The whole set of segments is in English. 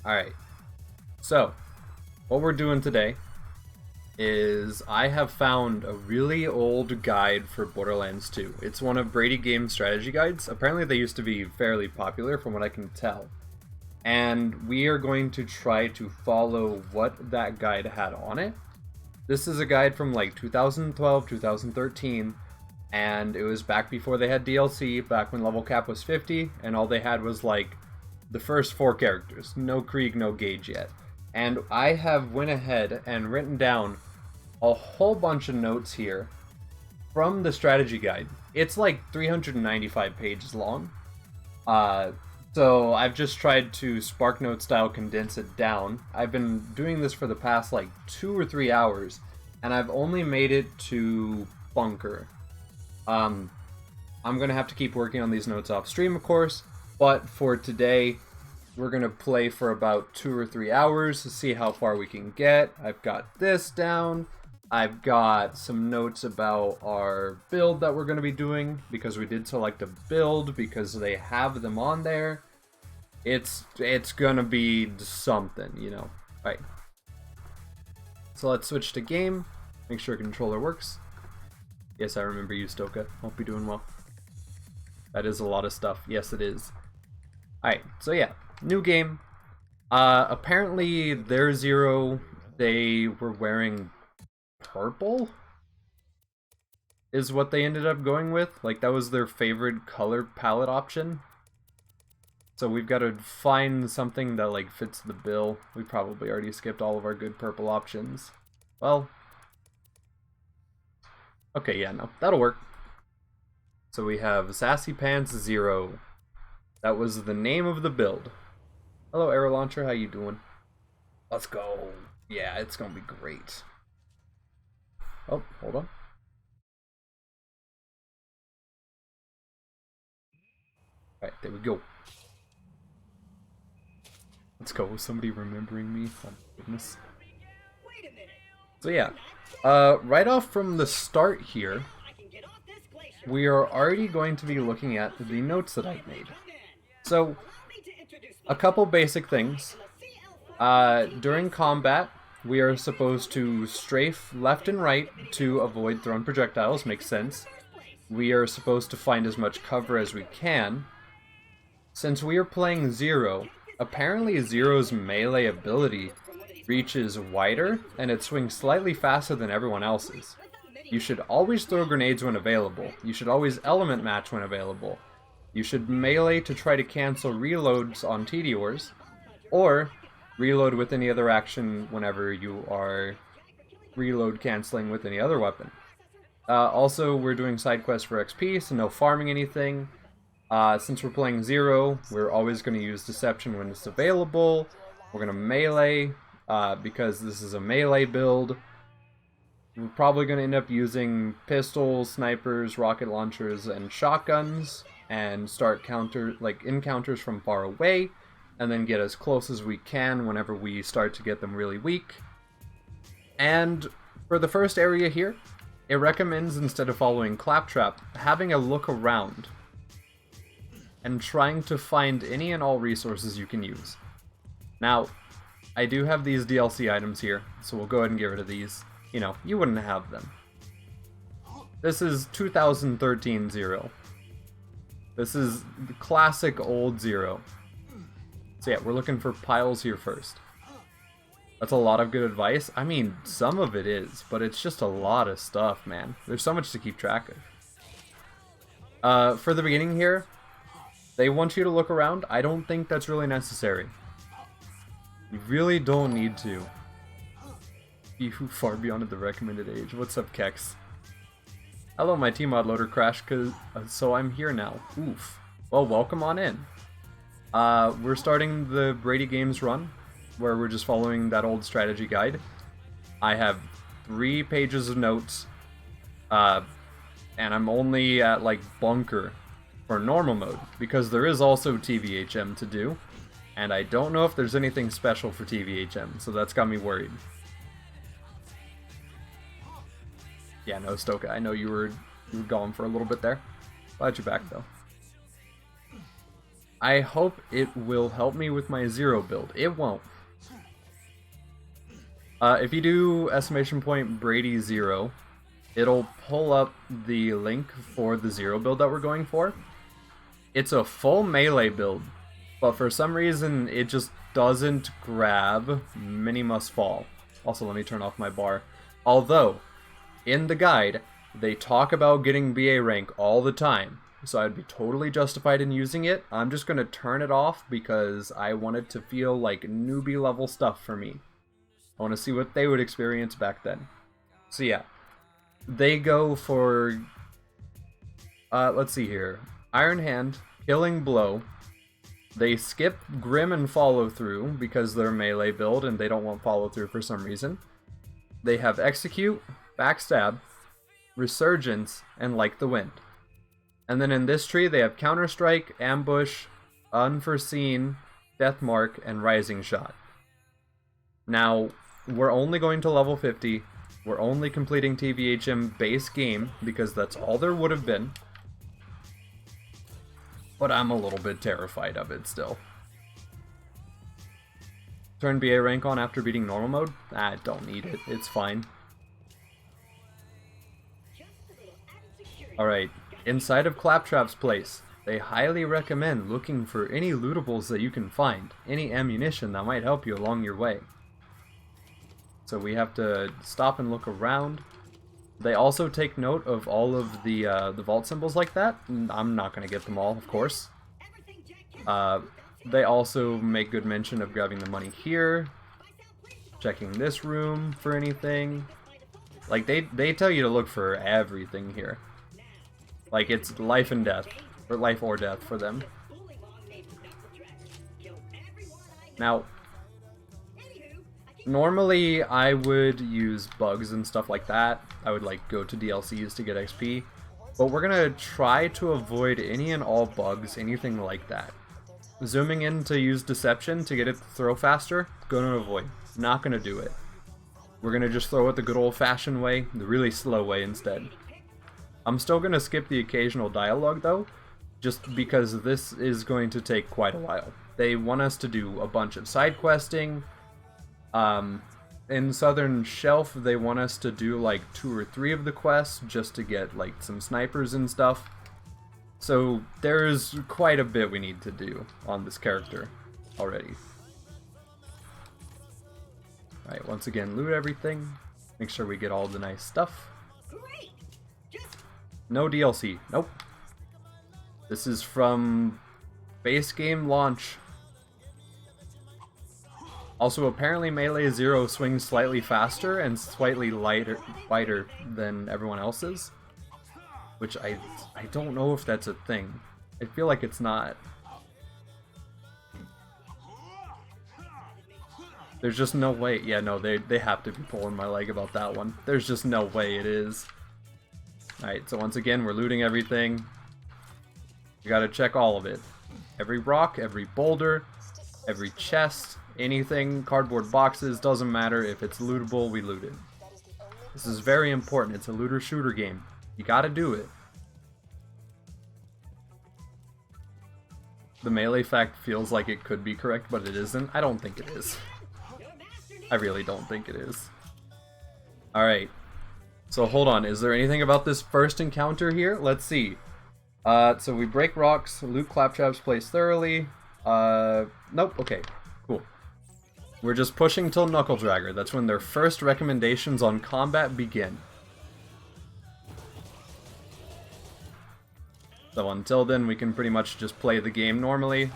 Alright, so what we're doing today is I have found a really old guide for Borderlands 2. It's one of BradyGame's strategy guides. Apparently they used to be fairly popular from what I can tell. And we are going to try to follow what that guide had on it. This is a guide from like 2012, 2013, and it was back before they had DLC, back when level cap was 50, and all they had was like the first 4 characters. No Krieg, no Gage yet. And I have went ahead and written down a whole bunch of notes here from the strategy guide. It's like 395 pages long. So I've just tried to SparkNote style condense it down. I've been doing this for the past like 2 or 3 hours, and I've only made it to Bunker. I'm gonna have to keep working on these notes off stream, of course, but for today, we're gonna play for about 2 or 3 hours to see how far we can get. I've got this down. I've got some notes about our build that we're gonna be doing, because we did select a build because they have them on there. It's gonna be something, you know. Alright. So let's switch to game. Make sure controller works. Yes, I remember you, Stoka. Hope you're doing well. That is a lot of stuff. Yes, it is. Alright, so yeah. New game. Apparently, their Zero, they were wearing purple? Is what they ended up going with. Like, that was their favorite color palette option. So we've got to find something that, like, fits the bill. We probably already skipped all of our good purple options. Well. Okay, yeah, no. That'll work. So we have SassyPants 0. That was the name of the build. Hello, Arrow Launcher. How you doing? Let's go. Yeah, it's gonna be great. Oh, hold on. Alright, there we go. Let's go. Somebody remembering me. Oh, goodness. So yeah, right off from the start here, we are already going to be looking at the notes that I've made. So, a couple basic things. During combat, we are supposed to strafe left and right to avoid thrown projectiles. Makes sense. We are supposed to find as much cover as we can. Since we are playing Zero, apparently Zero's melee ability reaches wider, and it swings slightly faster than everyone else's. You should always throw grenades when available. You should always element match when available. You should melee to try to cancel reloads on TDORs, or reload with any other action whenever you are reload canceling with any other weapon. Also, we're doing side quests for XP, so no farming anything. Since we're playing Zero, we're always going to use Deception when it's available. We're going to melee, because this is a melee build. We're probably going to end up using pistols, snipers, rocket launchers, and shotguns, and start encounters from far away, and then get as close as we can whenever we start to get them really weak. And for the first area here, it recommends, instead of following Claptrap, having a look around and trying to find any and all resources you can use. Now, I do have these DLC items here, so we'll go ahead and get rid of these. You know, you wouldn't have them. This is 2013 Zero. This is the classic old Zero. So yeah, we're looking for piles here first. That's a lot of good advice. I mean, some of it is, but it's just a lot of stuff, man. There's so much to keep track of. For the beginning here, they want you to look around. I don't think that's really necessary. You really don't need to. You far beyond the recommended age. What's up, Kex? Hello, my Tmod loader crashed, so I'm here now. Oof. Well, welcome on in. We're starting the BradyGames run, where we're just following that old strategy guide. I have 3 pages of notes, and I'm only at, like, Bunker for normal mode, because there is also TVHM to do, and I don't know if there's anything special for TVHM, so that's got me worried. Yeah, no, Stoka, I know you were gone for a little bit there. Glad you're back, though. I hope it will help me with my zero build. It won't. If you do exclamation point Brady 0, it'll pull up the link for the zero build that we're going for. It's a full melee build, but for some reason it just doesn't grab Mini Must Fall. Also, let me turn off my bar. Although, in the guide, they talk about getting BA rank all the time, so I'd be totally justified in using it. I'm just going to turn it off because I want it to feel like newbie level stuff for me. I want to see what they would experience back then. So yeah, they go for, let's see here, Iron Hand, Killing Blow. They skip Grim and Follow Through because they're melee build and they don't want Follow Through for some reason. They have Execute, Backstab, Resurgence, and Like the Wind. And then in this tree they have Counter-Strike, Ambush, Unforeseen, Deathmark, and Rising Shot. Now, we're only going to level 50. We're only completing TVHM base game because that's all there would have been. But I'm a little bit terrified of it still. Turn BA rank on after beating normal mode? I don't need it. It's fine. Alright, inside of Claptrap's place, they highly recommend looking for any lootables that you can find, any ammunition that might help you along your way. So we have to stop and look around. They also take note of all of the vault symbols like that. I'm not going to get them all, of course. They also make good mention of grabbing the money here, checking this room for anything. Like, they tell you to look for everything here. Like, it's life and death, or life or death for them. Now, normally I would use bugs and stuff like that. I would like go to DLCs to get XP. But we're gonna try to avoid any and all bugs, anything like that. Zooming in to use Deception to get it to throw faster, gonna avoid. Not gonna do it. We're gonna just throw it the good old-fashioned way, the really slow way instead. I'm still gonna skip the occasional dialogue though, just because this is going to take quite a while. They want us to do a bunch of side questing. In Southern Shelf, they want us to do like 2 or 3 of the quests just to get like some snipers and stuff. So there's quite a bit we need to do on this character already. Alright, once again, loot everything. Make sure we get all the nice stuff. No DLC. Nope. This is from base game launch. Also, apparently Melee 0 swings slightly faster and slightly lighter than everyone else's. Which I don't know if that's a thing. I feel like it's not. There's just no way. Yeah, no, they have to be pulling my leg about that one. There's just no way it is. Alright, so once again, we're looting everything. You gotta check all of it. Every rock, every boulder, every chest, anything, cardboard boxes, doesn't matter. If it's lootable, we loot it. This is very important. It's a looter-shooter game. You gotta do it. The melee fact feels like it could be correct, but it isn't. I don't think it is. I really don't think it is. Alright. So hold on, is there anything about this first encounter here? Let's see. So we break rocks, loot Claptrap's place thoroughly. Nope, okay, cool. We're just pushing till Knuckle Dragger. That's when their first recommendations on combat begin. So until then, we can pretty much just play the game normally.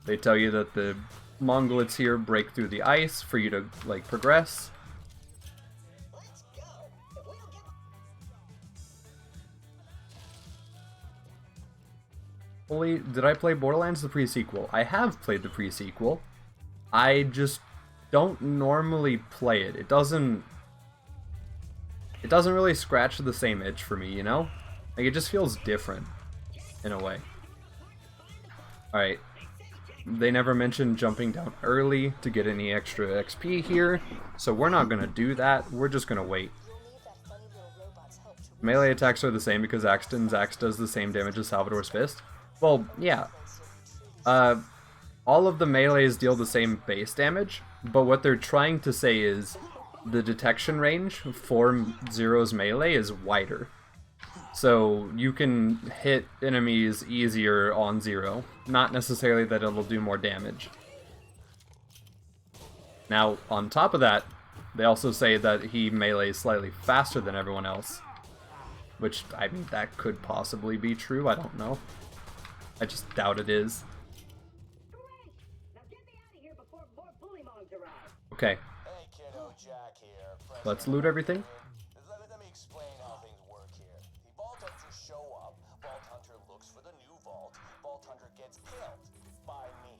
They tell you that the Mongoloids here break through the ice for you to, like, progress. Did I play Borderlands the pre-sequel? I have played the pre-sequel. I just don't normally play it. It doesn't really scratch the same itch for me, you know? Like, it just feels different, in a way. Alright. They never mentioned jumping down early to get any extra XP here, so we're not gonna do that. We're just gonna wait. Melee attacks are the same because Axton's axe does the same damage as Salvador's fist. Well, yeah, All of the melees deal the same base damage, but what they're trying to say is the detection range for Zero's melee is wider. So you can hit enemies easier on Zero, not necessarily that it'll do more damage. Now, on top of that, they also say that he melees slightly faster than everyone else. Which, I mean, that could possibly be true, I don't know. I just doubt it is. Okay. Let's loot everything. Let me explain how things work here. The Vault Hunters show up, Vault Hunter looks for the new vault, Vault Hunter gets killed by me.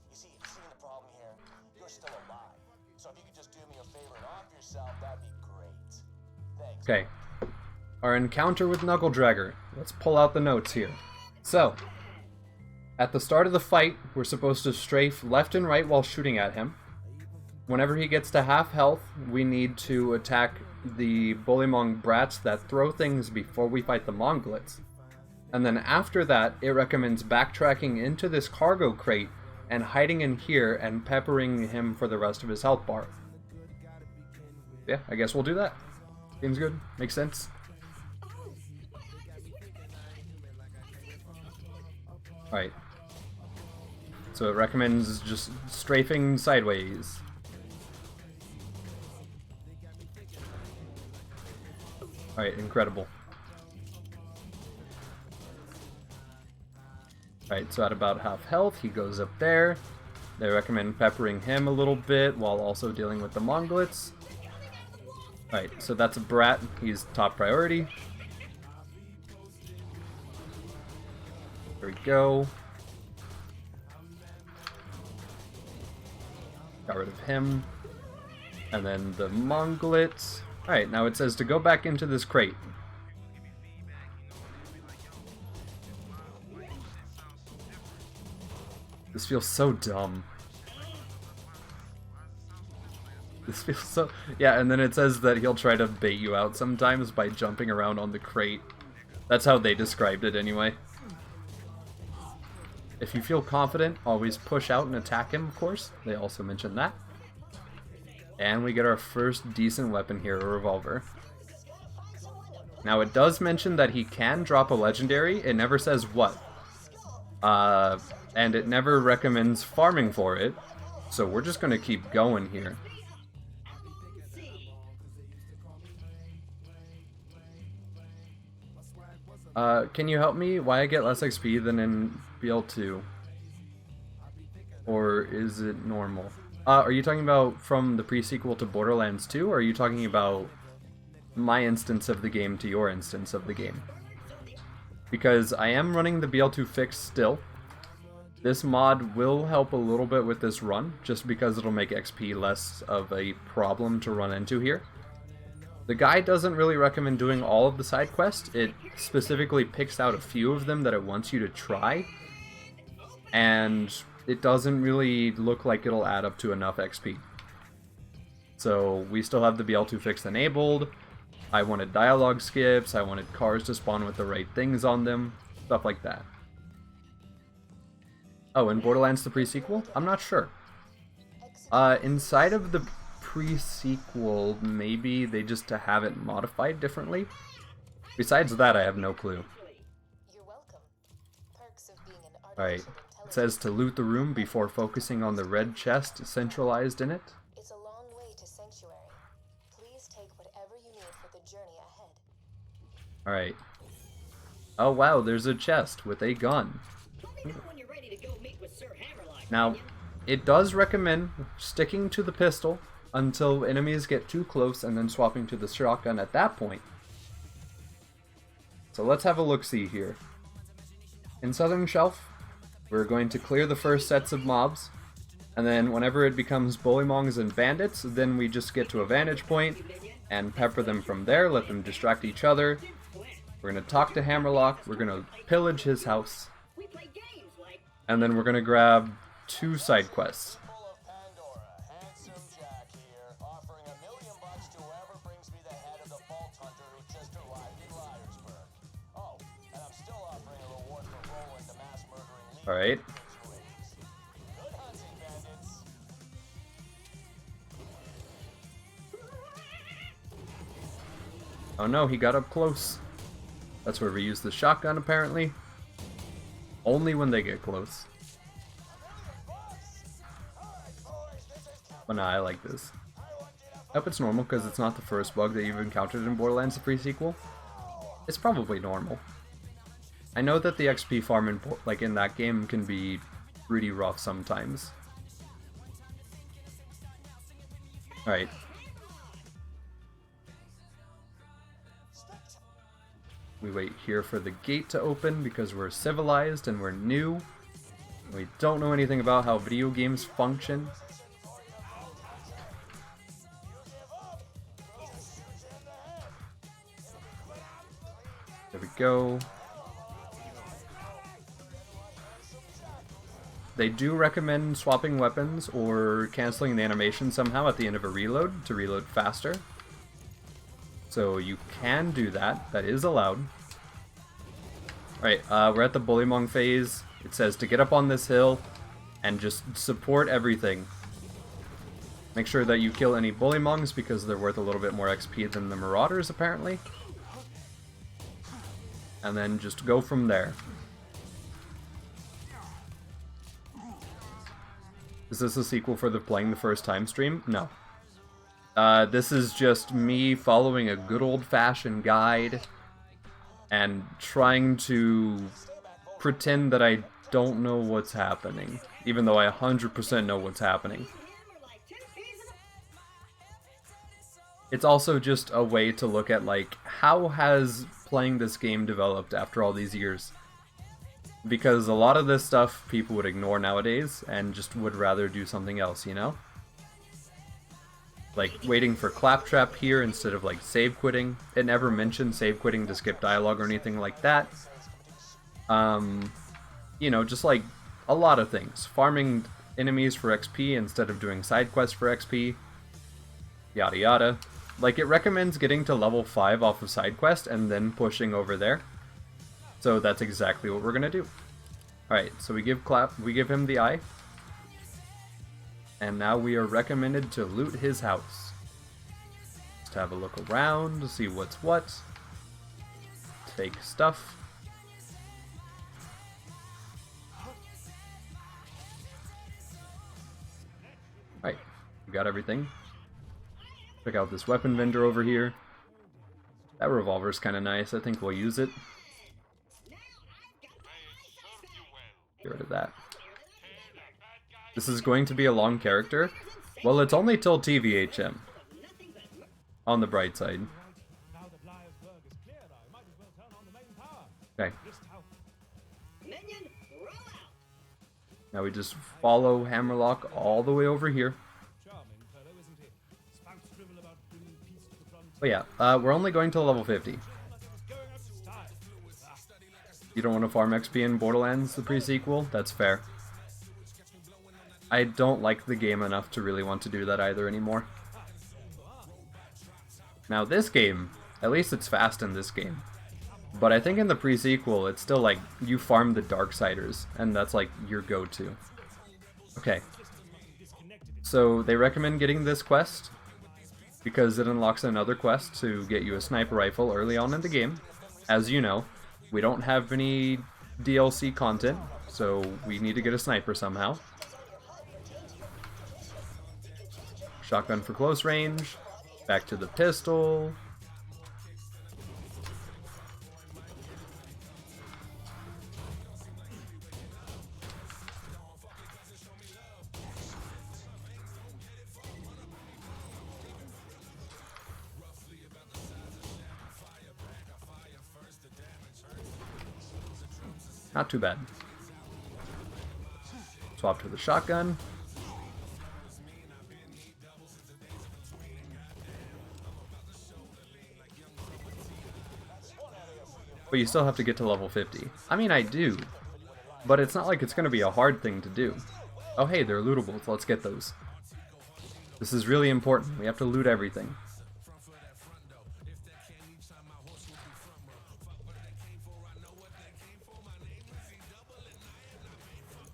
You see the problem here? You're still alive. So if you could just do me a favor and off yourself, that'd be great. Thanks. Okay. Our encounter with Knuckle Dragger. Let's pull out the notes here. So, at the start of the fight, we're supposed to strafe left and right while shooting at him. Whenever he gets to half health, we need to attack the Bullymong brats that throw things before we fight the Monglets. And then after that, it recommends backtracking into this cargo crate and hiding in here and peppering him for the rest of his health bar. Yeah, I guess we'll do that. Seems good. Makes sense. Alright. So it recommends just strafing sideways. Alright, incredible. Alright, so at about half health, he goes up there. They recommend peppering him a little bit while also dealing with the Monglets. Alright, so that's a brat. He's top priority. There we go. Got rid of him. And then the Monglets. Alright, now it says to go back into this crate. This feels so dumb. This feels so... Yeah, and then it says that he'll try to bait you out sometimes by jumping around on the crate. That's how they described it anyway. If you feel confident, always push out and attack him, of course. They also mentioned that. And we get our first decent weapon here, a revolver. Now it does mention that he can drop a legendary, it never says what. And it never recommends farming for it, so we're just gonna keep going here. Can you help me? Why I get less XP than in BL2? Or is it normal? Are you talking about from the pre-sequel to Borderlands 2, or are you talking about my instance of the game to your instance of the game? Because I am running the BL2 fix still. This mod will help a little bit with this run, just because it'll make XP less of a problem to run into here. The guide doesn't really recommend doing all of the side quests. It specifically picks out a few of them that it wants you to try. And it doesn't really look like it'll add up to enough XP. So we still have the BL2 fix enabled. I wanted dialogue skips, I wanted cars to spawn with the right things on them, stuff like that. Oh, and Borderlands the pre-sequel? I'm not sure. Inside of the pre-sequel, maybe they just have it modified differently. Besides that, I have no clue. Alright, it says to loot the room before focusing on the red chest centralized in it. It's a long way to Sanctuary. Please take whatever you need for the journey ahead. Alright. Oh wow, there's a chest with a gun. Now, it does recommend sticking to the pistol until enemies get too close and then swapping to the shotgun at that point. So let's have a look-see here. In Southern Shelf, we're going to clear the first sets of mobs, and then whenever it becomes Bullymongs and Bandits, then we just get to a vantage point and pepper them from there, let them distract each other. We're going to talk to Hammerlock, we're going to pillage his house, and then we're going to grab 2 side quests. Alright. Oh no, he got up close. That's where we use the shotgun, apparently. Only when they get close. But nah, I like this. I hope it's normal, because it's not the first bug that you've encountered in Borderlands, the pre-sequel. It's probably normal. I know that the XP farm in that game can be pretty rough sometimes. Alright. We wait here for the gate to open because we're civilized and we're new. We don't know anything about how video games function. There we go. They do recommend swapping weapons or canceling the animation somehow at the end of a reload to reload faster. So you can do that. That is allowed. Alright, we're at the Bullymong phase. It says to get up on this hill and just support everything. Make sure that you kill any Bullymongs because they're worth a little bit more XP than the Marauders, apparently. And then just go from there. Is this a sequel for the playing the first time stream? No. This is just me following a good old-fashioned guide and trying to pretend that I don't know what's happening, even though I 100% know what's happening. It's also just a way to look at, like, how has playing this game developed after all these years? Because a lot of this stuff people would ignore nowadays and just would rather do something else, you know? Like waiting for Claptrap here instead of like save quitting. It never mentioned save quitting to skip dialogue or anything like that. You know, just like a lot of things. Farming enemies for XP instead of doing side quests for XP. Yada yada. Like it recommends getting to level 5 off of side quest and then pushing over there. So that's exactly what we're gonna do. Alright, so we give him the eye. And now we are recommended to loot his house. Just have a look around to see what's what. Take stuff. Alright, we got everything. Check out this weapon vendor over here. That revolver's kind of nice. I think we'll use it. Get rid of that. This is going to be a long character. Well, it's only till tvhm. On the bright side. Okay. Now we just follow Hammerlock all the way over here. Oh yeah, we're only going to level 50. You don't want to farm XP in Borderlands, the pre-sequel? That's fair. I don't like the game enough to really want to do that either anymore. Now this game, at least it's fast in this game. But I think in the pre-sequel, it's still like, you farm the Darksiders, and that's like your go-to. Okay. So they recommend getting this quest, because it unlocks another quest to get you a sniper rifle early on in the game. As you know, we don't have any DLC content, so we need to get a sniper somehow. Shotgun for close range. Back to the pistol. Not too bad. Swap to the shotgun. But you still have to get to level 50. I mean, I do. But it's not like it's going to be a hard thing to do. Oh hey, they're lootables. Let's get those. This is really important. We have to loot everything.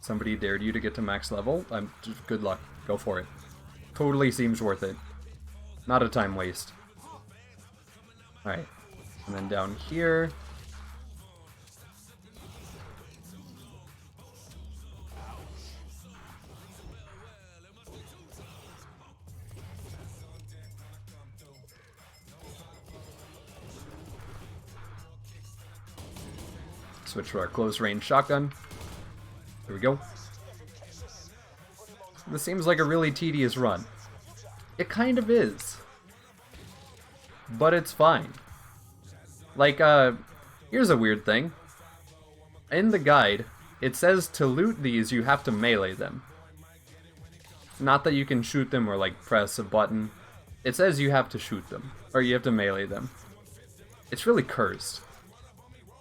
Somebody dared you to get to max level? Good luck. Go for it. Totally seems worth it. Not a time waste. Alright. And then down here. Switch to our close range shotgun. There we go. This seems like a really tedious run. It kind of is. But it's fine. Like, here's a weird thing. In the guide, it says to loot these, you have to melee them. Not that you can shoot them or, like, press a button. It says you have to shoot them. Or you have to melee them. It's really cursed.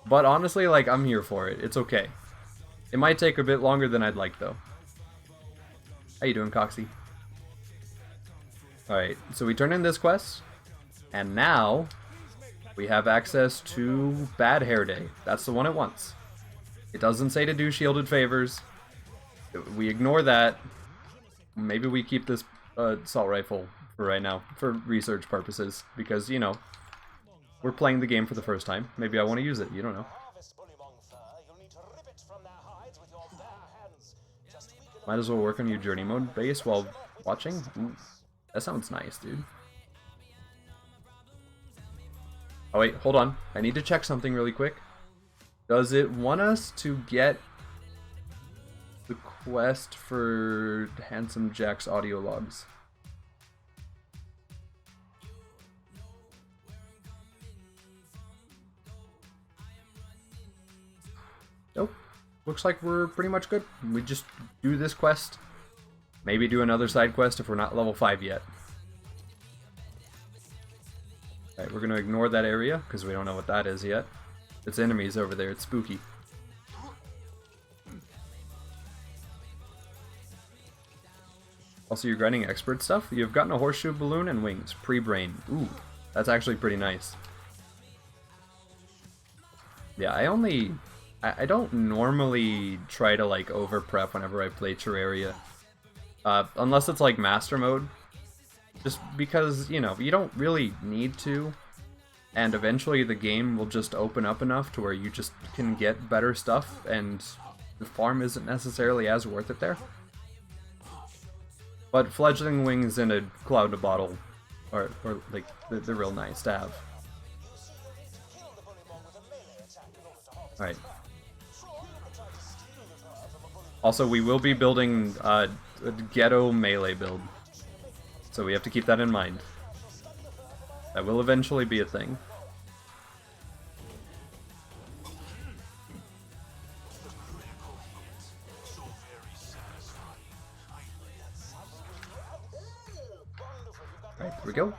But honestly, like, I'm here for it. It's okay. It might take a bit longer than I'd like, though. How you doing, Coxie? Alright, so we turn in this quest. And now, we have access to Bad Hair Day. That's the one it wants. It doesn't say to do shielded favors. We ignore that. Maybe we keep this assault rifle for right now, for research purposes. Because, you know, we're playing the game for the first time. Maybe I want to use it. You don't know. Might as well work on your journey mode base while watching. Ooh, that sounds nice, dude. Oh wait, hold on. I need to check something really quick. Does it want us to get the quest for Handsome Jack's audio logs? Nope. Looks like we're pretty much good. We just do this quest. Maybe do another side quest if we're not level 5 yet. Alright, we're gonna ignore that area, because we don't know what that is yet. It's enemies over there, it's spooky. Also, you're grinding expert stuff. You've gotten a horseshoe balloon and wings. Pre-brain. Ooh, that's actually pretty nice. Yeah, I don't normally try to, like, over-prep whenever I play Terraria. Unless it's, like, Master Mode. Just because, you know, you don't really need to. And eventually the game will just open up enough to where you just can get better stuff, and the farm isn't necessarily as worth it there. But fledgling wings in a cloud to bottle are like, they're real nice to have. Alright. Also, we will be building a ghetto melee build. So we have to keep that in mind. That will eventually be a thing. Alright, here we go.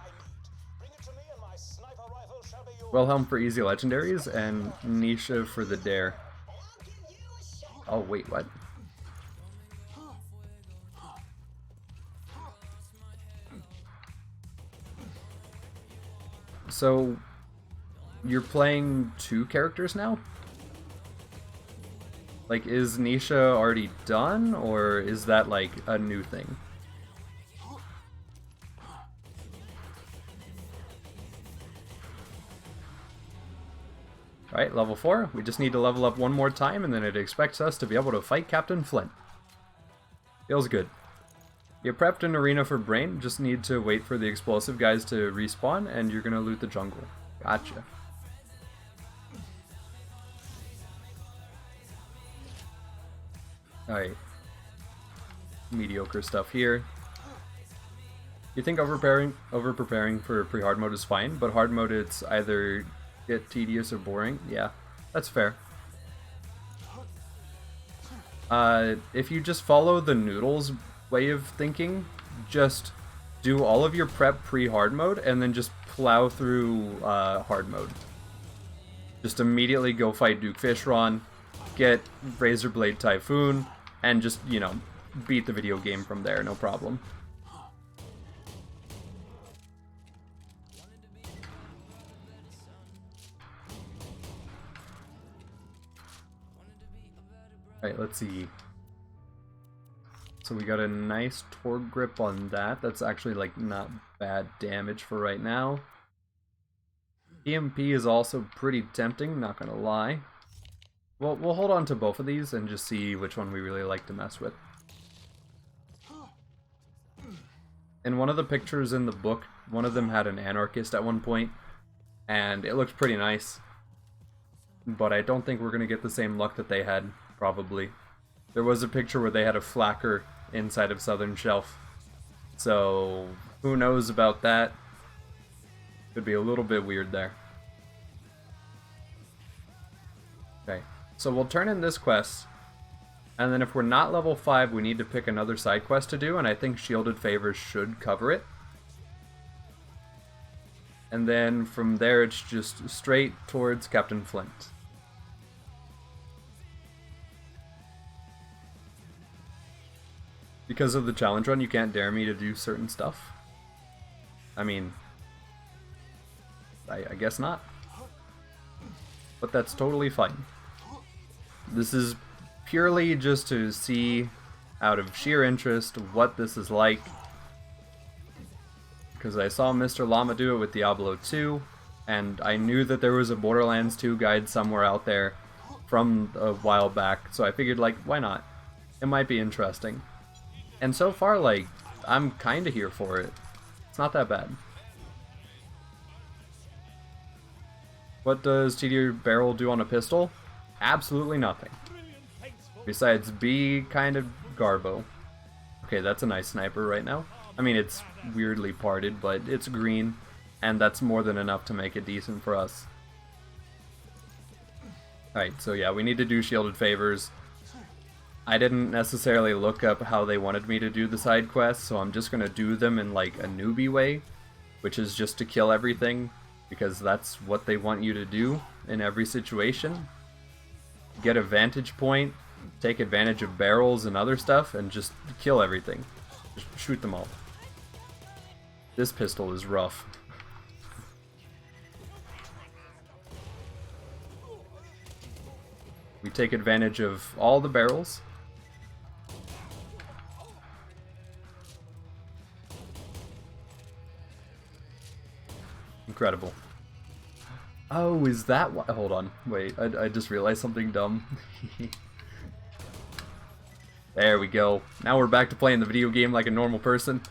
Wilhelm for easy legendaries, and Nisha for the dare. Oh, wait, what? So, you're playing 2 characters now? Like, is Nisha already done, or is that, like, a new thing? Alright, level 4. We just need to level up one more time, and then it expects us to be able to fight Captain Flint. Feels good. You prepped an arena for Brain, just need to wait for the explosive guys to respawn, and you're gonna loot the jungle. Gotcha. Alright. Mediocre stuff here. You think over-preparing for pre-hard mode is fine, but hard mode it's either get tedious or boring? Yeah, that's fair. If you just follow the Noodles way of thinking, just do all of your prep pre-hard mode and then just plow through hard mode. Just immediately go fight Duke Fishron, get Razorblade Typhoon, and just, you know, beat the video game from there, no problem. Alright, let's see. So we got a nice Torg grip on that. That's actually, like, not bad damage for right now. EMP is also pretty tempting, not gonna lie. Well, we'll hold on to both of these and just see which one we really like to mess with. In one of the pictures in the book, one of them had an anarchist at one point, and it looked pretty nice. But I don't think we're gonna get the same luck that they had, probably. There was a picture where they had a flacker inside of Southern Shelf. So, who knows about that? Could be a little bit weird there. Okay, so we'll turn in this quest, and then if we're not level 5, we need to pick another side quest to do, and I think Shielded Favors should cover it. And then from there, it's just straight towards Captain Flint. Because of the challenge run, you can't dare me to do certain stuff. I mean, I guess not. But that's totally fine. This is purely just to see, out of sheer interest, what this is like. Because I saw MrLlama do it with Diablo 2, and I knew that there was a Borderlands 2 guide somewhere out there from a while back, so I figured, like, why not? It might be interesting. And so far, like, I'm kinda here for it. It's not that bad. What does TD Barrel do on a pistol? Absolutely nothing. Besides be kind of garbo. Okay, that's a nice sniper right now. I mean, it's weirdly parted, but it's green, and that's more than enough to make it decent for us. Alright, so yeah, we need to do Shielded Favors. I didn't necessarily look up how they wanted me to do the side quests, so I'm just gonna do them in like a newbie way, which is just to kill everything, because that's what they want you to do in every situation. Get a vantage point, take advantage of barrels and other stuff, and just kill everything. Just shoot them all. This pistol is rough. We take advantage of all the barrels. Incredible. Oh, is that what? Hold on. Wait, I just realized something dumb. There we go. Now we're back to playing the video game like a normal person.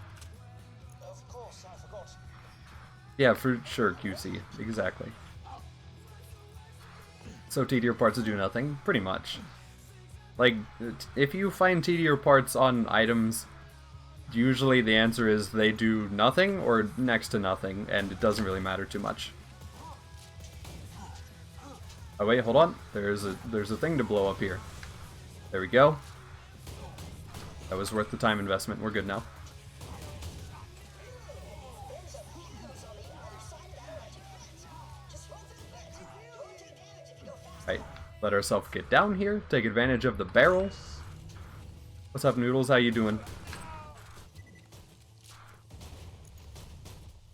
Of course, I forgot. Yeah, for sure, QC. Exactly. So tedier parts do nothing? Pretty much. Like, if you find tedier parts on items, usually the answer is they do nothing or next to nothing, and it doesn't really matter too much. Oh wait, hold on. There's a thing to blow up here. There we go. That was worth the time investment. We're good now. Alright, let ourselves get down here, take advantage of the barrel. What's up, Noodles? How you doing?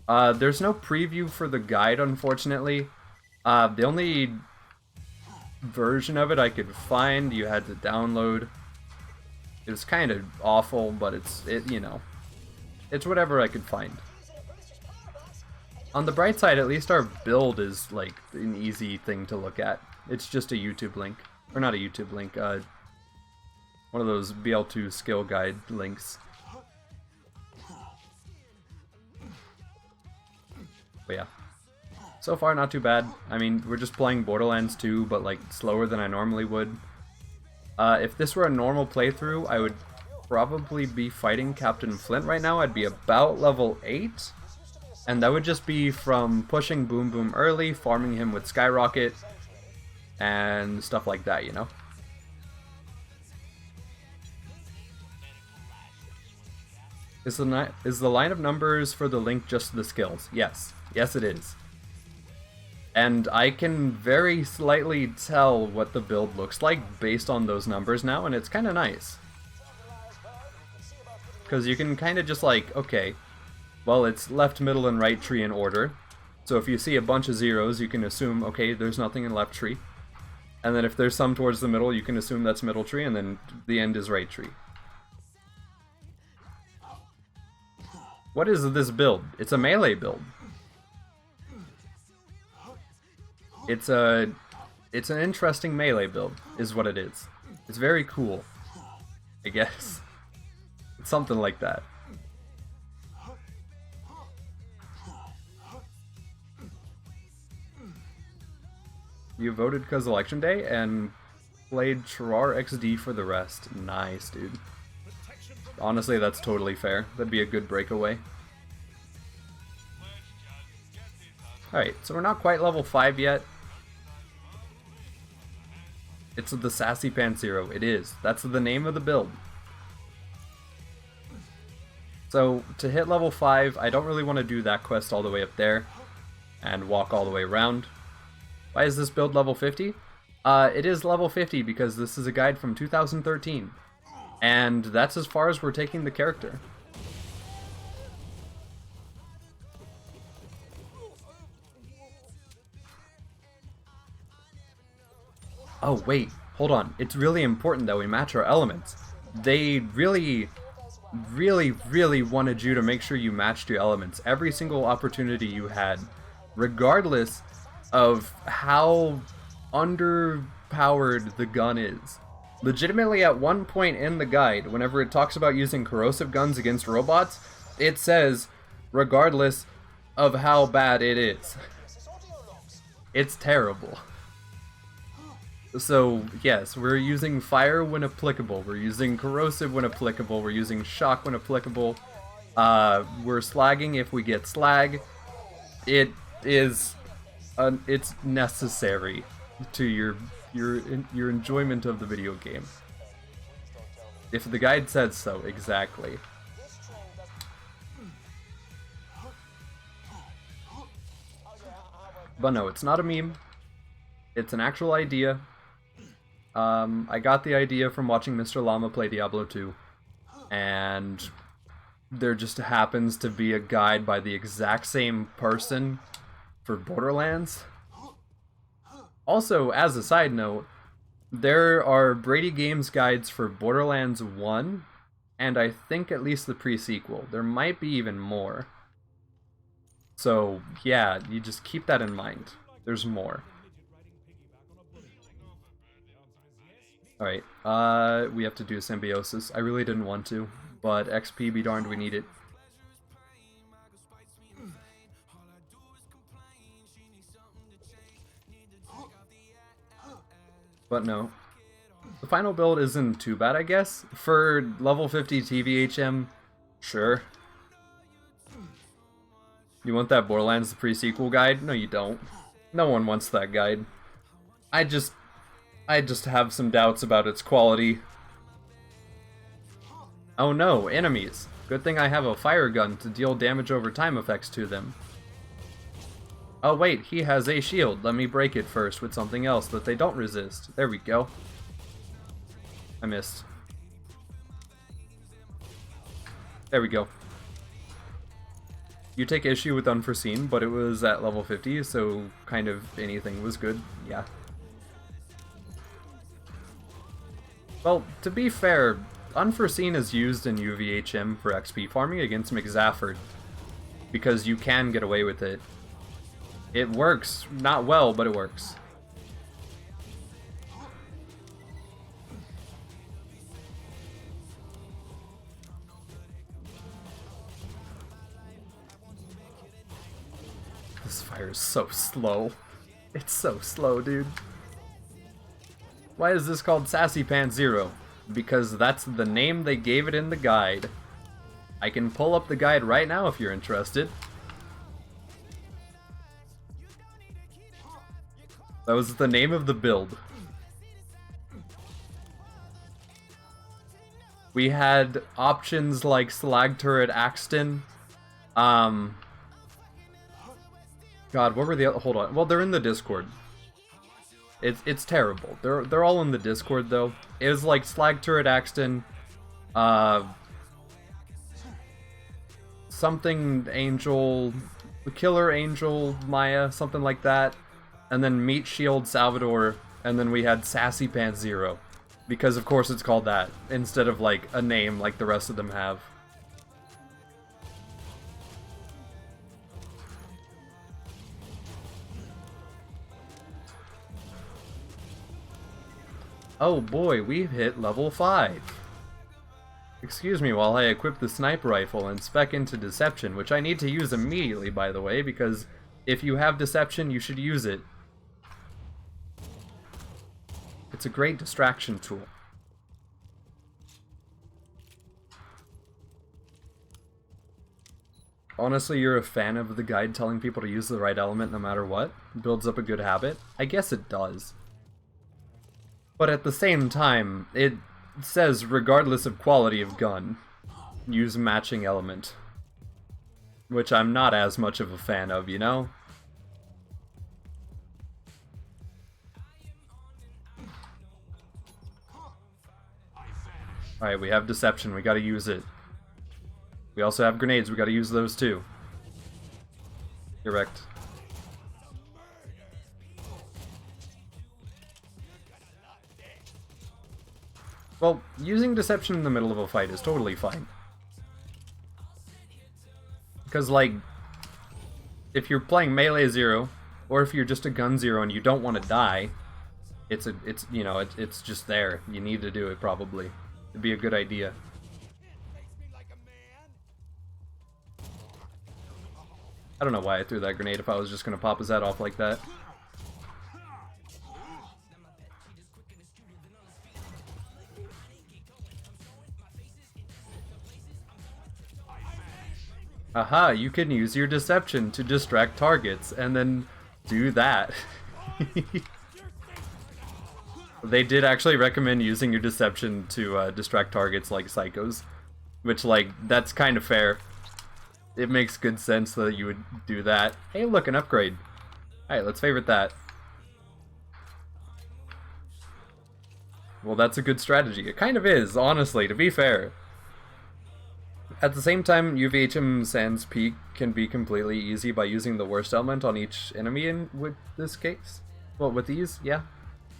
There's no preview for the guide, unfortunately. The only version of it I could find, you had to download. It was kind of awful, but you know, it's whatever I could find. On the bright side, at least our build is like an easy thing to look at. It's just a YouTube link, or not a YouTube link, one of those BL2 skill guide links. But yeah, so far not too bad. I mean, we're just playing Borderlands 2, but like slower than I normally would. If this were a normal playthrough, I would probably be fighting Captain Flint right now. I'd be about level 8, and that would just be from pushing Boom Boom early, farming him with Skyrocket, and stuff like that, you know? Is the line of numbers for the link just the skills? Yes. Yes, it is. And I can very slightly tell what the build looks like based on those numbers now, and it's kind of nice. Because you can kind of just like, okay, well, it's left, middle, and right tree in order. So if you see a bunch of zeros, you can assume, okay, there's nothing in left tree. And then if there's some towards the middle, you can assume that's middle tree, and then the end is right tree. What is this build? It's a melee build. It's an interesting melee build, is what it is. It's very cool, I guess. It's something like that. You voted because election day and played Terrar XD for the rest. Nice, dude. Honestly, that's totally fair. That'd be a good breakaway. Alright, so we're not quite level 5 yet. It's the SassyPants 0. It is. That's the name of the build. So, to hit level 5, I don't really want to do that quest all the way up there and walk all the way around. Why is this build level 50? It is level 50 because this is a guide from 2013. And that's as far as we're taking the character. Oh wait, hold on. It's really important that we match our elements. They really wanted you to make sure you matched your elements every single opportunity you had, regardless of how underpowered the gun is. Legitimately, at one point in the guide, whenever it talks about using corrosive guns against robots, it says, regardless of how bad it is. It's terrible. So, yes, we're using fire when applicable, we're using corrosive when applicable, we're using shock when applicable, we're slagging if we get slag. It is, it's necessary to your enjoyment of the video game. If the guide said so, exactly. But no, it's not a meme. It's an actual idea. I got the idea from watching MrLlama play Diablo 2, and there just happens to be a guide by the exact same person for Borderlands. Also, as a side note, there are BradyGames guides for Borderlands 1, and I think at least the pre-sequel. There might be even more. So, yeah, you just keep that in mind. There's more. Alright, we have to do Symbiosis. I really didn't want to, but XP be darned, we need it. But no. The final build isn't too bad, I guess. For level 50 TVHM, sure. You want that Borderlands the pre-sequel guide? No, you don't. No one wants that guide. I just have some doubts about its quality. Oh no, enemies. Good thing I have a fire gun to deal damage over time effects to them. Oh wait, he has a shield. Let me break it first with something else that they don't resist. There we go. I missed. There we go. You take issue with Unforeseen, but it was at level 50, so kind of anything was good. Yeah. Well, to be fair, Unforeseen is used in UVHM for XP farming against McZafford, because you can get away with it. It works. Not well, but it works. This fire is so slow. It's so slow, dude. Why is this called SassyPants 0? Because that's the name they gave it in the guide. I can pull up the guide right now if you're interested. That was the name of the build. We had options like Slag Turret Axton. God, what were the other? Hold on. Well, they're in the Discord. It's terrible. They're all in the Discord though. It was like Slag Turret Axton, something Angel, Killer Angel Maya, something like that, and then Meat Shield Salvador, and then we had SassyPants 0, because of course it's called that instead of like a name like the rest of them have. Oh boy, we've hit level 5. Excuse me while I equip the sniper rifle and spec into Deception, which I need to use immediately, by the way, because if you have Deception, you should use it. It's a great distraction tool. Honestly, you're a fan of the guide telling people to use the right element no matter what? Builds up a good habit? I guess it does. But at the same time, it says regardless of quality of gun, use matching element. Which I'm not as much of a fan of, you know? Alright, we have Deception, we gotta use it. We also have grenades, we gotta use those too. Correct. Well, using Deception in the middle of a fight is totally fine. Because, like, if you're playing Melee Zero, or if you're just a Gun Zero and you don't want to die, it's just there. You need to do it, probably. It'd be a good idea. I don't know why I threw that grenade if I was just going to pop his head off like that. Aha, you can use your Deception to distract targets, and then do that. They did actually recommend using your Deception to distract targets like psychos. Which, like, that's kind of fair. It makes good sense that you would do that. Hey, look, an upgrade. Alright, let's favorite that. Well, that's a good strategy. It kind of is, honestly, to be fair. At the same time, UVHM Sans Peak can be completely easy by using the worst element on each enemy in with this case. Well, with these, yeah,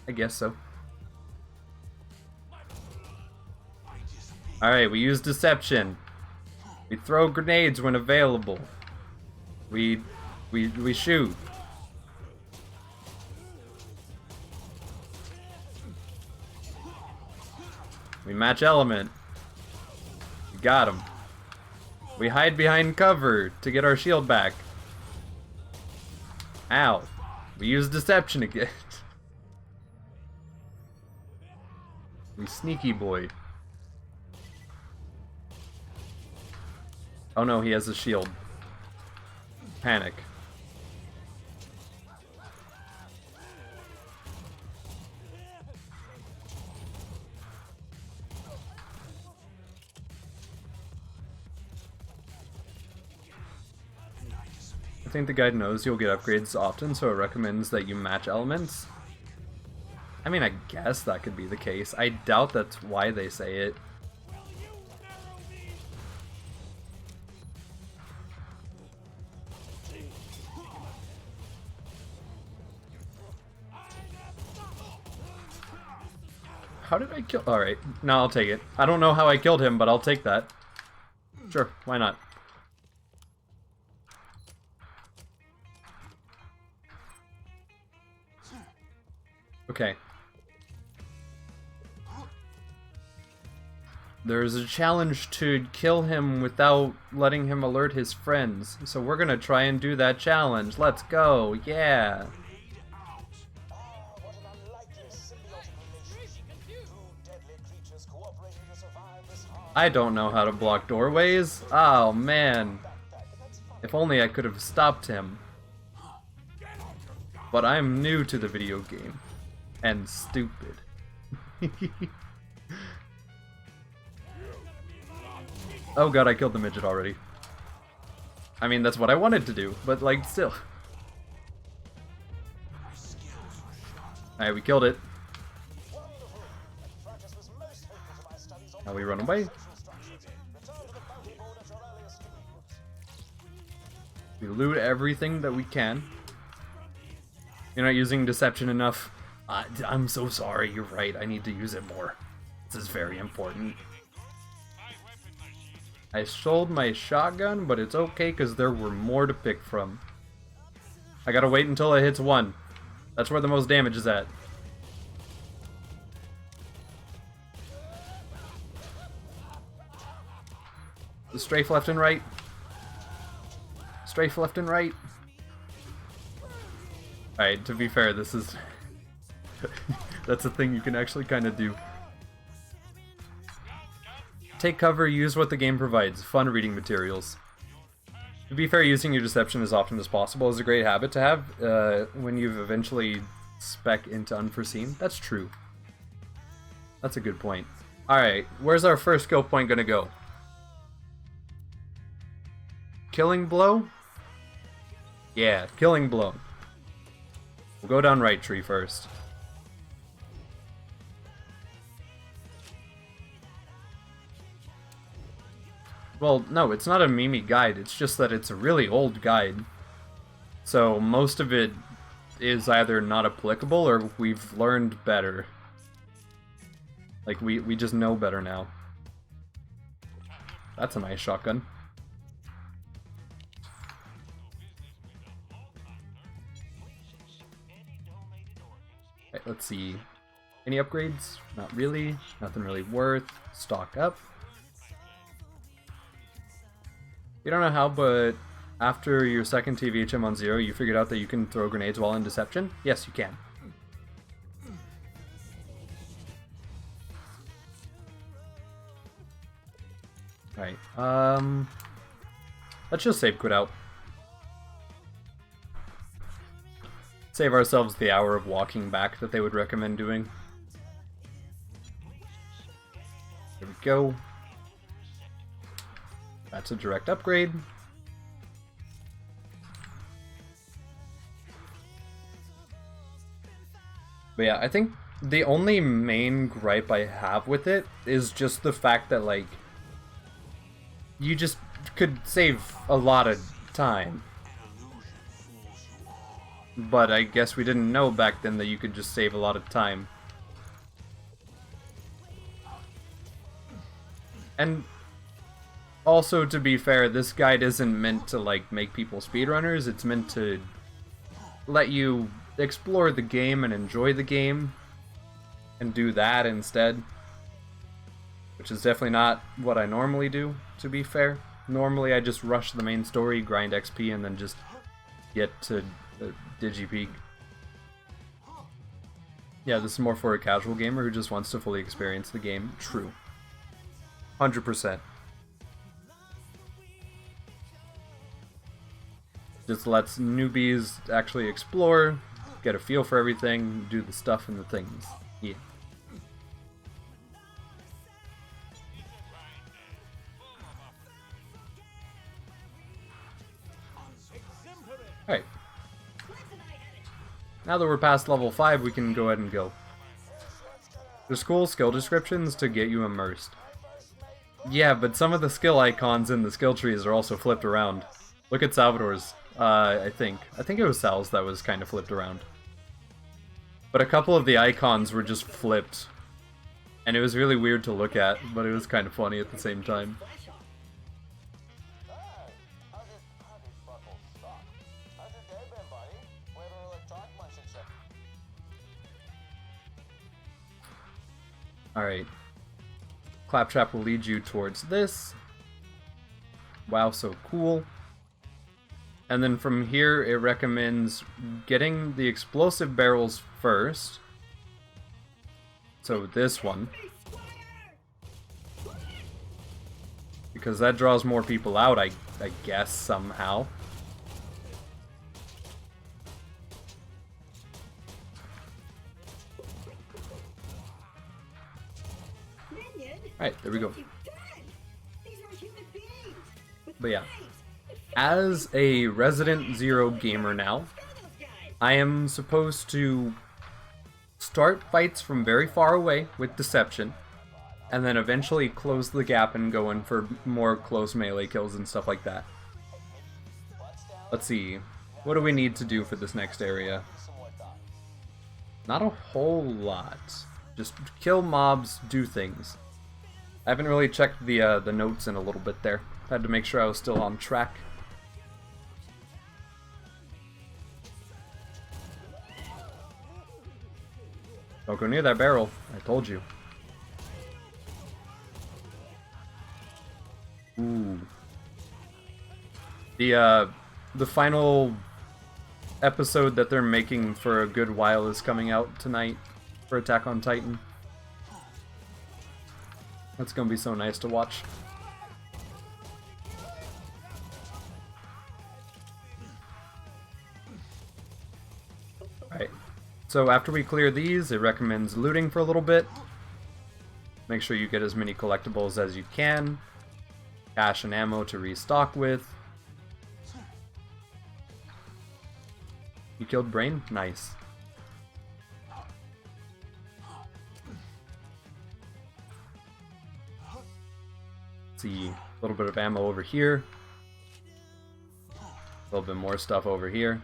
I guess so. Alright, we use Deception. We throw grenades when available. We shoot. We match element. We got him. We hide behind cover to get our shield back. Ow. We use Deception again. We sneaky boy. Oh no, he has a shield. Panic. I think the guide knows you'll get upgrades often, so it recommends that you match elements. I mean, I guess that could be the case. I doubt that's why they say it. How did I kill? Alright, no, I'll take it. I don't know how I killed him, but I'll take that. Sure, why not? Okay. There's a challenge to kill him without letting him alert his friends. So we're gonna try and do that challenge. Let's go, yeah. I don't know how to block doorways. Oh man. If only I could have stopped him. But I'm new to the video game. And stupid. Oh god, I killed the midget already. I mean, that's what I wanted to do, but like, still. Alright, we killed it. Now we run away. We loot everything that we can. You're not using Deception enough. I'm so sorry, you're right, I need to use it more. This is very important. I sold my shotgun, but it's okay because there were more to pick from. I gotta wait until it hits 1. That's where the most damage is at. Strafe left and right. Strafe left and right. Alright, to be fair, this is... that's a thing you can actually kind of do. Take cover, use what the game provides. Fun reading materials. To be fair, using your deception as often as possible is a great habit to have when you've eventually spec into unforeseen. That's true. That's a good point. Alright, where's our first skill point gonna go? Killing blow? Yeah, killing blow. We'll go down right tree first. Well, no, it's not a Mimi guide, it's just that it's a really old guide. So most of it is either not applicable or we've learned better. Like, we just know better now. That's a nice shotgun. Right, let's see. Any upgrades? Not really. Nothing really worth. Stock up. You don't know how, but after your second TVHM on 0, you figured out that you can throw grenades while in Deception? Yes, you can. Alright, let's just save quit out. Save ourselves the hour of walking back that they would recommend doing. There we go. That's a direct upgrade. But yeah, I think the only main gripe I have with it is just the fact that, like, you just could save a lot of time. But I guess we didn't know back then that you could just save a lot of time. And also, to be fair, this guide isn't meant to, like, make people speedrunners. It's meant to let you explore the game and enjoy the game and do that instead. Which is definitely not what I normally do, to be fair. Normally I just rush the main story, grind XP, and then just get to DigiPeak. Yeah, this is more for a casual gamer who just wants to fully experience the game. True. 100%. Just lets newbies actually explore, get a feel for everything, do the stuff and the things. Yeah. Alright. Now that we're past level 5, we can go ahead and go. There's cool skill descriptions to get you immersed. Yeah, but some of the skill icons in the skill trees are also flipped around. Look at Salvador's. I think it was Sal's that was kind of flipped around. But a couple of the icons were just flipped. And it was really weird to look at, but it was kind of funny at the same time. Alright. Claptrap will lead you towards this. Wow, so cool. And then from here, it recommends getting the explosive barrels first. So this one. Because that draws more people out, I guess, somehow. Alright, there we go. But yeah. As a Resident Zero gamer now, I am supposed to start fights from very far away with Deception, and then eventually close the gap and go in for more close melee kills and stuff like that. Let's see, what do we need to do for this next area? Not a whole lot. Just kill mobs, do things. I haven't really checked the notes in a little bit there. Had to make sure I was still on track. Don't go near that barrel. I told you. Ooh. The final episode that they're making for a good while is coming out tonight for Attack on Titan. That's gonna be so nice to watch. Alright, so after we clear these, it recommends looting for a little bit. Make sure you get as many collectibles as you can. Cash and ammo to restock with. You killed Brain? Nice. Let's see, a little bit of ammo over here. A little bit more stuff over here.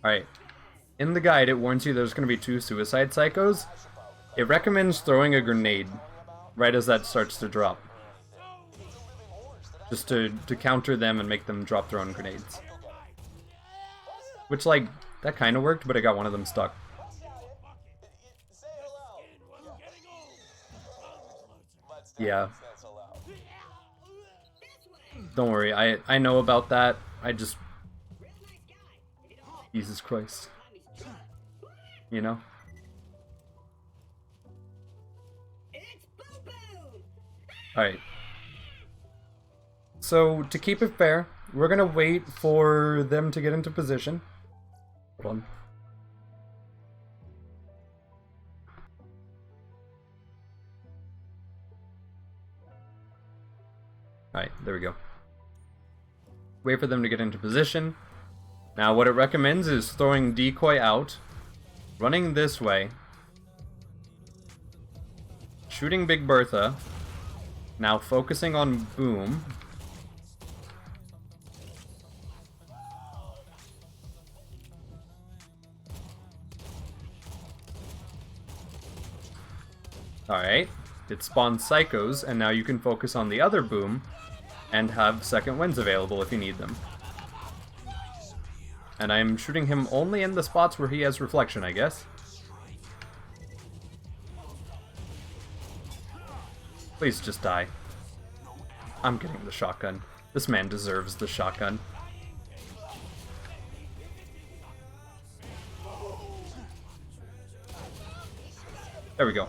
Alright. In the guide, it warns you there's going to be 2 suicide psychos. It recommends throwing a grenade right as that starts to drop. Just to counter them and make them drop their own grenades. Which, like, that kind of worked, but it got one of them stuck. Yeah. Don't worry, I know about that. I just... Jesus Christ. You know? Alright. So, to keep it fair, we're gonna wait for them to get into position. Hold on. Alright, there we go. Wait for them to get into position. Now, what it recommends is throwing decoy out, running this way, shooting Big Bertha, now focusing on Boom. Alright, it spawns Psychos, and now you can focus on the other Boom, and have second winds available if you need them. And I'm shooting him only in the spots where he has reflection, I guess. Please just die. I'm getting the shotgun. This man deserves the shotgun. There we go.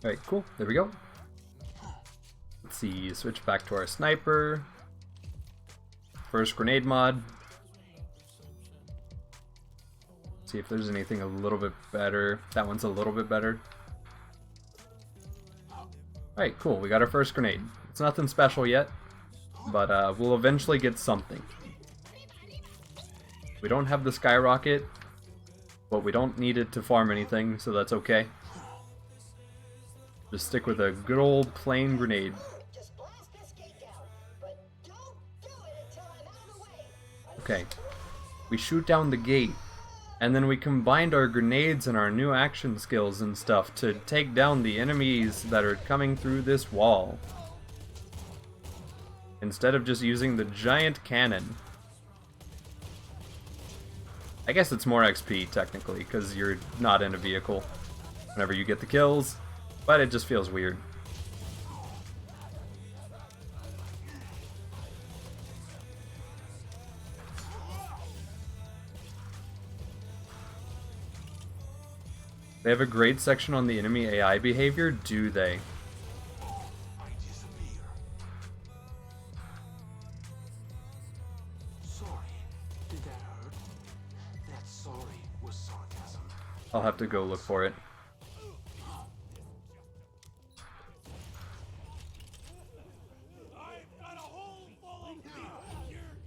Alright, cool. There we go. Let's see, switch back to our sniper. First grenade mod. See if there's anything a little bit better. That one's a little bit better. Alright, cool. We got our first grenade. It's nothing special yet, but we'll eventually get something. We don't have the skyrocket, but we don't need it to farm anything, so that's okay. Just stick with a good old plain grenade. Okay. We shoot down the gate, and then we combined our grenades and our new action skills and stuff to take down the enemies that are coming through this wall. Instead of just using the giant cannon. I guess it's more XP, technically, because you're not in a vehicle whenever you get the kills. But it just feels weird. They have a great section on the enemy AI behavior, do they? Sorry. Did that hurt? That sorry was sarcasm. I'll have to go look for it.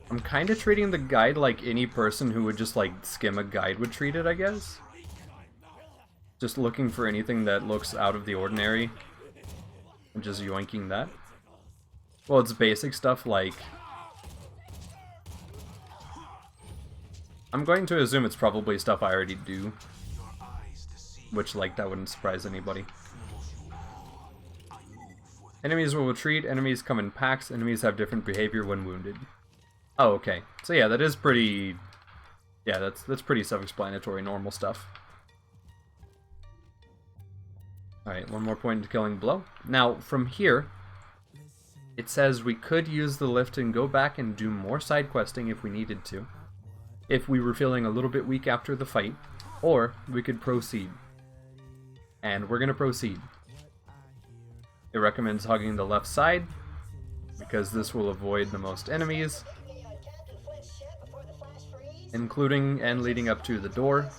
I'm kind of treating the guide like any person who would just like skim a guide would treat it, I guess. Just looking for anything that looks out of the ordinary and just yoinking that. Well, it's basic stuff like... I'm going to assume it's probably stuff I already do. Which, like, that wouldn't surprise anybody. Enemies will retreat, enemies come in packs, enemies have different behavior when wounded. Oh, okay. So yeah, that is pretty... Yeah, that's pretty self-explanatory, normal stuff. Alright, one more point to killing blow. Now, from here, it says we could use the lift and go back and do more side questing if we needed to. If we were feeling a little bit weak after the fight. Or, we could proceed. And we're gonna proceed. It recommends hugging the left side, because this will avoid the most enemies, including and leading up to the door.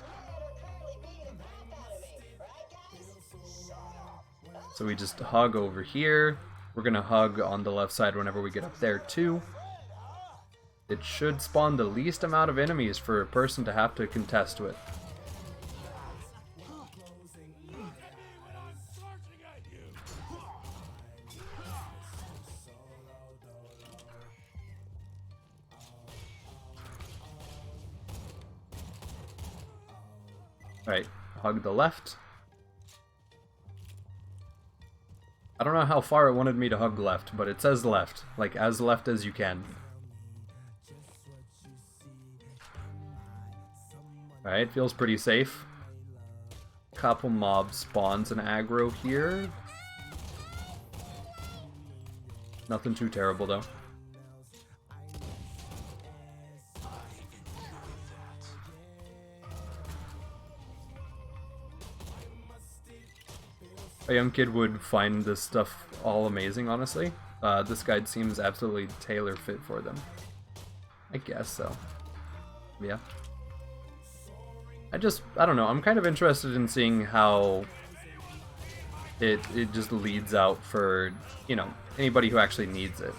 So we just hug over here. We're gonna hug on the left side whenever we get up there too. It should spawn the least amount of enemies for a person to have to contest with. Alright, hug the left. I don't know how far it wanted me to hug left, but it says left. Like, as left as you can. Alright, feels pretty safe. Couple mob spawns and aggro here. Nothing too terrible, though. A young kid would find this stuff all amazing, honestly. This guide seems absolutely tailor-fit for them. I guess so. Yeah. I don't know, I'm kind of interested in seeing how it just leads out for, you know, anybody who actually needs it.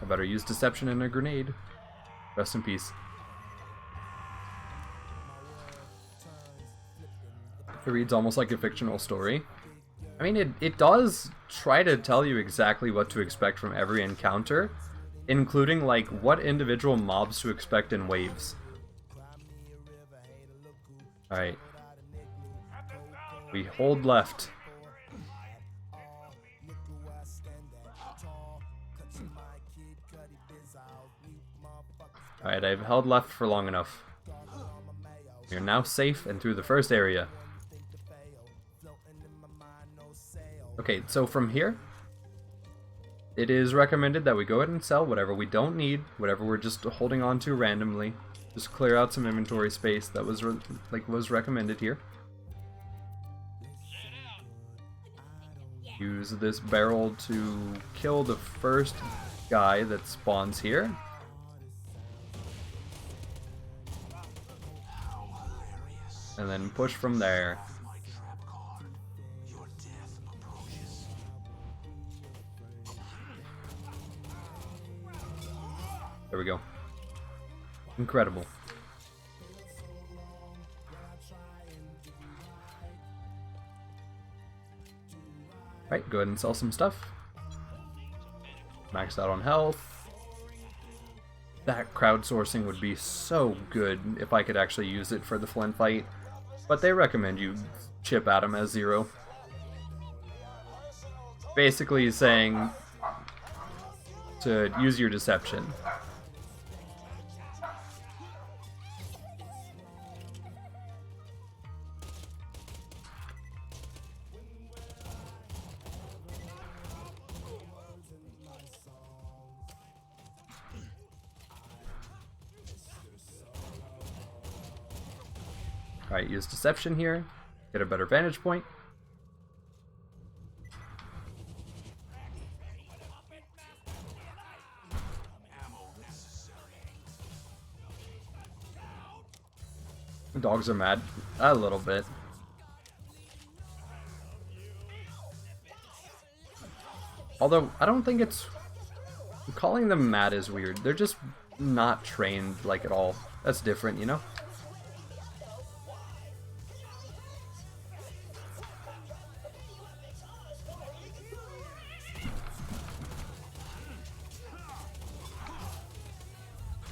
I better use deception and a grenade. Rest in peace. It reads almost like a fictional story. I mean, it does try to tell you exactly what to expect from every encounter, including, like, what individual mobs to expect in waves. Alright. We hold left. Alright, I've held left for long enough. We are now safe and through the first area. Okay, so from here, it is recommended that we go ahead and sell whatever we don't need, whatever we're just holding on to randomly. Just clear out some inventory space that was was recommended here. Use this barrel to kill the first guy that spawns here. And then push from there. There we go. Incredible. Right, go ahead and sell some stuff. Maxed out on health. That crowdsourcing would be so good if I could actually use it for the Flint fight. But they recommend you chip at him as 0. Basically saying to use your deception. Alright, use deception here. Get a better vantage point. Dogs are mad. A little bit. Although, I don't think it's... Calling them mad is weird. They're just not trained, like, at all. That's different, you know?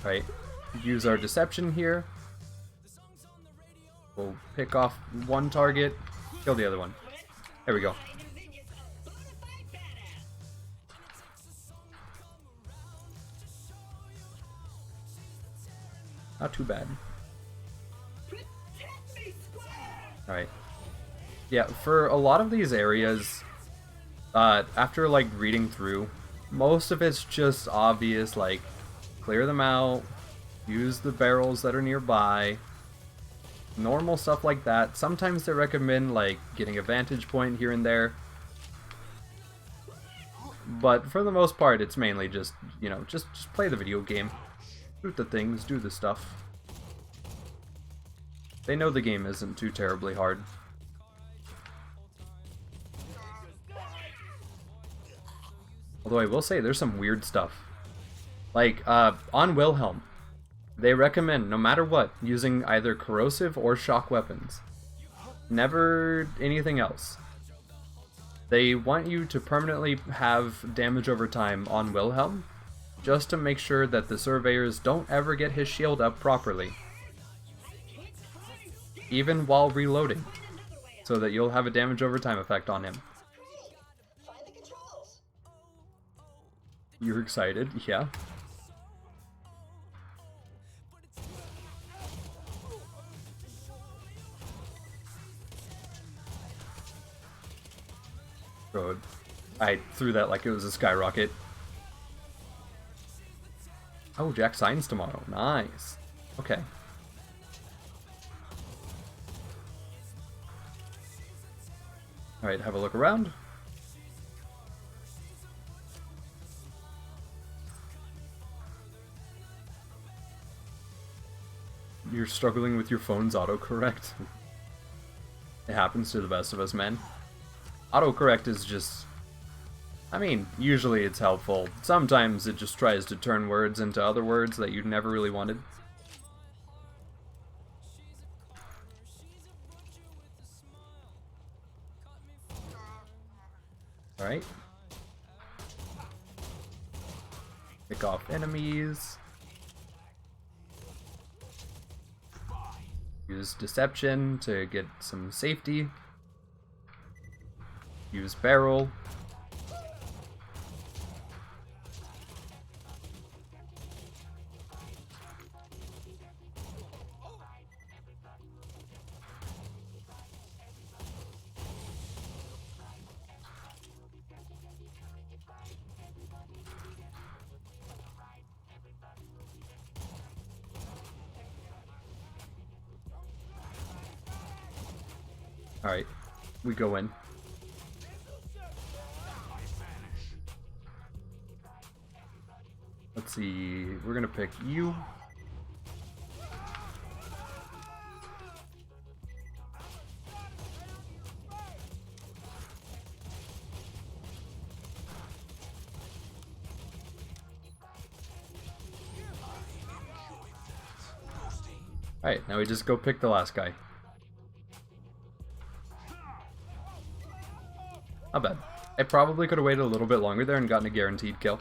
Right, use our deception here. We'll pick off one target, kill the other one. There we go. Not too bad. Alright. Yeah, for a lot of these areas, after like reading through, most of it's just obvious, like clear them out, use the barrels that are nearby, normal stuff like that. Sometimes they recommend like getting a vantage point here and there, but for the most part it's mainly just, you know, just play the video game, shoot the things, do the stuff. They know the game isn't too terribly hard. Although I will say there's some weird stuff. Like, on Wilhelm, they recommend, no matter what, using either corrosive or shock weapons. Never anything else. They want you to permanently have damage over time on Wilhelm, just to make sure that the surveyors don't ever get his shield up properly. Even while reloading, so that you'll have a damage over time effect on him. You're excited, yeah. Bro, I threw that like it was a skyrocket. Oh, Jack signs tomorrow. Nice. Okay. Alright, have a look around. You're struggling with your phone's autocorrect. It happens to the best of us, man. Autocorrect is just... I mean, usually it's helpful. Sometimes it just tries to turn words into other words that you never really wanted. Alright. Pick off enemies. Use deception to get some safety. Use barrel. Alright, we go in. Let's see, we're gonna pick you. Alright, now we just go pick the last guy. Not bad. I probably could have waited a little bit longer there and gotten a guaranteed kill.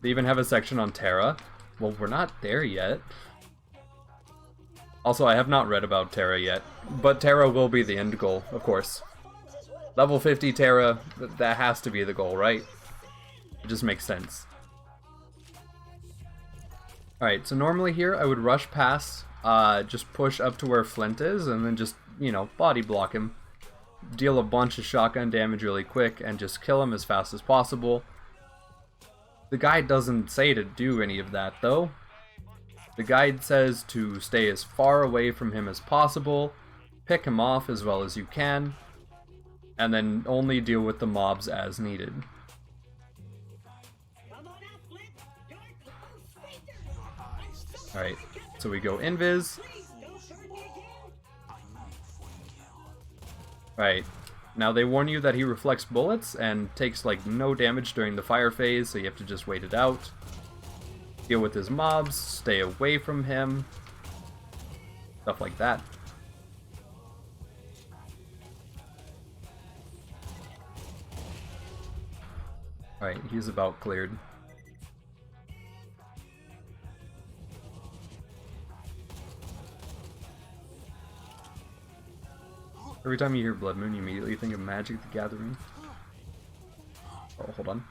They even have a section on Terra. Well, we're not there yet. Also, I have not read about Terra yet, but Terra will be the end goal, of course. Level 50 Terra, that has to be the goal, right? It just makes sense. Alright, so normally here I would rush past, just push up to where Flint is, and then just, you know, body block him. Deal a bunch of shotgun damage really quick, and just kill him as fast as possible. The guide doesn't say to do any of that, though. The guide says to stay as far away from him as possible, pick him off as well as you can, and then only deal with the mobs as needed. Alright, so we go invis. Right, now they warn you that he reflects bullets and takes like no damage during the fire phase, so you have to just wait it out. Deal with his mobs, stay away from him, stuff like that. Alright, he's about cleared. Every time you hear Blood Moon, you immediately think of Magic the Gathering. Oh, hold on.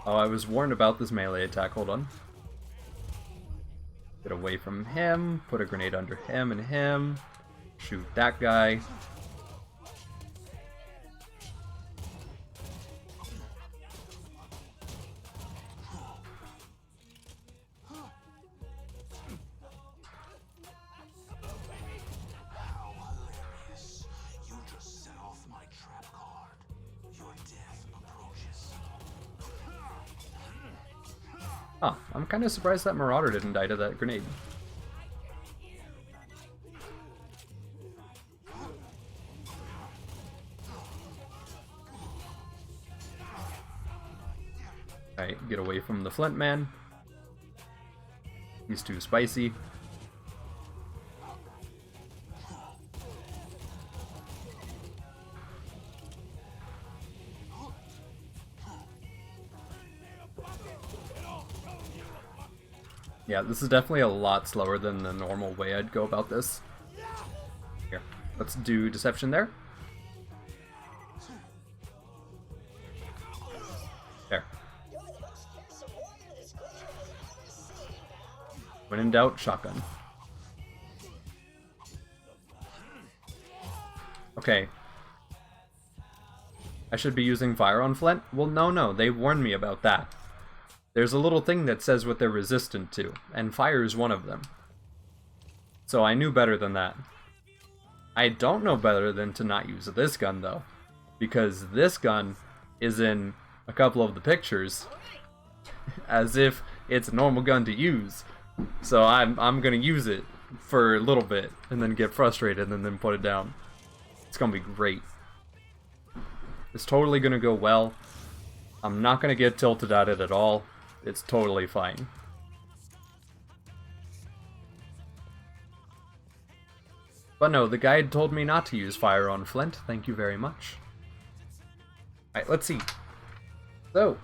Oh, I was warned about this melee attack. Hold on. Get away from him. Put a grenade under him and him. Shoot that guy. Oh, I'm kind of surprised that Marauder didn't die to that grenade. Alright, get away from the Flint Man. He's too spicy. Yeah, this is definitely a lot slower than the normal way I'd go about this. Here, let's do Deception there. There. When in doubt, shotgun. Okay. I should be using fire on Flint? Well, no, they warned me about that. There's a little thing that says what they're resistant to, and fire is one of them. So I knew better than that. I don't know better than to not use this gun, though. Because this gun is in a couple of the pictures as if it's a normal gun to use. So I'm gonna use it for a little bit, and then get frustrated, and then put it down. It's gonna be great. It's totally gonna go well. I'm not gonna get tilted at it at all. It's totally fine. But no, the guide told me not to use fire on Flint. Thank you very much. Alright, let's see. So,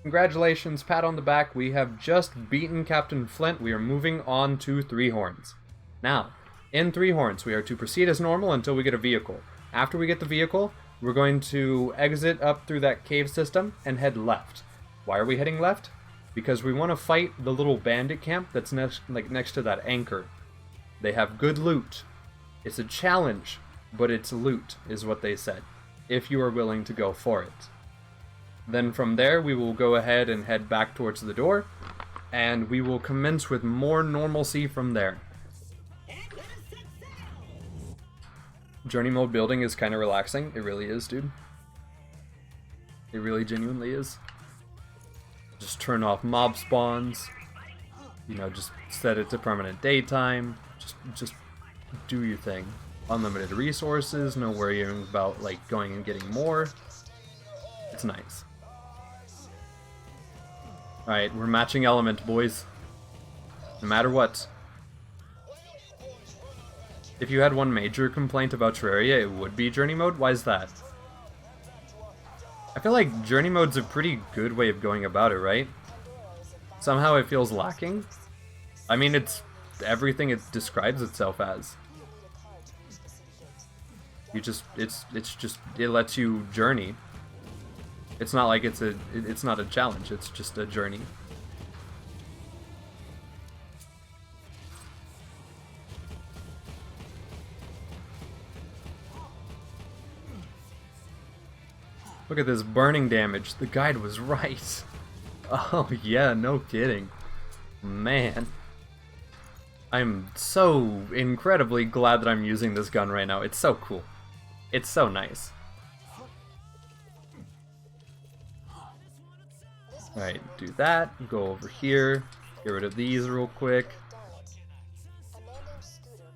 congratulations, pat on the back. We have just beaten Captain Flint. We are moving on to Three Horns. Now, in Three Horns, we are to proceed as normal until we get a vehicle. After we get the vehicle, we're going to exit up through that cave system and head left. Why are we heading left? Because we want to fight the little bandit camp that's next to that anchor. They have good loot. It's a challenge, but it's loot, is what they said, if you are willing to go for it. Then from there, we will go ahead and head back towards the door, and we will commence with more normalcy from there. Journey mode building is kind of relaxing. It really is, dude. It really genuinely is. Just turn off mob spawns. You know, just set it to permanent daytime. Just do your thing. Unlimited resources, no worrying about like going and getting more. It's nice. Alright, we're matching element, boys. No matter what. If you had one major complaint about Terraria, it would be journey mode. Why is that? I feel like journey mode's a pretty good way of going about it, right? Somehow it feels lacking. I mean, it's everything it describes itself as. You just, it lets you journey. It's not like it's not a challenge, it's just a journey. Look at this burning damage. The guide was right. Oh yeah, no kidding. Man. I'm so incredibly glad that I'm using this gun right now. It's so cool. It's so nice. Alright, do that. Go over here. Get rid of these real quick.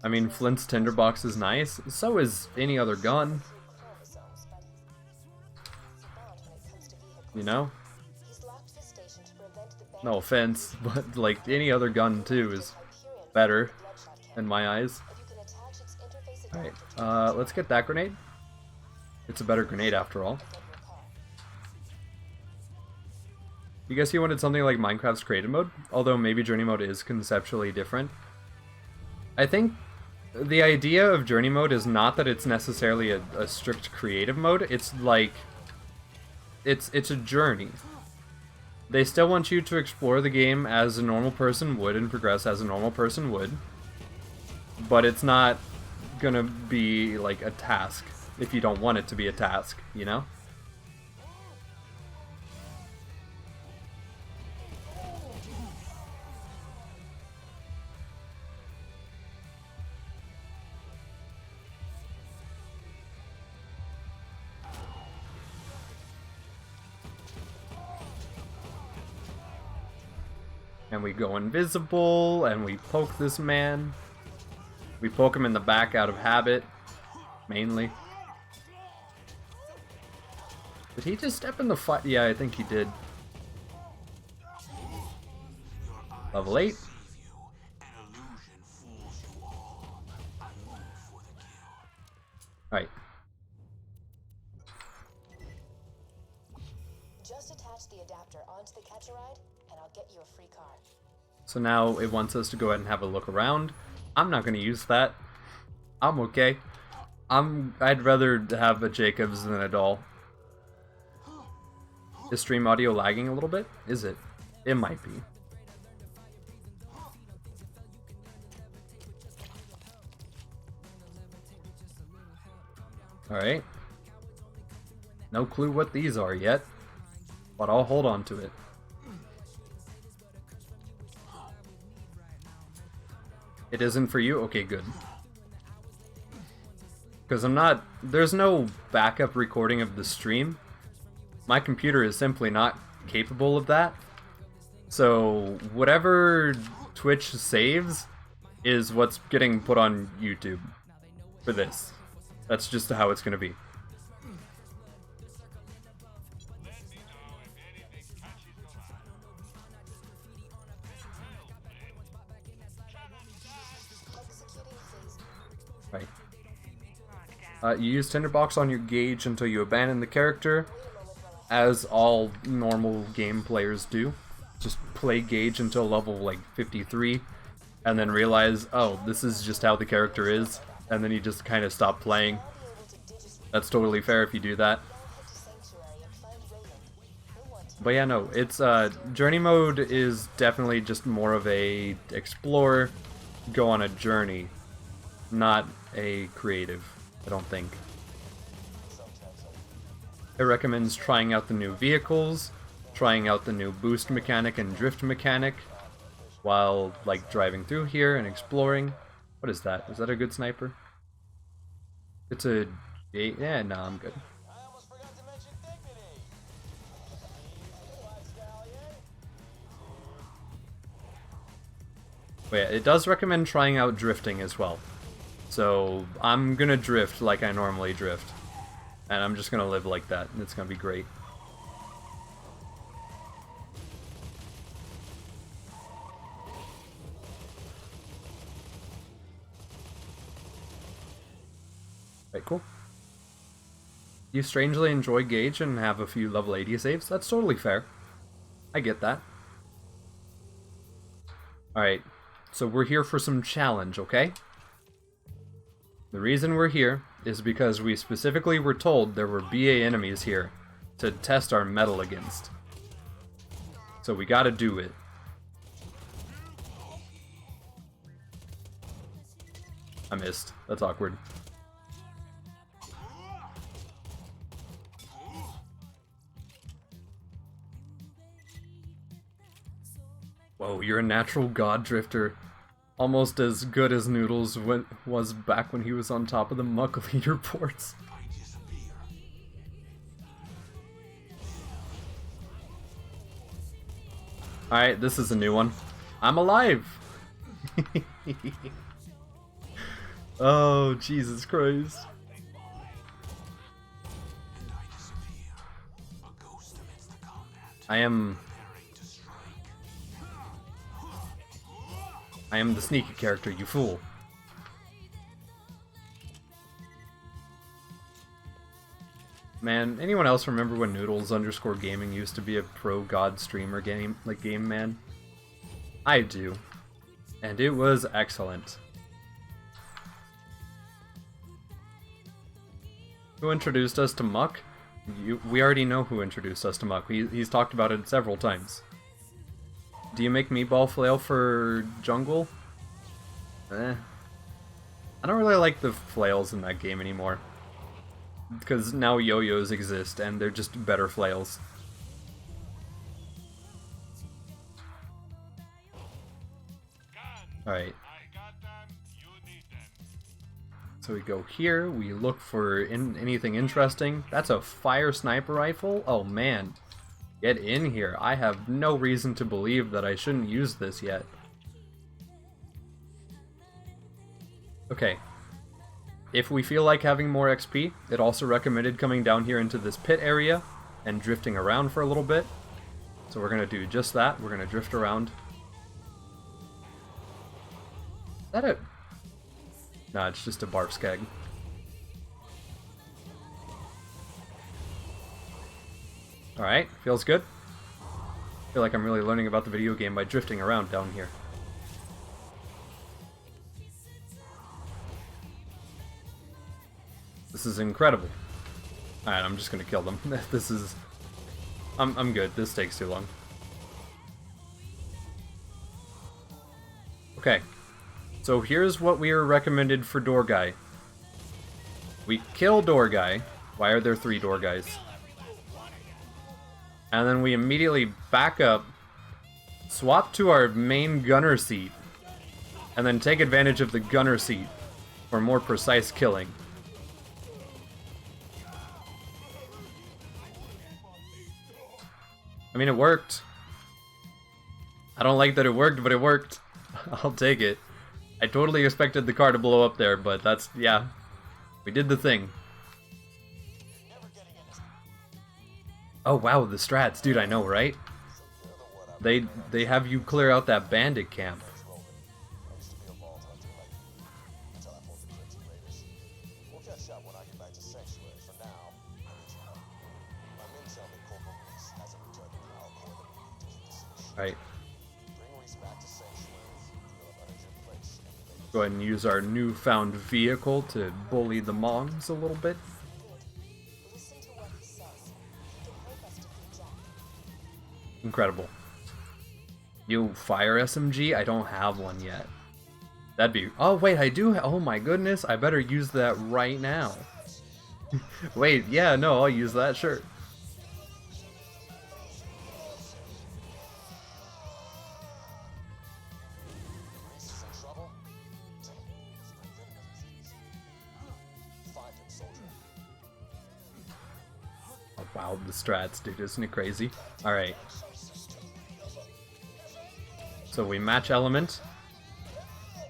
I mean, Flint's tinderbox is nice. So is any other gun. You know? No offense, but like any other gun too is better in my eyes. Alright, let's get that grenade. It's a better grenade after all. You guess you wanted something like Minecraft's creative mode? Although maybe journey mode is conceptually different. I think the idea of journey mode is not that it's necessarily a strict creative mode. It's like it's a journey. They still want you to explore the game as a normal person would and progress as a normal person would. But it's not gonna be like a task if you don't want it to be a task, you know? And we go invisible, and we poke this man. We poke him in the back out of habit, mainly. Did he just step in the fight? Yeah, I think he did. Level 8. Alright. Just attach the adapter onto the catch a ride, and I'll get you a free car. So now it wants us to go ahead and have a look around. I'm not going to use that. I'm okay. I'd rather have a Jacobs than a doll. Is stream audio lagging a little bit? Is it? It might be. Alright. No clue what these are yet, but I'll hold on to it. It isn't for you? Okay, good. Because there's no backup recording of the stream. My computer is simply not capable of that. So whatever Twitch saves is what's getting put on YouTube for this. That's just how it's going to be. Right. You use Tinderbox on your gauge until you abandon the character, as all normal game players do. Just play gauge until level like 53, and then realize, oh, this is just how the character is, and then you just kind of stop playing. That's totally fair if you do that. But yeah, no, it's journey mode is definitely just more of a explore, go on a journey, not a creative, I don't think. It recommends trying out the new vehicles, trying out the new boost mechanic and drift mechanic, while like driving through here and exploring. What is that? Is that a good sniper? It's a... yeah, no, I'm good. I almost forgot to mention dignity. But yeah, it does recommend trying out drifting as well. So I'm gonna drift like I normally drift. And I'm just gonna live like that, and it's gonna be great. Right, cool. You strangely enjoy Gauge and have a few level 80 saves? That's totally fair. I get that. Alright, so we're here for some challenge, okay? The reason we're here is because we specifically were told there were BA enemies here to test our metal against. So we gotta do it. I missed. That's awkward. Whoa, you're a natural god drifter. Almost as good as Noodles was back when he was on top of the muck leaderboards. Alright, this is a new one. I'm alive! Oh, Jesus Christ. I am the sneaky character, you fool. Man, anyone else remember when Noodles_Gaming used to be a pro god streamer game man? I do. And it was excellent. Who introduced us to Muck? We already know who introduced us to Muck. He's talked about it several times. Do you make Meatball Flail for jungle? I don't really like the flails in that game anymore. Because now yo-yos exist, and they're just better flails. Alright. So we go here, we look for anything interesting. That's a fire sniper rifle? Oh man. Get in here. I have no reason to believe that I shouldn't use this yet. Okay. If we feel like having more XP, it also recommended coming down here into this pit area and drifting around for a little bit. So we're going to do just that. We're going to drift around. Is that it? Nah, it's just a barf skeg. Alright, feels good. I feel like I'm really learning about the video game by drifting around down here. This is incredible. Alright, I'm just gonna kill them. This is... I'm good. This takes too long. Okay. So here's what we are recommended for Door Guy. We kill Door Guy. Why are there 3 Door Guys? And then we immediately back up, swap to our main gunner seat, and then take advantage of the gunner seat for more precise killing. I mean, it worked. I don't like that it worked, but it worked. I'll take it. I totally expected the car to blow up there, but that's, yeah. We did the thing. Oh wow, the strats. Dude, I know, right? They have you clear out that bandit camp. Right. Go ahead and use our newfound vehicle to bully the Mongs a little bit. Incredible. You fire SMG? I don't have one yet. That'd be... Oh, wait, I do... Oh my goodness, I better use that right now. Wait, yeah, no, I'll use that, sure. Wow, the strats, dude, isn't it crazy? Alright. So we match element.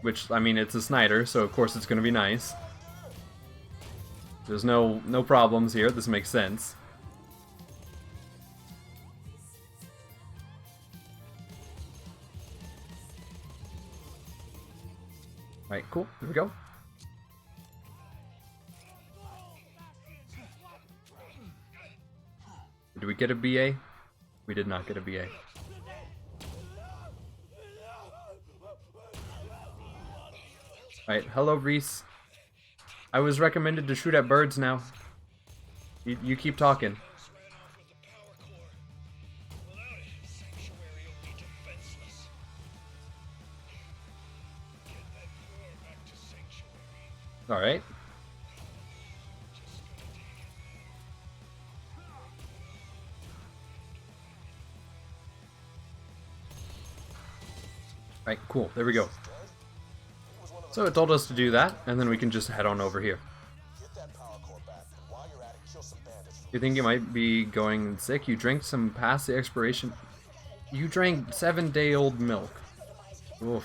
Which, I mean, it's a Snyder, so of course it's gonna be nice. There's no problems here, this makes sense. Alright, cool, here we go. Did we get a BA? We did not get a BA. Alright, hello Reese. I was recommended to shoot at birds now. You keep talking. Alright. Right, cool. There we go. So it told us to do that, and then we can just head on over here. You think you might be going sick? You drank some past the expiration... You drank 7-day-old milk. Oof.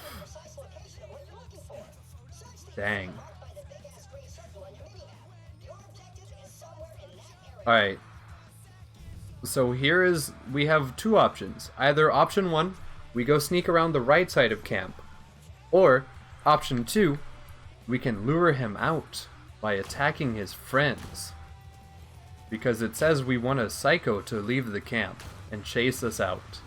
Dang. Alright. So here is... We have 2 options. Either option 1, we go sneak around the right side of camp. Or, option 2, we can lure him out by attacking his friends. Because it says we want a psycho to leave the camp and chase us out.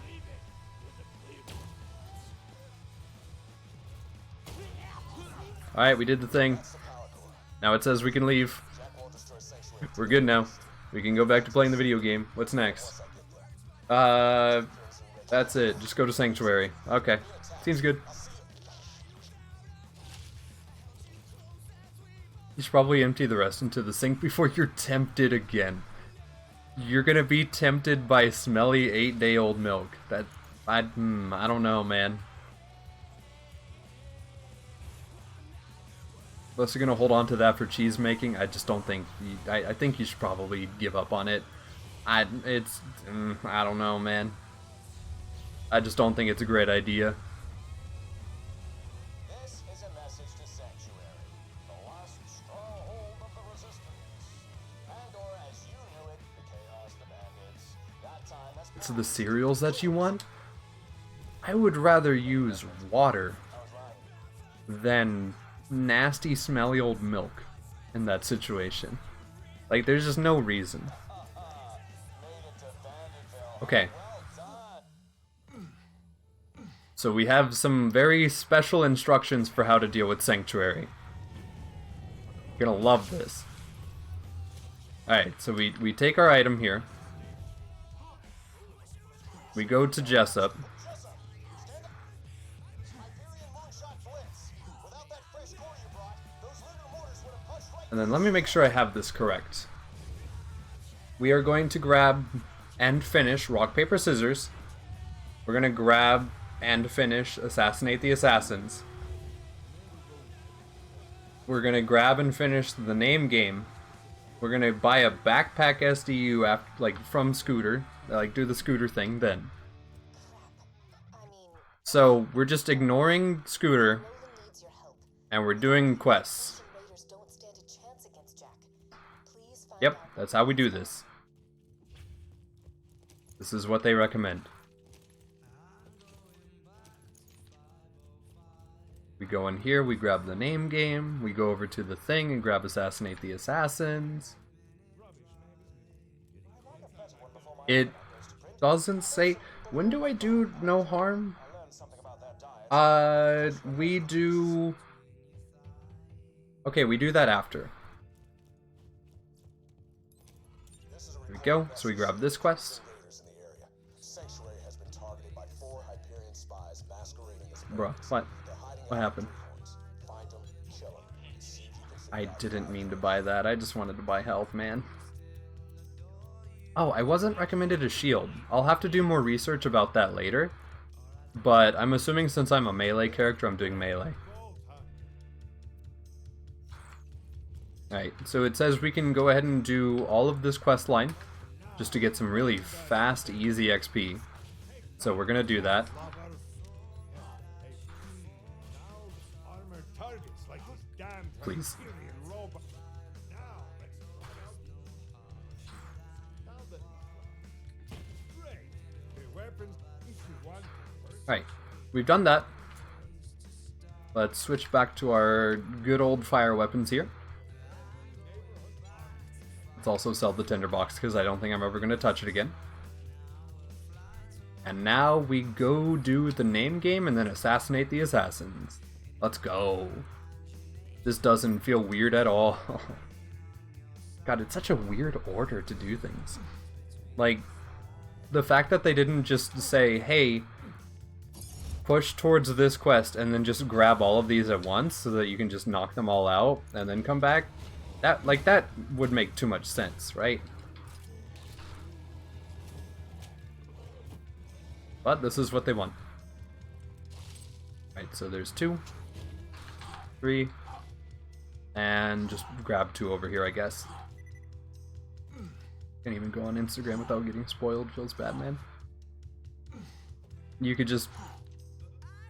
Alright, we did the thing. Now it says we can leave. We're good now. We can go back to playing the video game. What's next? That's it. Just go to Sanctuary. Okay. Seems good. You should probably empty the rest into the sink before you're tempted again. You're gonna be tempted by smelly 8-day-old milk. I don't know, man. Unless you're gonna hold on to that for cheese making, I just don't think. I think you should probably give up on it. I don't know, man. I just don't think it's a great idea. This is a message to Sanctuary, the last stronghold of the Resistance. And or as you knew it, the Chaos, the Bandits. That time has It's the cereals that you want? I would rather use water than nasty, smelly old milk in that situation. Like, there's just no reason. Okay. So we have some very special instructions for how to deal with Sanctuary. You're gonna love this. Alright, so we take our item here. We go to Jessup. And then let me make sure I have this correct. We are going to grab and finish rock, paper, scissors. We're going to grab and finish assassinate the assassins. We're going to grab and finish the name game. We're going to buy a backpack SDU after, like, from Scooter. Like, do the Scooter thing then. So we're just ignoring Scooter and we're doing quests. Yep, that's how we do this. This is what they recommend. We go in here, we grab the name game, we go over to the thing and grab assassinate the assassins. It doesn't say... When do I do no harm? We do... Okay, we do that after. There we go. So we grab this quest. Bruh, what? What happened? I didn't mean to buy that. I just wanted to buy health, man. Oh, I wasn't recommended a shield. I'll have to do more research about that later. But I'm assuming since I'm a melee character, I'm doing melee. Alright, so it says we can go ahead and do all of this quest line just to get some really fast, easy XP. So we're gonna do that. Please. Alright, we've done that. Let's switch back to our good old fire weapons here. Let's also sell the tinderbox because I don't think I'm ever going to touch it again. And now we go do the name game and then assassinate the assassins. Let's go. This doesn't feel weird at all. God, it's such a weird order to do things. Like, the fact that they didn't just say, hey, push towards this quest and then just grab all of these at once so that you can just knock them all out and then come back. That would make too much sense, right? But this is what they want. Right, so there's 2, 3, and just grab 2 over here, I guess. Can't even go on Instagram without getting spoiled. Feels bad, man. You could just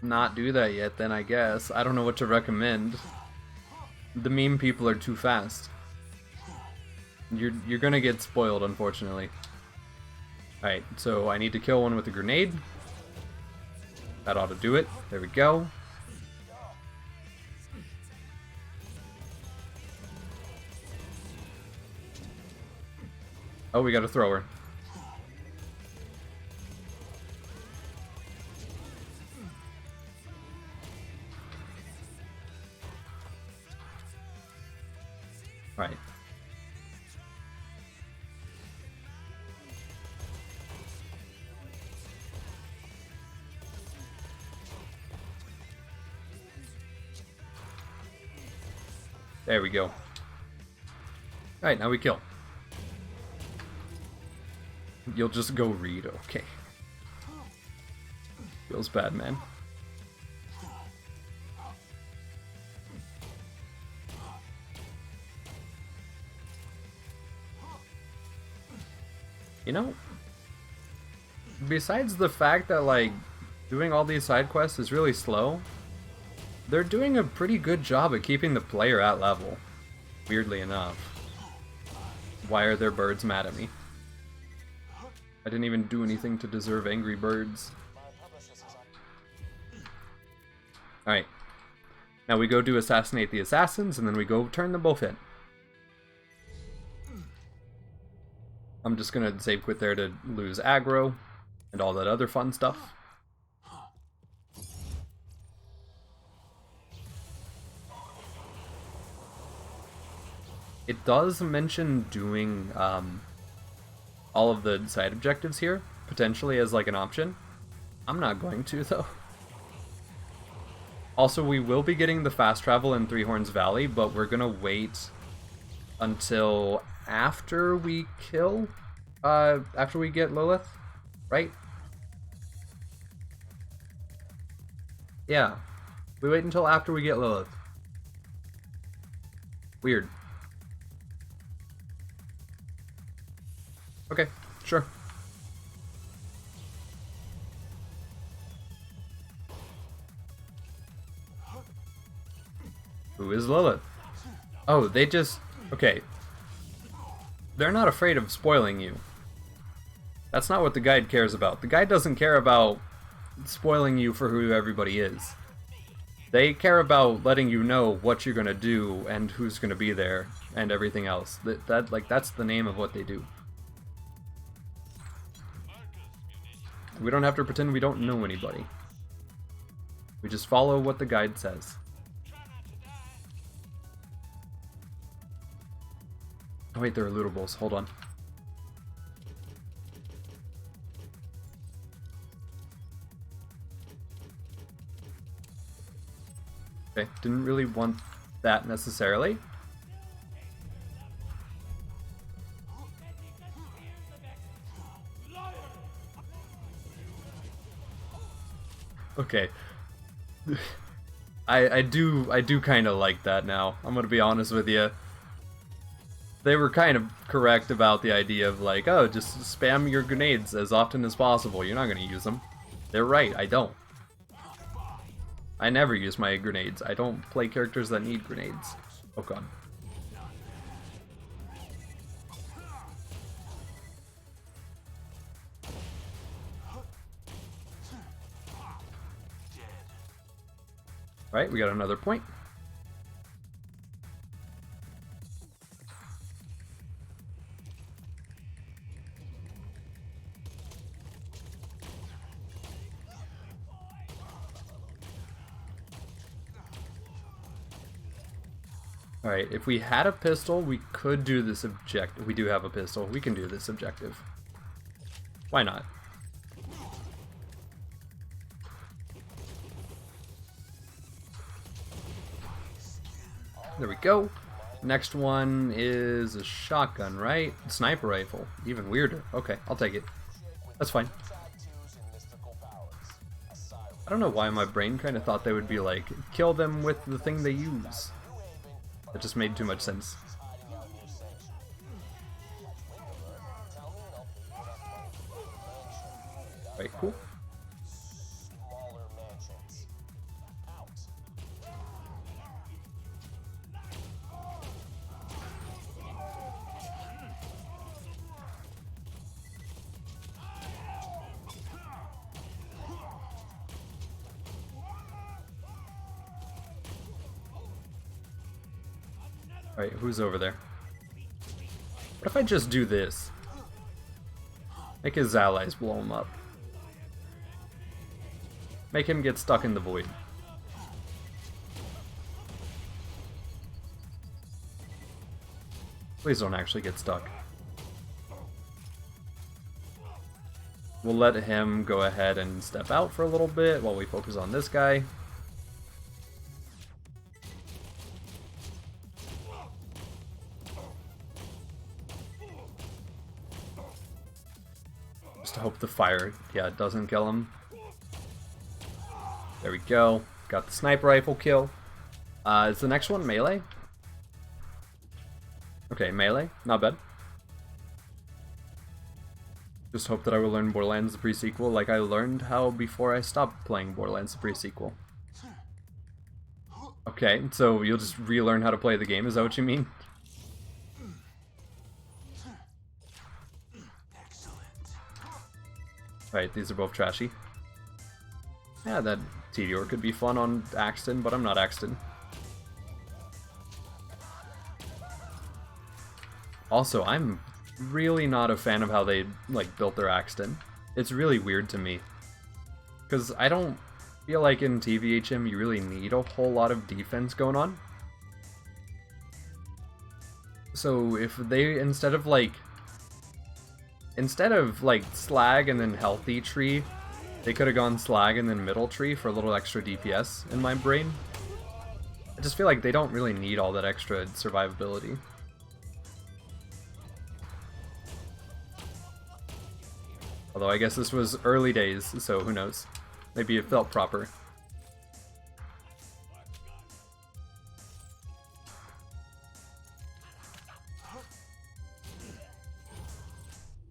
not do that yet, then I guess. I don't know what to recommend. The meme people are too fast. You're gonna get spoiled, unfortunately. Alright, so I need to kill one with a grenade. That ought to do it. There we go. Oh, we got a thrower. Right. There we go. Alright, now we kill. You'll just go read, okay. Feels bad, man. You know, besides the fact that, like, doing all these side quests is really slow, they're doing a pretty good job at keeping the player at level, weirdly enough. Why are there birds mad at me? I didn't even do anything to deserve angry birds. Alright. Now we go do assassinate the assassins, and then we go turn them both in. I'm just gonna save quit there to lose aggro and all that other fun stuff. It does mention doing all of the side objectives here, potentially as like an option. I'm not going to though. Also, we will be getting the fast travel in Three Horns Valley, but we're gonna wait until after we kill, after we get Lilith, right? Yeah, we wait until after we get Lilith. Weird. Okay, sure. Who is Lilith? Oh, they just... Okay. They're not afraid of spoiling you. That's not what the guide cares about. The guide doesn't care about spoiling you for who everybody is. They care about letting you know what you're gonna do and who's gonna be there and everything else. That's the name of what they do. We don't have to pretend we don't know anybody. We just follow what the guide says. Oh wait, there are lootables. Hold on. Okay, didn't really want that necessarily. Okay. I do kind of like that now. I'm gonna be honest with you. They were kind of correct about the idea of like, oh, just spam your grenades as often as possible. You're not gonna use them. They're right, I don't. I never use my grenades. I don't play characters that need grenades. Oh god. Alright, we got another point. Alright, if we had a pistol, we could do this objective. We do have a pistol. We can do this objective. Why not? There we go. Next one is a shotgun, right? Sniper rifle. Even weirder. Okay, I'll take it. That's fine. I don't know why my brain kind of thought they would be like, kill them with the thing they use. That just made too much sense. Alright, cool. Alright, who's over there? What if I just do this? Make his allies blow him up. Make him get stuck in the void. Please don't actually get stuck. We'll let him go ahead and step out for a little bit while we focus on this guy. Just hope the fire, yeah, doesn't kill him. There we go. Got the sniper rifle kill. Is the next one melee? Okay, melee. Not bad. Just hope that I will learn Borderlands the pre-sequel like I learned how before I stopped playing Borderlands the pre-sequel. Okay, so you'll just relearn how to play the game, is that what you mean? Right, these are both trashy. Yeah, that Tedior could be fun on Axton, but I'm not Axton. Also, I'm really not a fan of how they, like, built their Axton. It's really weird to me. Because I don't feel like in TVHM you really need a whole lot of defense going on. So if they, instead of slag and then healthy tree, they could have gone slag and then middle tree for a little extra DPS in my brain. I just feel like they don't really need all that extra survivability. Although I guess this was early days, so who knows. Maybe it felt proper.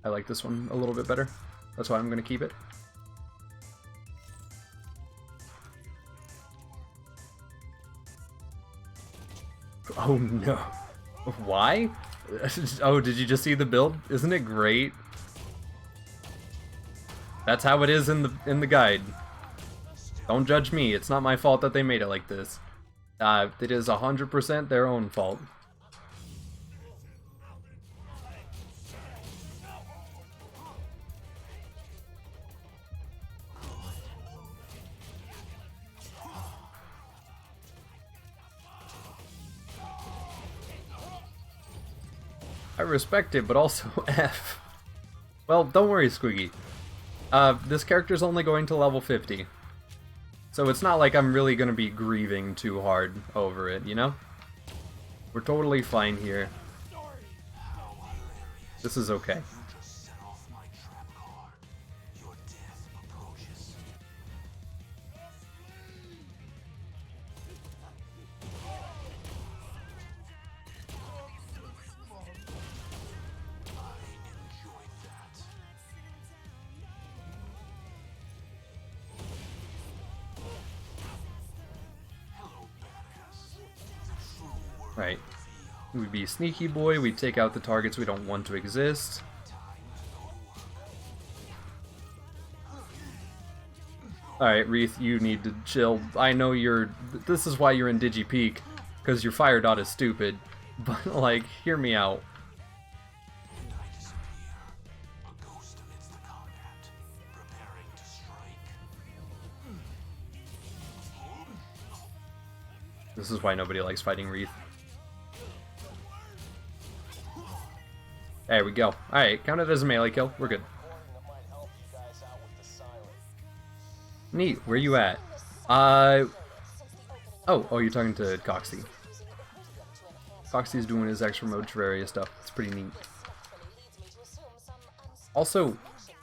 I like this one a little bit better. That's why I'm going to keep it. Oh no. Why? Oh, did you just see the build? Isn't it great? That's how it is in the guide. Don't judge me. It's not my fault that they made it like this. It is 100% their own fault. I respect it, but also F. Well, don't worry, Squiggy. This character's only going to level 50. So it's not like I'm really gonna be grieving too hard over it, you know? We're totally fine here. This is okay. Right. We'd be sneaky boy, we'd take out the targets we don't want to exist. Alright, Wreath, you need to chill. I know this is why you're in DigiPeak, because your fire dot is stupid, but, like, hear me out. This is why nobody likes fighting Wreath. There we go. Alright, count it as a melee kill. We're good. Neat. Where you at? Oh, you're talking to Coxie. Coxie's doing his extra mode Terraria stuff. It's pretty neat. Also,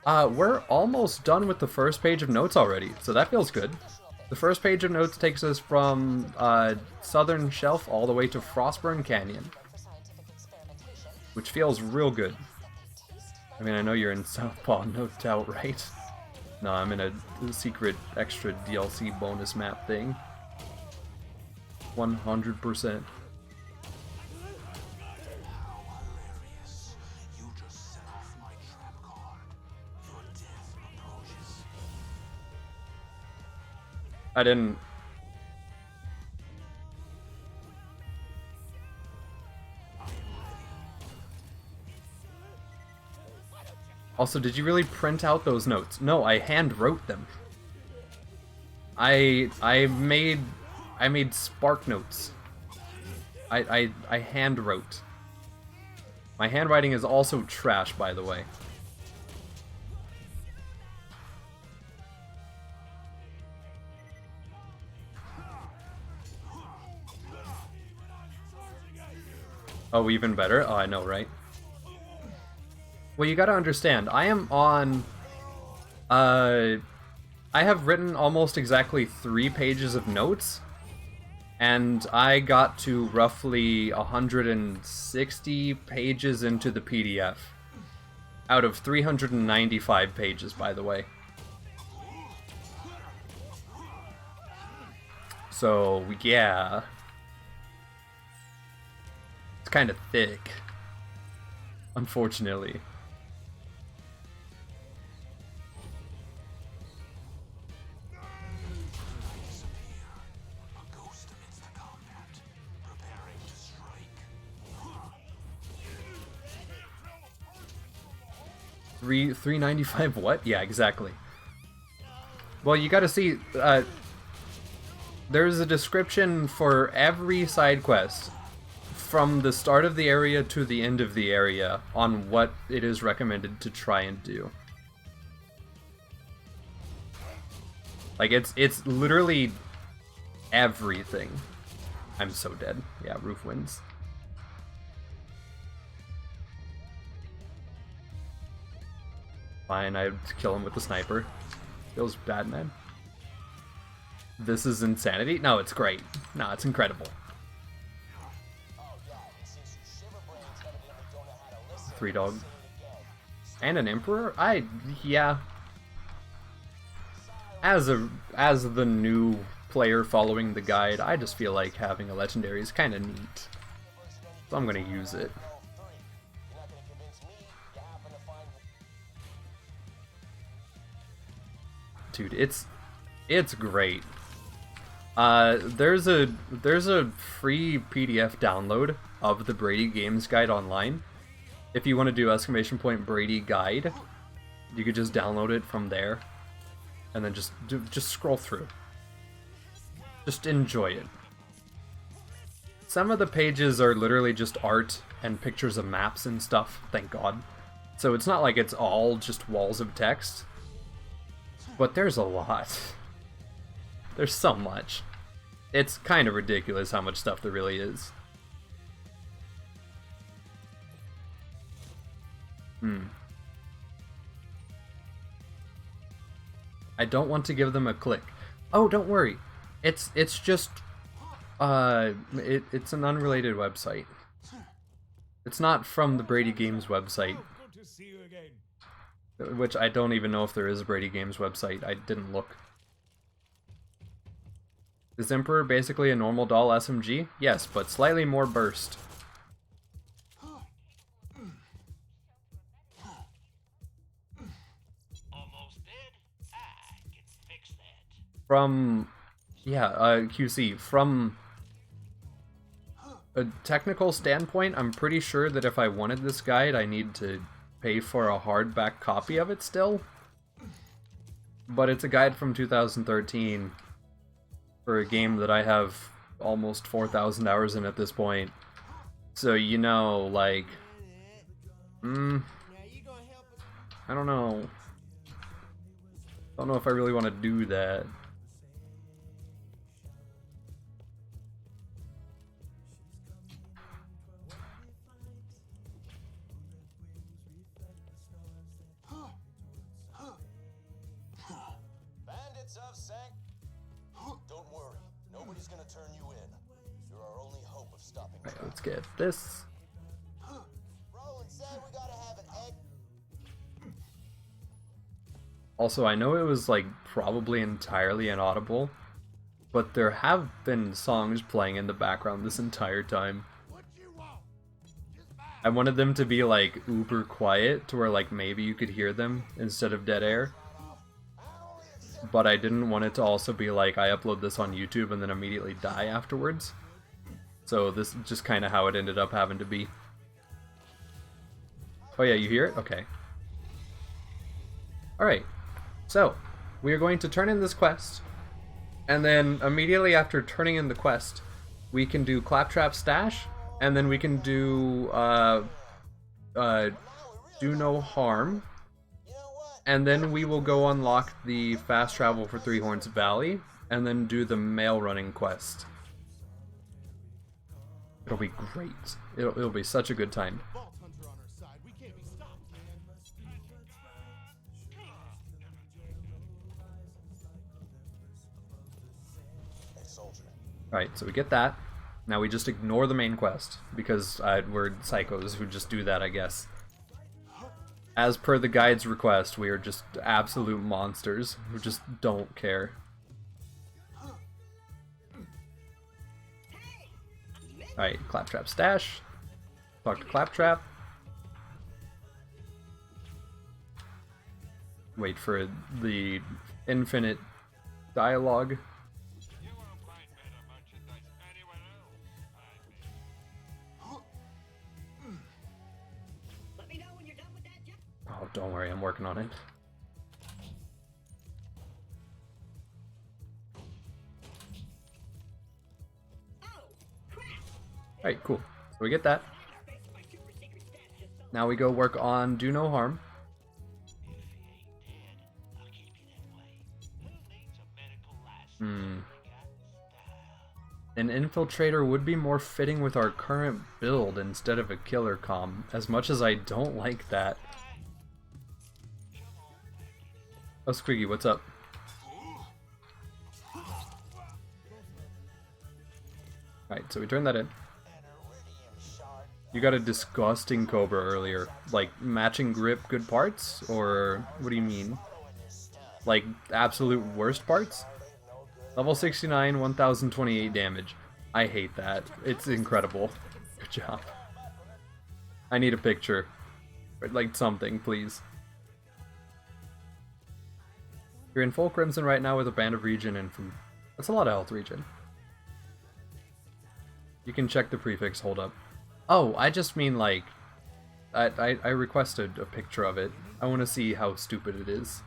we're almost done with the first page of notes already, so that feels good. The first page of notes takes us from Southern Shelf all the way to Frostburn Canyon, which feels real good. I mean, I know you're in Southpaw, no doubt, right? No, I'm in a secret extra DLC bonus map thing. 100%. I didn't... Also, did you really print out those notes? No, I hand wrote them. I made spark notes. I hand wrote. My handwriting is also trash, by the way. Oh, even better? Oh, I know, right? Well, you gotta understand, I am on I have written almost exactly 3 pages of notes, and I got to roughly 160 pages into the PDF. Out of 395 pages, by the way. So, yeah. It's kind of thick. Unfortunately. $3.95 what? Yeah, exactly. Well, you gotta see, there's a description for every side quest from the start of the area to the end of the area on what it is recommended to try and do. Like, it's literally everything. I'm so dead. Yeah, Roof wins. Fine, I'd kill him with the sniper. Feels bad, man. This is insanity? No, it's great. No, it's incredible. 3 dog. And an emperor? Yeah. As the new player following the guide, I just feel like having a legendary is kind of neat. So I'm gonna use it. Dude, it's great. There's a free PDF download of the BradyGames guide online. If you want to do !Brady guide, you could just download it from there, and then just scroll through. Just enjoy it. Some of the pages are literally just art and pictures of maps and stuff, thank God. So it's not like it's all just walls of text. But there's a lot. There's so much. It's kind of ridiculous how much stuff there really is. I don't want to give them a click. Oh, don't worry. It's just it's an unrelated website. It's not from the BradyGames website. Which I don't even know if there is a BradyGames website. I didn't look. Is Emperor basically a normal doll SMG? Yes, but slightly more burst. Almost dead? I can fix that. From, yeah, QC, from a technical standpoint, I'm pretty sure that if I wanted this guide, I need to pay for a hardback copy of it still. But it's a guide from 2013 for a game that I have almost 4,000 hours in at this point. So, you know, like, I don't know. Don't know if I really want to do that. Bandits of Sank. Don't worry, nobody's gonna turn you in. You're our only hope of stopping. Alright, let's get this. Roland said we gotta have an egg. Also, I know it was, like, probably entirely inaudible, but there have been songs playing in the background this entire time. I wanted them to be, like, uber quiet, to where, like, maybe you could hear them instead of dead air. But I didn't want it to also be like, I upload this on YouTube and then immediately die afterwards. So this is just kind of how it ended up having to be. Oh yeah, you hear it? Okay. Alright. So, we are going to turn in this quest, and then immediately after turning in the quest, we can do Claptrap Stash, and then we can do Do No Harm, and then we will go unlock the Fast Travel for Three Horns Valley, and then do the mail running quest. It'll be great. It'll be such a good time. Alright, so we get that. Now we just ignore the main quest, because we're psychos who just do that, I guess. As per the guide's request, we are just absolute monsters who just don't care. Alright, Claptrap stash. Talk to Claptrap. Wait for the infinite dialogue. Oh, don't worry, I'm working on it. Alright, cool. So we get that. Now we go work on Do No Harm. An infiltrator would be more fitting with our current build instead of a killer comm, as much as I don't like that. Oh, Squiggy, what's up? Alright, so we turn that in. You got a disgusting Cobra earlier. Like, matching grip, good parts? Or what do you mean? Like, absolute worst parts? Level 69, 1028 damage. I hate that. It's incredible. Good job. I need a picture. Or, like, something, please. You're in full Crimson right now with a band of regen and food. That's a lot of health regen. You can check the prefix, hold up. Oh, I just mean, like... I requested a picture of it. I want to see how stupid it is.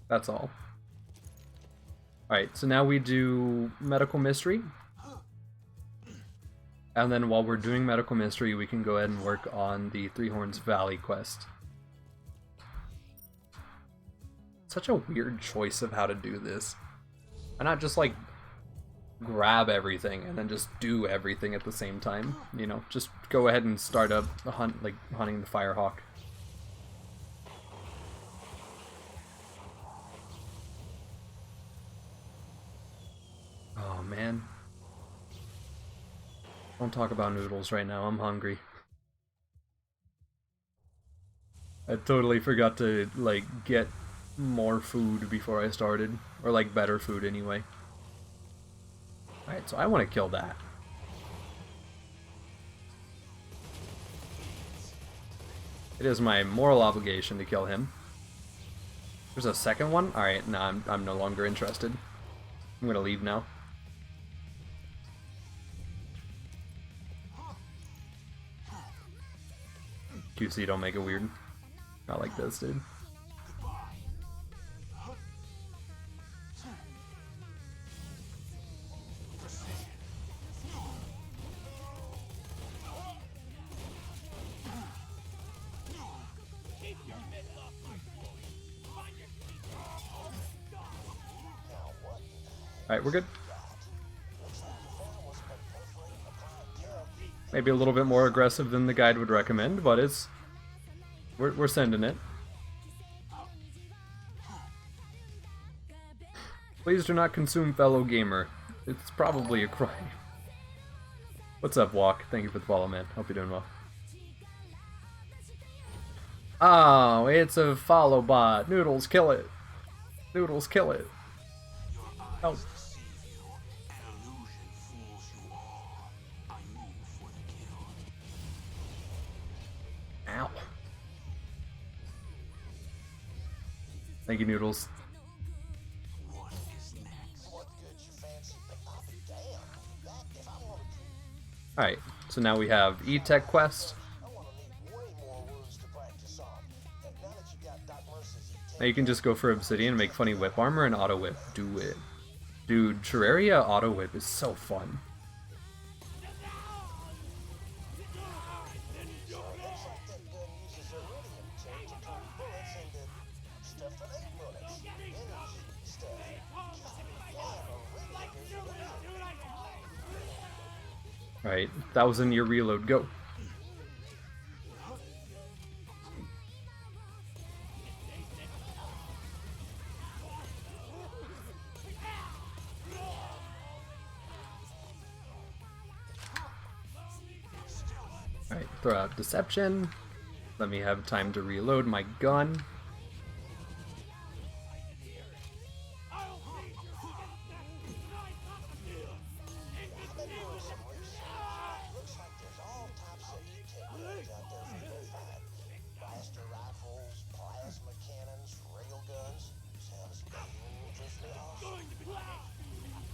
That's all. Alright, so now we do Medical Mystery. And then while we're doing Medical Mystery, we can go ahead and work on the Three Horns Valley quest. Such a weird choice of how to do this. Why not just, like, grab everything and then just do everything at the same time? You know, just go ahead and start a hunt, like hunting the Firehawk. Oh, man. Don't talk about noodles right now, I'm hungry. I totally forgot to, like, get more food before I started. Or, like, better food anyway. Alright, so I want to kill that. It is my moral obligation to kill him. There's a second one? Alright, no, I'm no longer interested. I'm gonna leave now. QC, don't make it weird. Not like this, dude. Alright, we're good. Maybe a little bit more aggressive than the guide would recommend, but it's... We're sending it. Please do not consume, fellow gamer. It's probably a crime. What's up, Walk? Thank you for the follow, man. Hope you're doing well. Oh, it's a follow bot. Noodles, kill it. Noodles, kill it. Oh. Ow. Thank you, Noodles. Alright, so now we have E-Tech Quest. Now you can just go for Obsidian and make funny whip armor and auto whip. Do it. Dude, Terraria auto whip is so fun. Alright, 1,000 year reload, go. Alright, throw out Deception. Let me have time to reload my gun.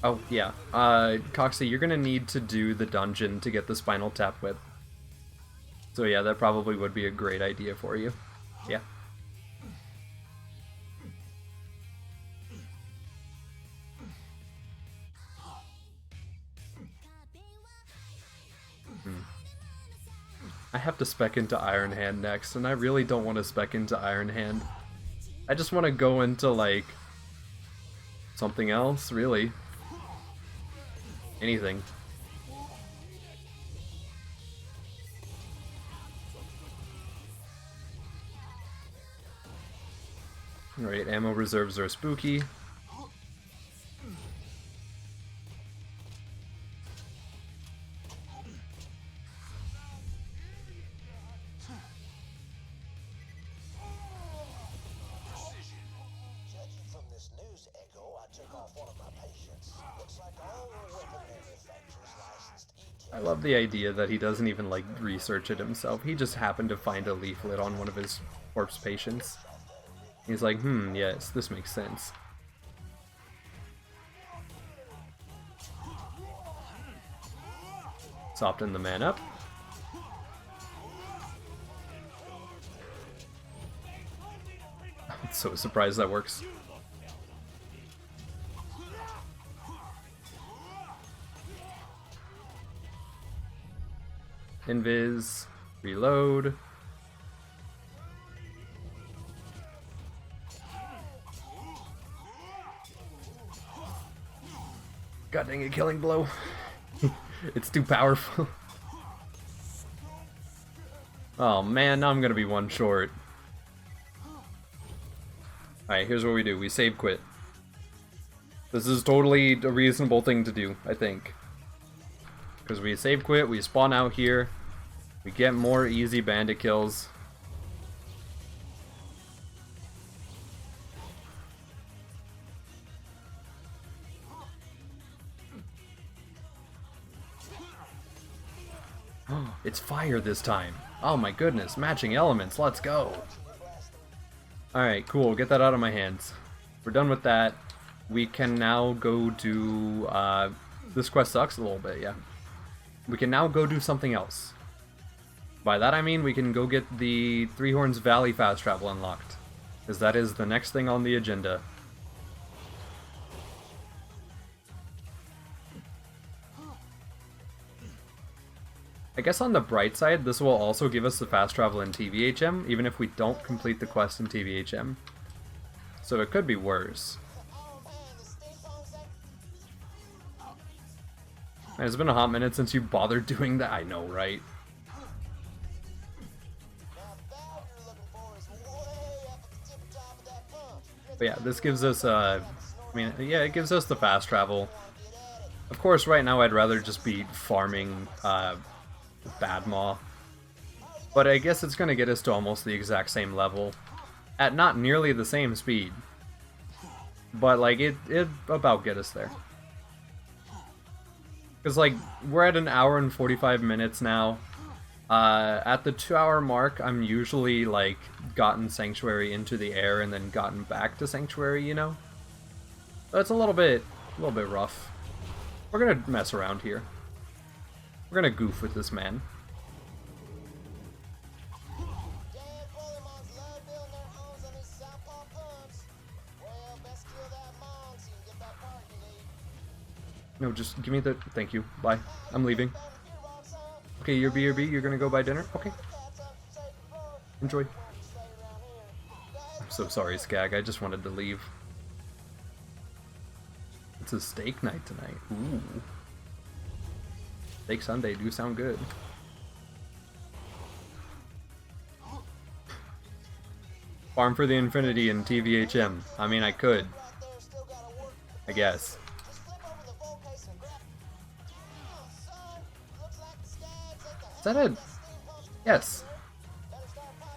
Oh, yeah. Coxie, you're gonna need to do the dungeon to get the Spinal Tap Whip. So yeah, that probably would be a great idea for you. Yeah. I have to spec into Iron Hand next, and I really don't want to spec into Iron Hand. I just want to go into, like, something else, really. Anything. Alright, ammo reserves are spooky. I love the idea that he doesn't even, like, research it himself. He just happened to find a leaflet on one of his corpse patients. He's like, yes, this makes sense. Soften the man up. I'm so surprised that works. Invis, reload. God dang it, killing blow. It's too powerful. Oh man, now I'm gonna be one short. Alright, here's what we do. We save quit. This is totally a reasonable thing to do, I think. Because we save quit, we spawn out here, we get more easy bandit kills. It's fire this time. Oh my goodness, matching elements, let's go. Alright, cool, get that out of my hands. We're done with that. We can now go do, this quest sucks a little bit, yeah. We can now go do something else. By that I mean we can go get the Three Horns Valley fast travel unlocked. Because that is the next thing on the agenda. I guess on the bright side, this will also give us the fast travel in TVHM, even if we don't complete the quest in TVHM. So it could be worse. Man, it's been a hot minute since you bothered doing that. I know, right? But yeah, this gives us, it gives us the fast travel. Of course, right now I'd rather just be farming, Bad Maw. But I guess it's gonna get us to almost the exact same level. At not nearly the same speed. But, like, it about get us there. Because, like, we're at 1 hour and 45 minutes now. At the 2-hour mark, I'm usually, like, gotten Sanctuary into the air and then gotten back to Sanctuary, you know? That's a little bit rough. We're gonna mess around here. We're gonna goof with this man. No, just give me the... Thank you. Bye. I'm leaving. Okay, you're BRB. You're gonna go buy dinner? Okay. Enjoy. I'm so sorry, Skag. I just wanted to leave. It's a steak night tonight. Ooh. Steak Sunday do sound good. Farm for the Infinity in TVHM. I mean, I could. I guess. Is that a... Yes.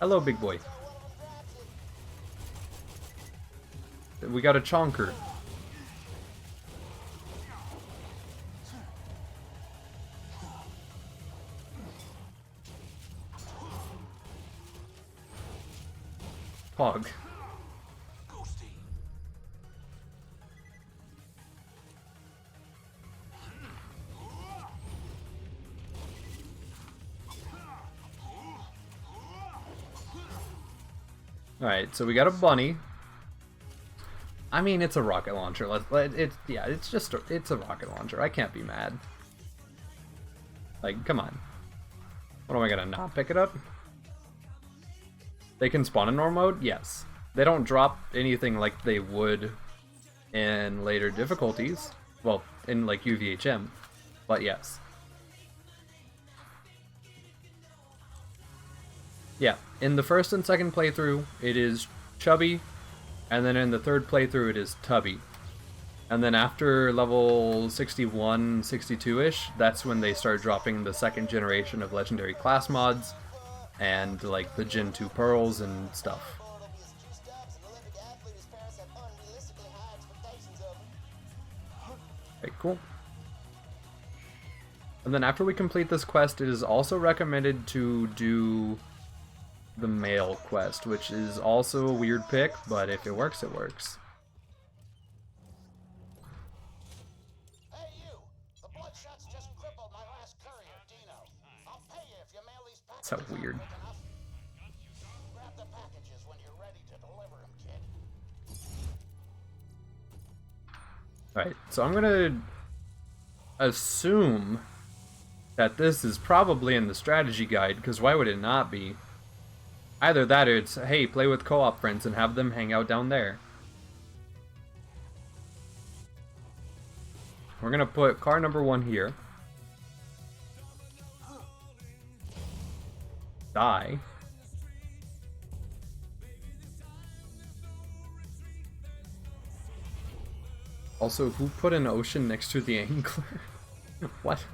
Hello, big boy. We got a chonker. Pog. Alright, so we got a bunny. I mean, it's a rocket launcher. It's a rocket launcher. I can't be mad. Like, come on. What am I gonna not pick it up? They can spawn in normal mode? Yes. They don't drop anything like they would in later difficulties. Well, in like UVHM. But yes. Yeah, in the first and second playthrough, it is chubby, and then in the third playthrough, it is tubby. And then after level 61, 62-ish, that's when they start dropping the second generation of legendary class mods, and like the Gen 2 pearls and stuff. Okay, cool. And then after we complete this quest, it is also recommended to do the male quest, which is also a weird pick, but if it works, it works. Hey you! The Bloodshot's just crippled my last courier, Dino. I'll pay you if you mail these packages That's so weird. quick enough. Grab the packages when you're ready to deliver them, kid. Alright, so I'm gonna assume that this is probably in the strategy guide, because why would it not be? Either that or it's, hey, play with co-op friends and have them hang out down there. We're gonna put car number 1 here. Die. Also, who put an ocean next to the angler? What?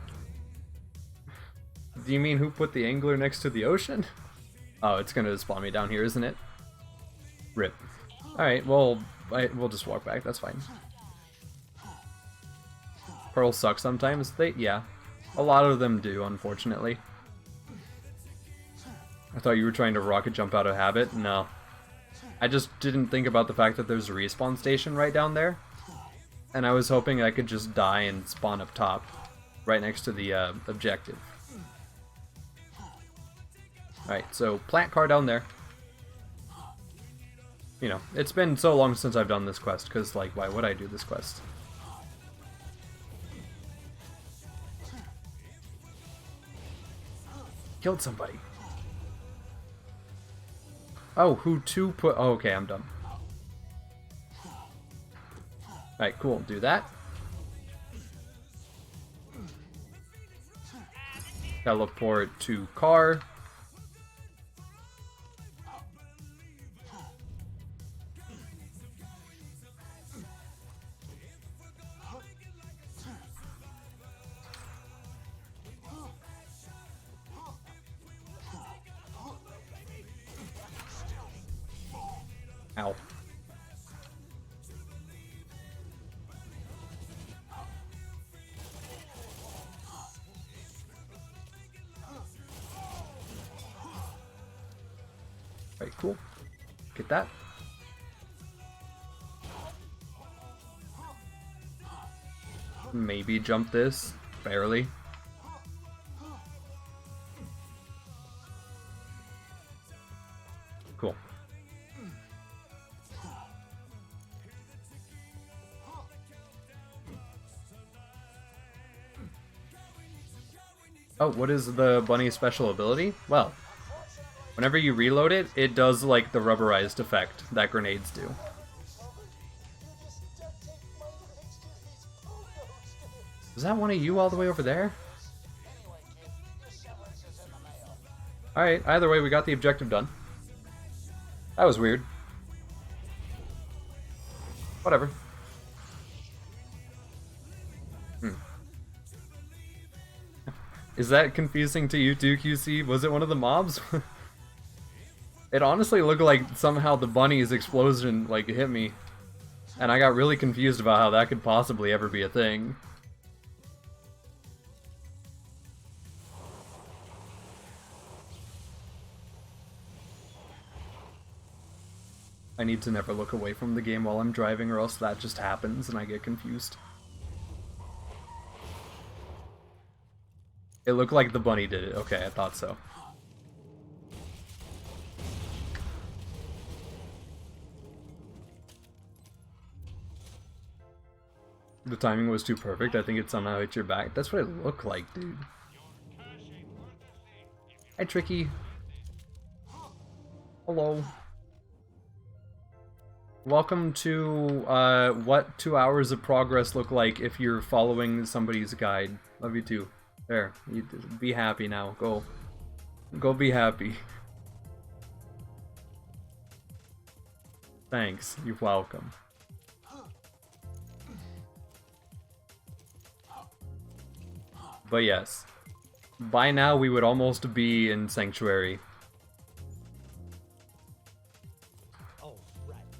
Do you mean who put the angler next to the ocean? Oh, it's gonna spawn me down here, isn't it? Rip. Alright, well, we'll just walk back, that's fine. Pearls suck sometimes. Yeah. A lot of them do, unfortunately. I thought you were trying to rocket jump out of habit. No. I just didn't think about the fact that there's a respawn station right down there. And I was hoping I could just die and spawn up top, right next to the objective. Alright, so plant car down there. You know, it's been so long since I've done this quest, because, like, why would I do this quest? Killed somebody. Oh, who to put... Oh, okay, I'm done. Alright, cool, do that. Teleport to car. Ow. Very cool. Get that. Maybe jump this. Barely. Cool. Oh, what is the bunny's special ability? Well, whenever you reload it, it does like the rubberized effect that grenades do. Is that one of you all the way over there? Alright, either way, we got the objective done. That was weird. Whatever. Is that confusing to you too, QC? Was it one of the mobs? It honestly looked like somehow the bunny's explosion like hit me. And I got really confused about how that could possibly ever be a thing. I need to never look away from the game while I'm driving, or else that just happens and I get confused. It looked like the bunny did it. Okay, I thought so. The timing was too perfect. I think it somehow hit your back. That's what it looked like, dude. Hi, Tricky. Hello. Welcome to what 2 hours of progress look like if you're following somebody's guide. Love you too. There. You be happy now. Go. Go be happy. Thanks. You're welcome. But yes. By now we would almost be in Sanctuary.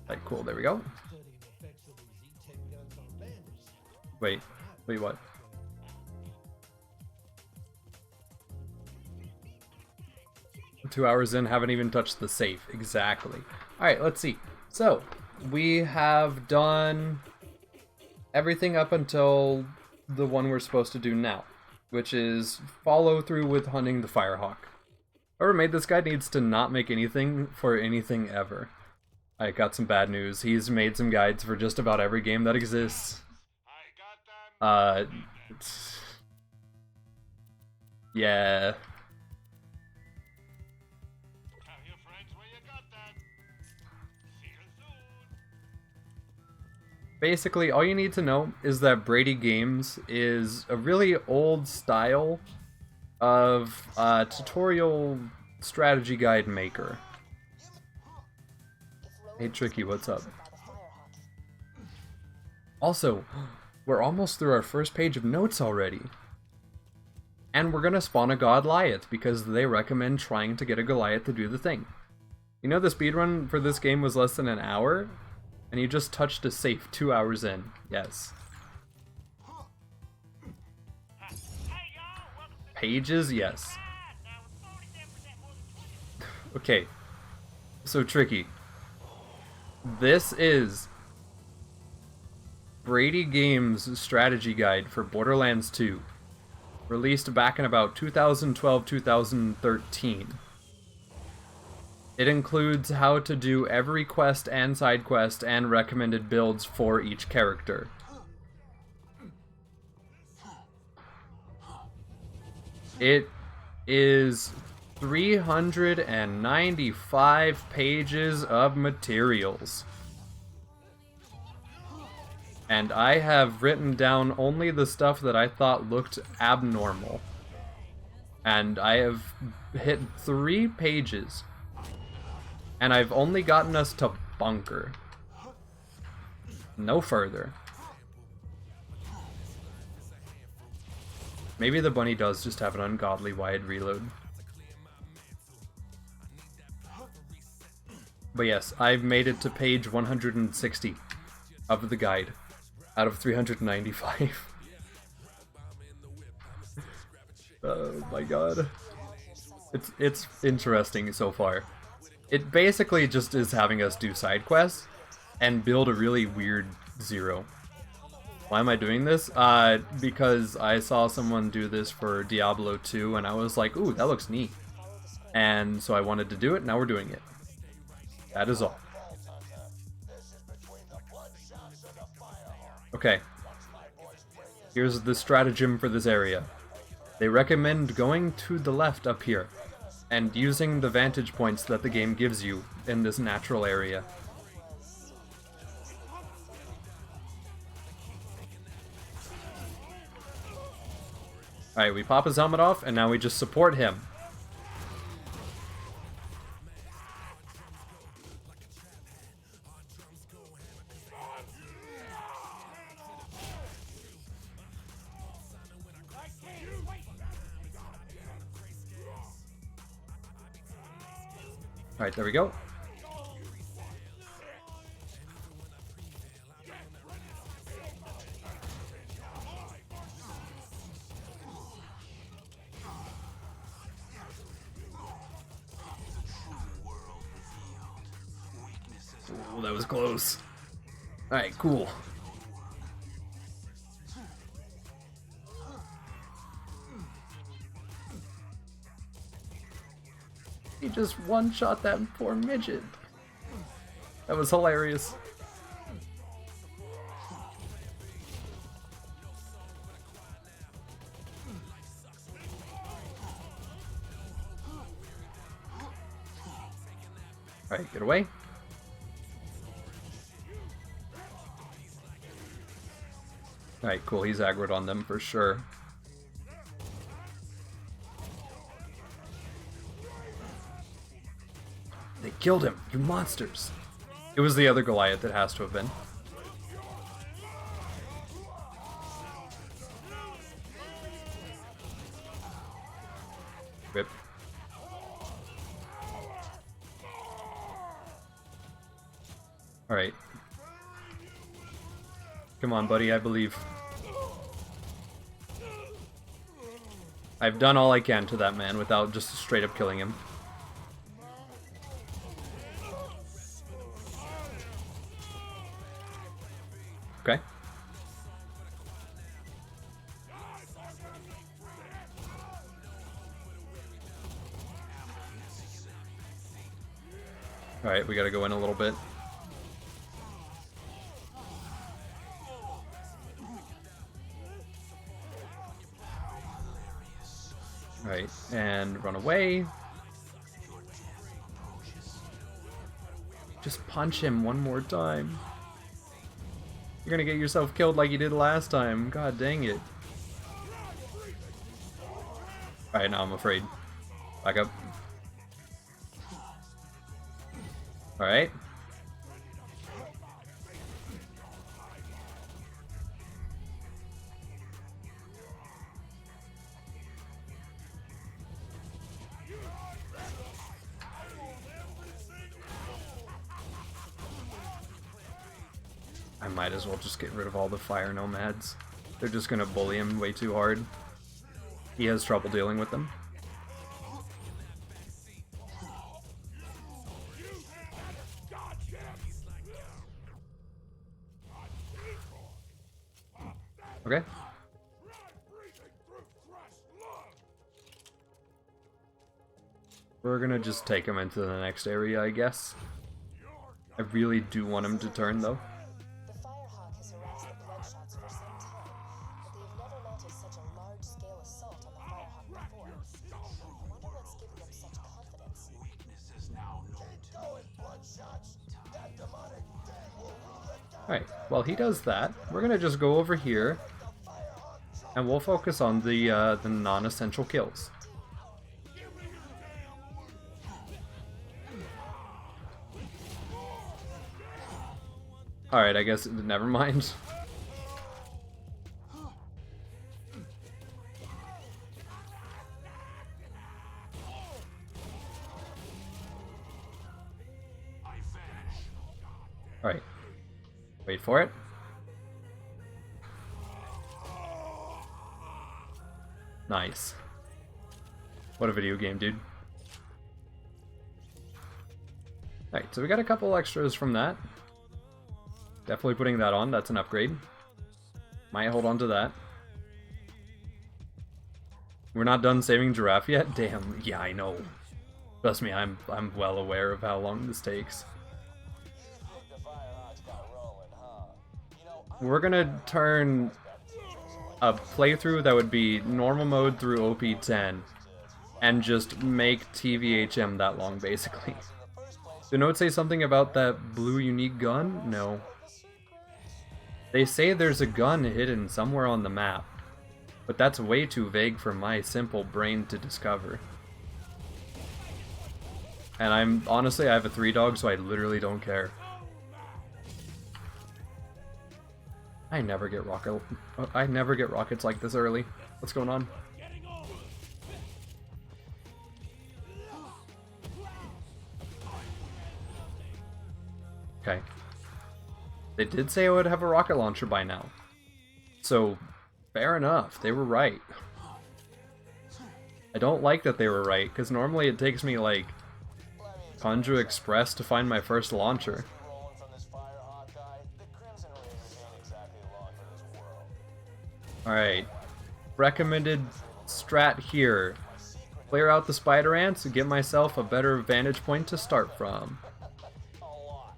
Right, cool, there we go. Wait, what? Two hours in, haven't even touched the safe. Exactly. Alright, let's see. So, we have done everything up until the one we're supposed to do now, which is follow through with hunting the Firehawk. Whoever made this guy needs to not make anything for anything ever. I got some bad news. He's made some guides for just about every game that exists. Yeah. Basically, all you need to know is that BradyGames is a really old style of tutorial strategy guide maker. Hey Tricky, what's up? Also, we're almost through our first page of notes already. And we're gonna spawn a Goliath because they recommend trying to get a Goliath to do the thing. You know the speedrun for this game was less than an hour? And you just touched a safe 2 hours in. Yes. Pages? Yes. Okay. So Tricky. This is BradyGames' strategy guide for Borderlands 2, released back in about 2012-2013. It includes how to do every quest and side quest and recommended builds for each character. It is 395 pages of materials. And I have written down only the stuff that I thought looked abnormal. And I have hit 3 pages. And I've only gotten us to bunker. No further. Maybe the bunny does just have an ungodly wide reload. But yes, I've made it to page 160 of the guide out of 395. Oh my god. It's interesting so far. It basically just is having us do side quests and build a really weird zero. Why am I doing this? Because I saw someone do this for Diablo 2 and I was like, ooh, that looks neat. And so I wanted to do it, now we're doing it. That is all. Okay. Here's the stratagem for this area. They recommend going to the left up here and using the vantage points that the game gives you in this natural area. Alright, we pop his helmet off and now we just support him. Alright, there we go. Oh, that was close. Alright, cool. He just one-shot that poor midget. That was hilarious. Alright, get away. Alright, cool. He's aggroed on them for sure. They killed him, you monsters! It was the other Goliath that has to have been. Rip. Alright. Come on, buddy, I believe. I've done all I can to that man without just straight up killing him. Okay. Alright, we gotta go in a little bit. Alright, and run away. Just punch him one more time. You're gonna get yourself killed like you did last time. God dang it. Alright, now I'm afraid. Back up. Alright. I might as well just get rid of all the fire nomads. They're just gonna bully him way too hard. He has trouble dealing with them. Okay. We're gonna just take him into the next area, I guess. I really do want him to turn, though. The Firehawk has harassed the Bloodshots for some time, but they've never mounted such a large-scale assault on the Firehawk before. I wonder what's giving them such confidence. Weaknesses now Keep going, Bloodshots. That demonic dead will rule it down. Alright, while he does that, we're gonna just go over here, and we'll focus on the non-essential kills. Alright, I guess never mind. Alright. Wait for it. Nice. What a video game, dude. Alright, so we got a couple extras from that. Definitely putting that on, that's an upgrade. Might hold on to that. We're not done saving Giraffe yet? Damn, yeah, I know. Trust me, I'm well aware of how long this takes. We're gonna turn a playthrough that would be normal mode through OP10 and just make TVHM that long, basically. Do notes say something about that blue unique gun? No. They say there's a gun hidden somewhere on the map, but that's way too vague for my simple brain to discover. And honestly, I have a 3-dog, so I literally don't care. I never get rockets like this early. What's going on? Okay. They did say I would have a rocket launcher by now. So, fair enough. They were right. I don't like that they were right, because normally it takes me, like, Conjure Express to find my first launcher. Rolling from this Firehawk guy, the Crimson Raiders ain't exactly long for this world. Alright. Recommended strat here. Clear out the spider ants and get myself a better vantage point to start from. A lot.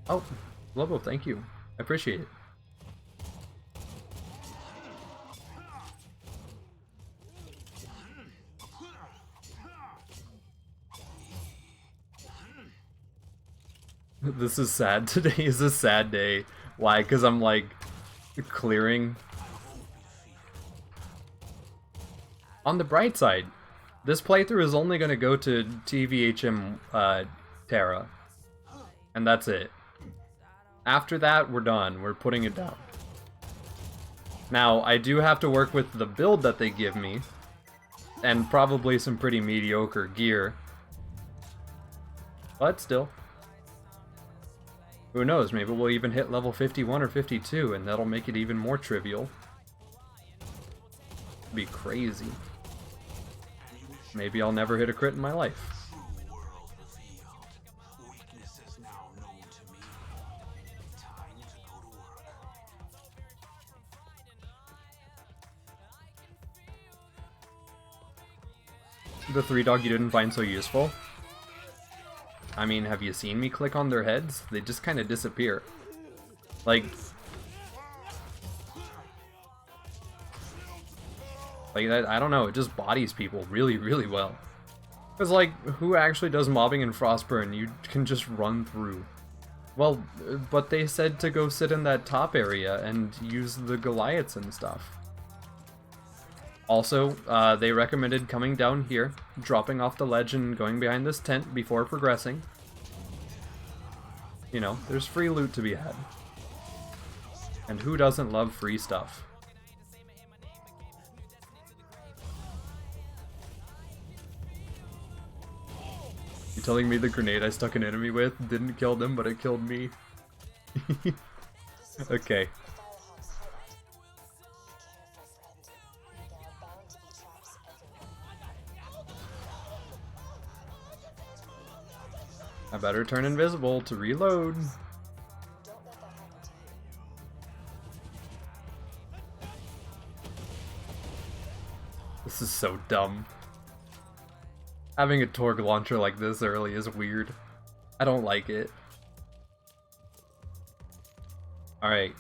Oh, Lobo, thank you. I appreciate it. This is sad. Today is a sad day. Why? Because I'm like clearing. On the bright side, this playthrough is only going to go to tvhm Terra. And that's it. After that, we're done. We're putting it down. Now, I do have to work with the build that they give me. And probably some pretty mediocre gear. But still. Who knows, maybe we'll even hit level 51 or 52, and that'll make it even more trivial. Be crazy. Maybe I'll never hit a crit in my life. The 3-dog you didn't find so useful? I mean, have you seen me click on their heads? They just kind of disappear. Like that, I don't know, it just bodies people really, really well. Because, like, who actually does mobbing in Frostburn? You can just run through. Well, but they said to go sit in that top area and use the Goliaths and stuff. Also, they recommended coming down here, dropping off the ledge and going behind this tent before progressing. You know, there's free loot to be had. And who doesn't love free stuff? You telling me the grenade I stuck an enemy with didn't kill them, but it killed me? Okay. I better turn invisible to reload. This is so dumb. Having a Torg launcher like this early is weird. I don't like it. Alright.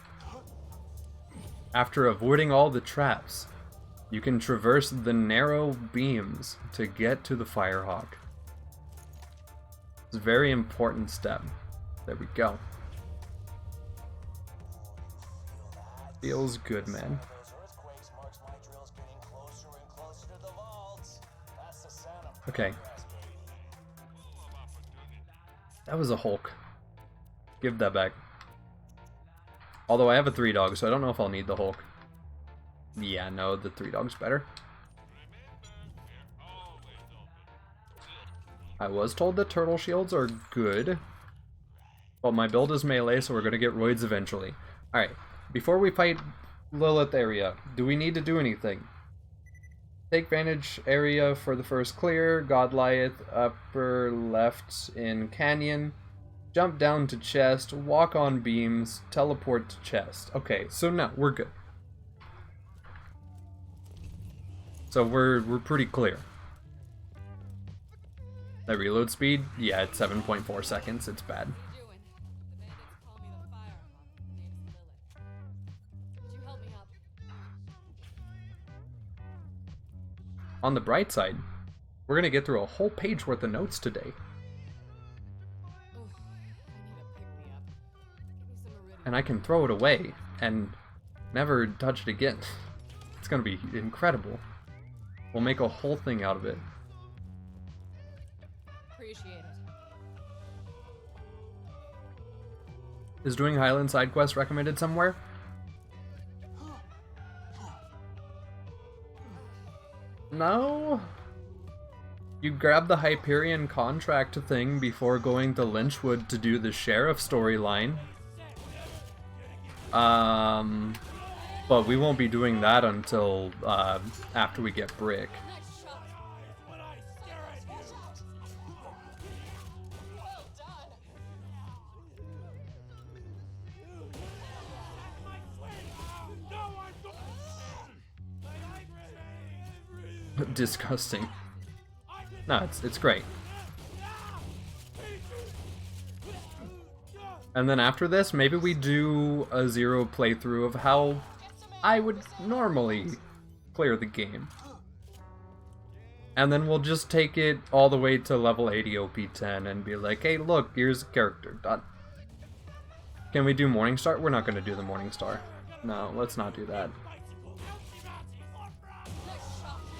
After avoiding all the traps, you can traverse the narrow beams to get to the Firehawk. It's a very important step. There we go. Feels good, man. Okay. That was a Hulk. Give that back. Although I have a 3-dog, so I don't know if I'll need the Hulk. Yeah, no, the 3-dog's better. I was told that turtle shields are good. Well, my build is melee, so we're gonna get roids eventually. Alright, before we fight Lilith area, do we need to do anything? Take vantage area for the first clear, Goliath upper left in canyon, jump down to chest, walk on beams, teleport to chest. Okay, so no, we're good. So we're pretty clear. The reload speed? Yeah, it's 7.4 seconds, it's bad. On the bright side, we're gonna get through a whole page worth of notes today. And I can throw it away and never touch it again. It's gonna be incredible. We'll make a whole thing out of it. Appreciate it. Is doing Highland side quest recommended somewhere? No. You grab the Hyperion contract thing before going to Lynchwood to do the sheriff storyline. But we won't be doing that until after we get Brick. Disgusting. No, it's great. And then after this, maybe we do a 0 playthrough of how I would normally clear the game. And then we'll just take it all the way to level 80 OP10 and be like, hey, look, here's a character. Done. Can we do Morningstar? We're not going to do the Morningstar. No, let's not do that.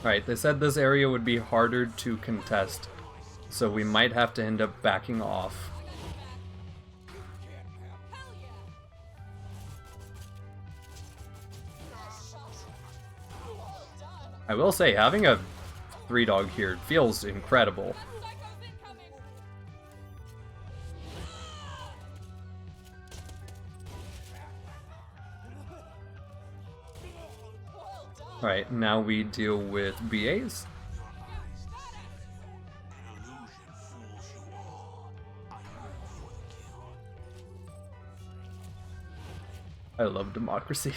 Alright, they said this area would be harder to contest, so we might have to end up backing off. I will say, having a 3-dog here feels incredible. Alright, now we deal with BAs. I love democracy.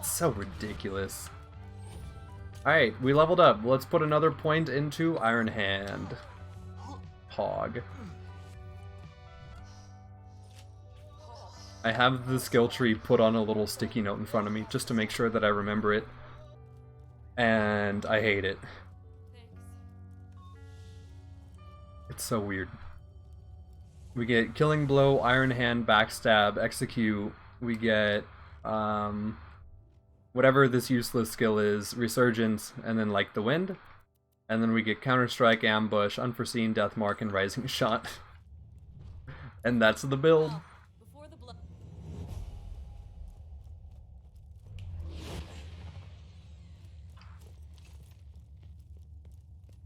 So ridiculous. Alright, we leveled up. Let's put another point into Iron Hand. Hog. I have the skill tree put on a little sticky note in front of me just to make sure that I remember it. And I hate it. It's so weird. We get Killing Blow, Iron Hand, Backstab, Execute. We get whatever this useless skill is, Resurgence, and then Like the Wind. And then we get Counter-Strike, Ambush, Unforeseen, Deathmark, and Rising Shot. And that's the build.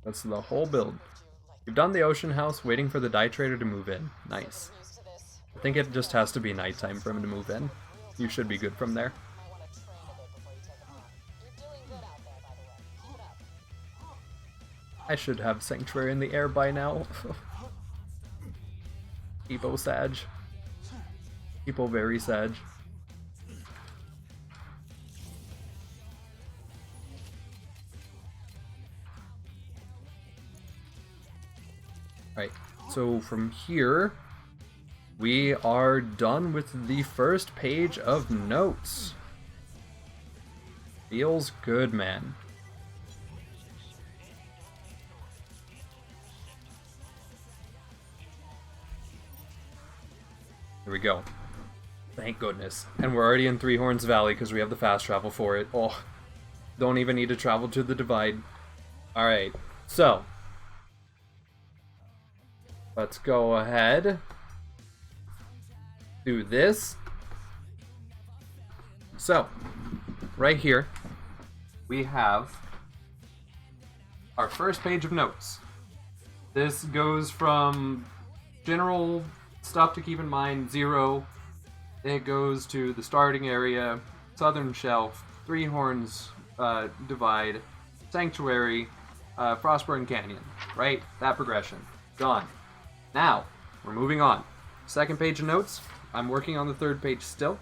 That's the whole build. We've done the Ocean House, waiting for the Dye Trader to move in. Nice. I think it just has to be nighttime for him to move in. You should be good from there. I should have Sanctuary in the air by now. Epo Sag. Epo very Sag. Right, so from here, we are done with the first page of notes. Feels good, man. Here we go. Thank goodness. And we're already in Three Horns Valley because we have the fast travel for it. Oh, don't even need to travel to the Divide. Alright, so let's go ahead, do this. So, right here, we have our first page of notes. This goes from general stuff to keep in mind, 0. It goes to the starting area, Southern Shelf, Three Horns Divide, Sanctuary, Frostburn Canyon, right? That progression. Done. Now, we're moving on. Second page of notes. I'm working on the third page still.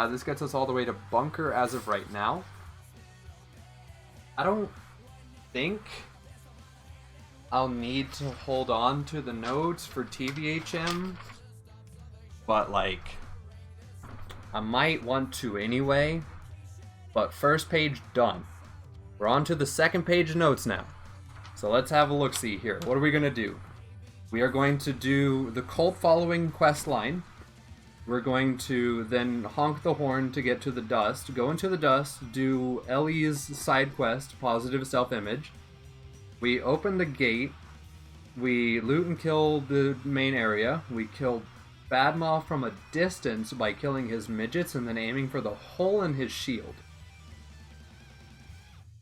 This gets us all the way to Bunker as of right now. I don't think I'll need to hold on to the notes for TVHM, but like, I might want to anyway. But first page done. We're on to the second page of notes now. So let's have a look-see here. What are we gonna do? We are going to do the cult following quest line. We're going to then honk the horn to get to the dust, go into the dust, do Ellie's side quest, positive self-image. We open the gate, we loot and kill the main area, we kill Badmaw from a distance by killing his midgets and then aiming for the hole in his shield.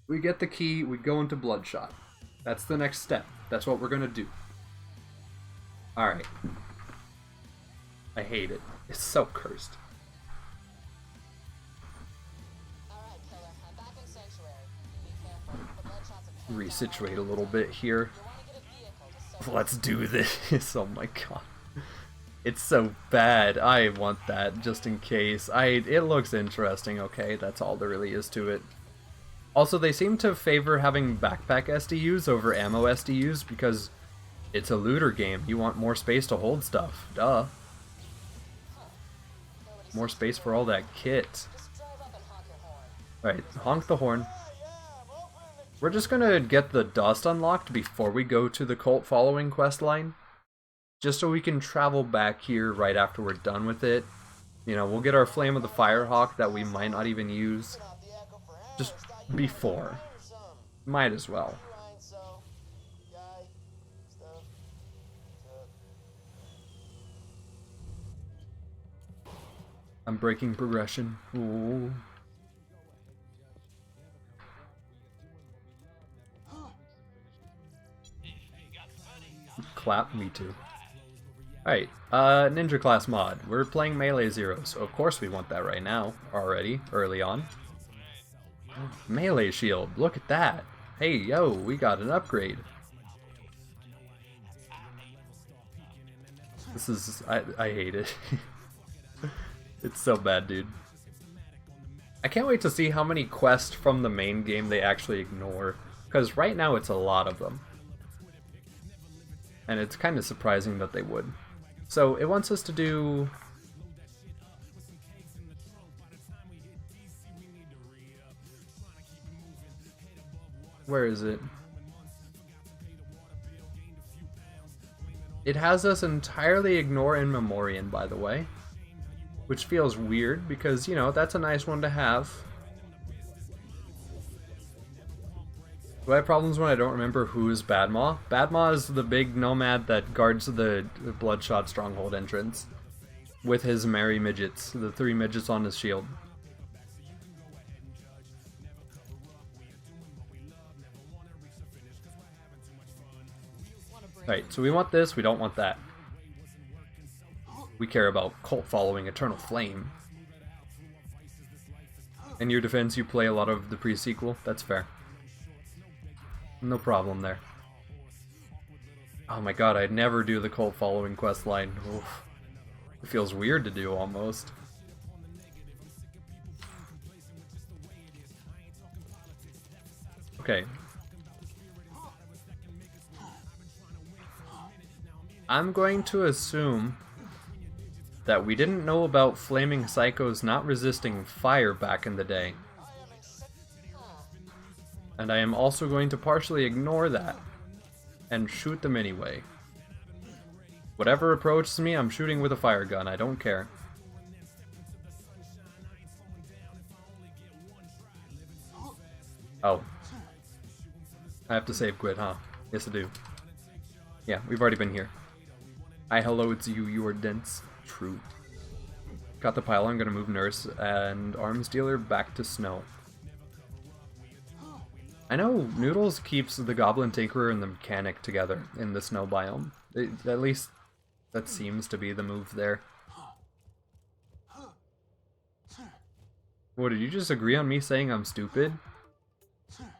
We get the key, we go into Bloodshot. That's the next step. That's what we're gonna do. Alright. I hate it. It's so cursed. Alright, killer, I'm back in Sanctuary. Be careful. The Bloodshot's a pain. Resituate a little bit here. You'll want to get a vehicle to search. Let's do this. Oh my god. It's so bad. I want that just in case. It looks interesting, okay? That's all there really is to it. Also, they seem to favor having backpack SDUs over ammo SDUs because it's a looter game. You want more space to hold stuff. Duh. More space for all that kit. Just drive up and honk your horn. Alright, honk the horn. We're just gonna get the dust unlocked before we go to the cult following quest line. Just so we can travel back here right after we're done with it. You know, we'll get our Flame of the Firehawk that we might not even use. Just before. Might as well. I'm breaking progression. Ooh. Clap, me too. Alright, ninja class mod. We're playing melee zeros, so of course we want that right now, already, early on. Melee shield, look at that! Hey, yo, we got an upgrade. This is, I hate it. It's so bad, dude. I can't wait to see how many quests from the main game they actually ignore, because right now it's a lot of them. And it's kind of surprising that they would. So it wants us to do... Where is it? It has us entirely ignore In Memoriam, by the way. Which feels weird, because, you know, that's a nice one to have. Do I have problems when I don't remember who's Badmaw? Badmaw is the big nomad that guards the Bloodshot Stronghold entrance. With his merry midgets, the 3 midgets on his shield. Right, so we want this, we don't want that. We care about cult following Eternal Flame. In your defense, you play a lot of the pre-sequel, that's fair. No problem there. Oh my god, I'd never do the cult following quest line. Oof. It feels weird to do, almost. Okay. I'm going to assume that we didn't know about flaming psychos not resisting fire back in the day. And I am also going to partially ignore that and shoot them anyway. Whatever approaches me, I'm shooting with a fire gun. I don't care. Oh. I have to save quit, huh? Yes, I do. Yeah, we've already been here. Hi, hello, it's you. You are dense. True. Got the pile. I'm gonna move Nurse and Arms Dealer back to Snow. I know Noodles keeps the Goblin Tinkerer and the Mechanic together in the snow biome. At least that seems to be the move there. What, did you just agree on me saying I'm stupid?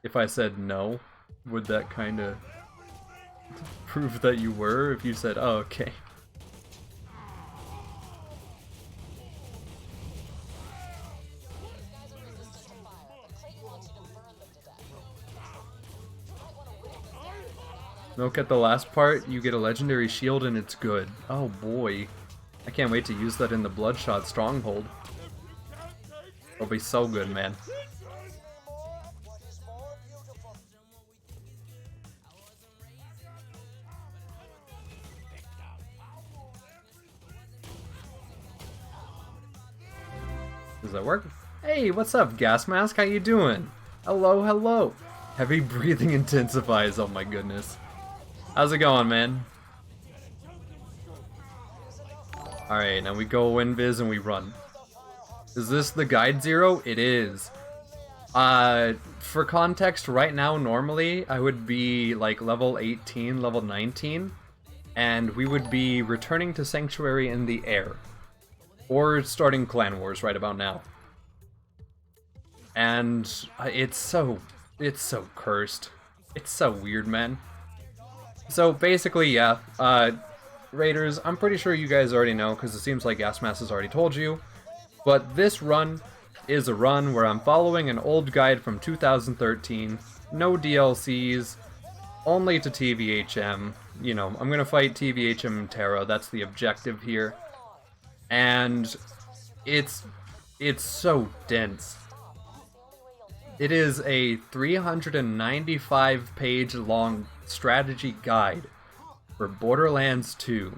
If I said no, would that kind of prove that you were? If you said, oh, okay. Look at the last part, you get a legendary shield and it's good. Oh boy. I can't wait to use that in the Bloodshot Stronghold. It'll be so good, man. Does that work? Hey, what's up, Gas Mask? How you doing? Hello, hello. Heavy breathing intensifies. Oh my goodness. How's it going, man? Alright, now we go invis and we run. Is this the guide 0? It is. For context, right now, normally, I would be like level 18, level 19, and we would be returning to Sanctuary in the air. Or starting Clan Wars right about now. And it's so cursed. It's so weird, man. So basically, yeah, Raiders, I'm pretty sure you guys already know, because it seems like Gasmass has already told you, but this run is a run where I'm following an old guide from 2013, no DLCs, only to TVHM. You know, I'm gonna fight TVHM Terra, that's the objective here. And it's so dense. It is a 395 page long strategy guide for Borderlands 2.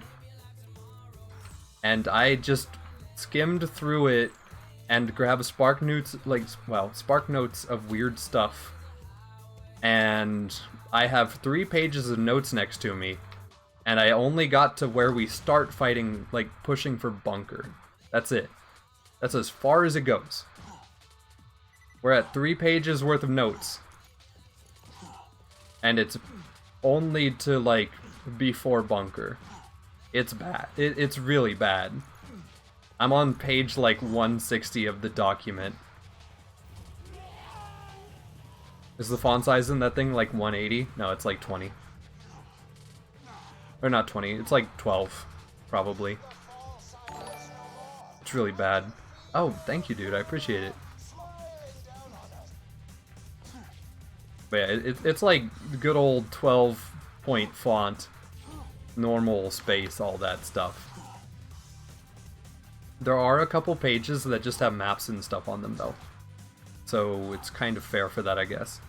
And I just skimmed through it and grabbed spark notes of weird stuff. And I have 3 pages of notes next to me. And I only got to where we start fighting, like, pushing for bunker. That's it. That's as far as it goes. We're at 3 pages worth of notes. And it's only to, like, before bunker. It's bad. It's really bad. I'm on page, like, 160 of the document. Is the font size in that thing, like, 180? No, it's, like, 20. Or not 20, it's like 12, probably. It's really bad. Oh, thank you, dude, I appreciate it. But yeah, it's like good old 12-point font, normal space, all that stuff. There are a couple pages that just have maps and stuff on them, though. So it's kind of fair for that, I guess.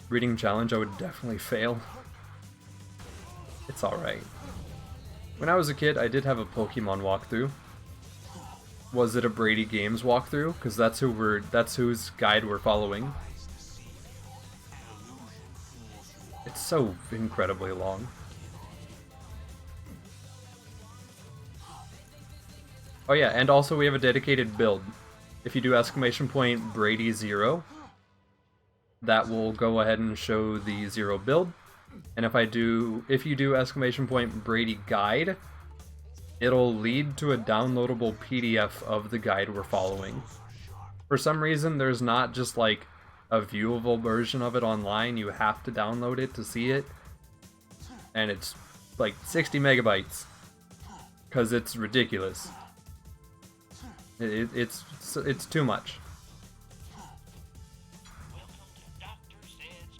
Reading challenge, I would definitely fail. It's alright. When I was a kid, I did have a Pokemon walkthrough. Was it a BradyGames walkthrough? Because that's whose guide we're following. It's so incredibly long. Oh yeah, and also we have a dedicated build. If you do !Brady0, that will go ahead and show the 0 build. And if you do !Brady guide, it'll lead to a downloadable PDF of the guide we're following. For some reason, there's not just like a viewable version of it online. You have to download it to see it. And it's like 60 megabytes. Because it's ridiculous. It's too much.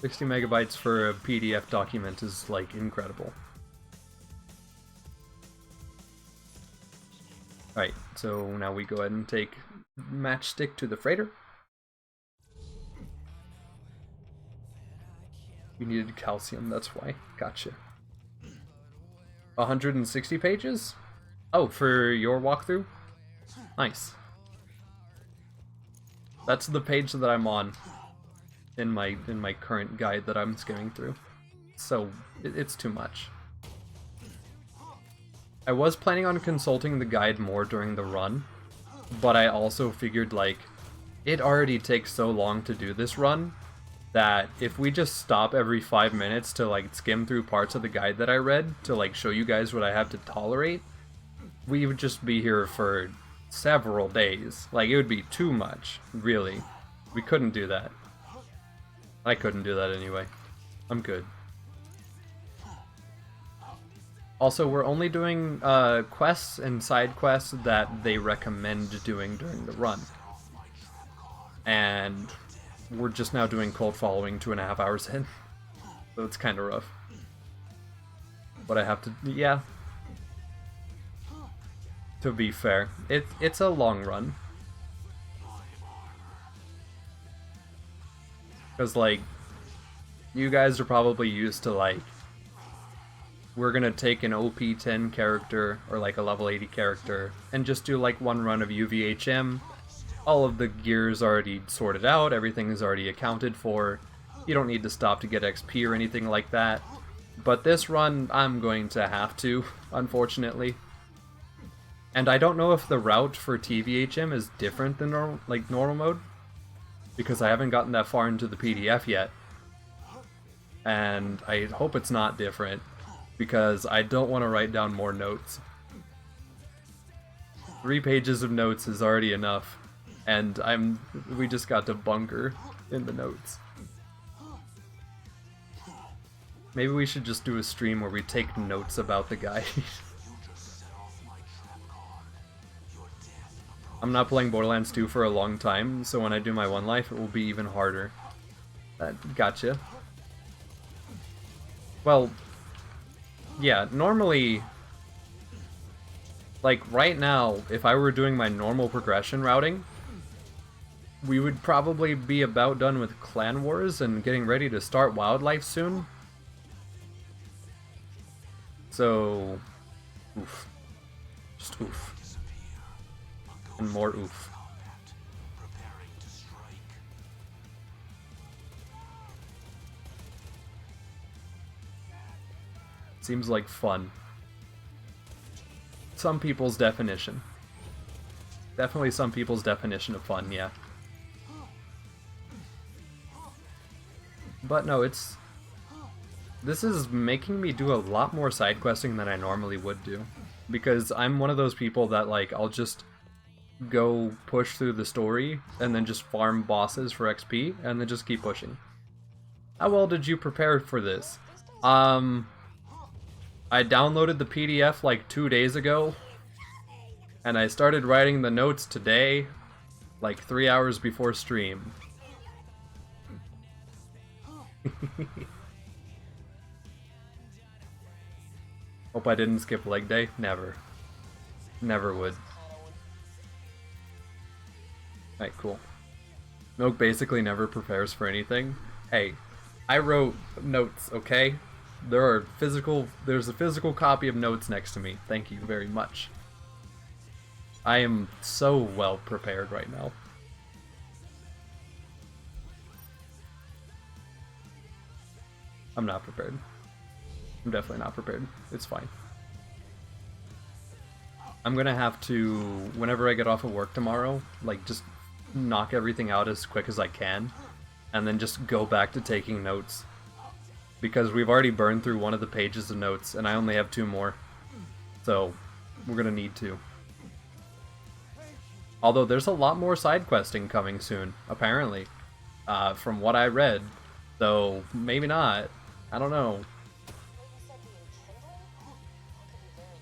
60 megabytes for a PDF document is, like, incredible. Alright, so now we go ahead and take Matchstick to the freighter. You needed calcium, that's why. Gotcha. 160 pages? Oh, for your walkthrough? Nice. That's the page that I'm on. In my current guide that I'm skimming through. So, it's too much. I was planning on consulting the guide more during the run, but I also figured, like, it already takes so long to do this run, that if we just stop every 5 minutes to, like, skim through parts of the guide that I read, to, like, show you guys what I have to tolerate, we would just be here for several days. Like, it would be too much, really. We couldn't do that. I couldn't do that anyway. I'm good. Also, we're only doing quests and side quests that they recommend doing during the run. And we're just now doing cult following 2.5 hours in. So it's kind of rough. But I have to, yeah. To be fair, it's a long run. Because, like, you guys are probably used to, like, we're gonna take an OP10 character, or like a level 80 character, and just do, like, one run of UVHM. All of the gear's already sorted out, everything is already accounted for. You don't need to stop to get XP or anything like that. But this run, I'm going to have to, unfortunately. And I don't know if the route for tvhm is different than normal mode, because I haven't gotten that far into the PDF yet. And I hope it's not different, because I don't want to write down more notes. 3 pages of notes is already enough, and we just got to bunker in the notes. Maybe we should just do a stream where we take notes about the guy. I'm not playing Borderlands 2 for a long time, so when I do my one life, it will be even harder. Gotcha. Well, yeah, normally, like right now, if I were doing my normal progression routing, we would probably be about done with Clan Wars and getting ready to start Wildlife soon. So, oof. Just oof. And more oof. Seems like fun. Some people's definition. Definitely some people's definition of fun, yeah. But no, this is making me do a lot more side questing than I normally would do. Because I'm one of those people that, like, I'll just go push through the story and then just farm bosses for XP and then just keep pushing. How well did you prepare for this? I downloaded the PDF like 2 days ago, and I started writing the notes today, like 3 hours before stream. Hope I didn't skip leg day. Never. Never would. Alright, cool. Milk basically never prepares for anything. Hey, I wrote notes, okay? There's a physical copy of notes next to me. Thank you very much. I am so well prepared right now. I'm not prepared. I'm definitely not prepared. It's fine. I'm gonna have to, whenever I get off of work tomorrow, like just knock everything out as quick as I can, and then just go back to taking notes. Because we've already burned through one of the pages of notes, and I only have 2 more. So, we're gonna need to. Although there's a lot more side questing coming soon, apparently. From what I read. Though, maybe not. I don't know.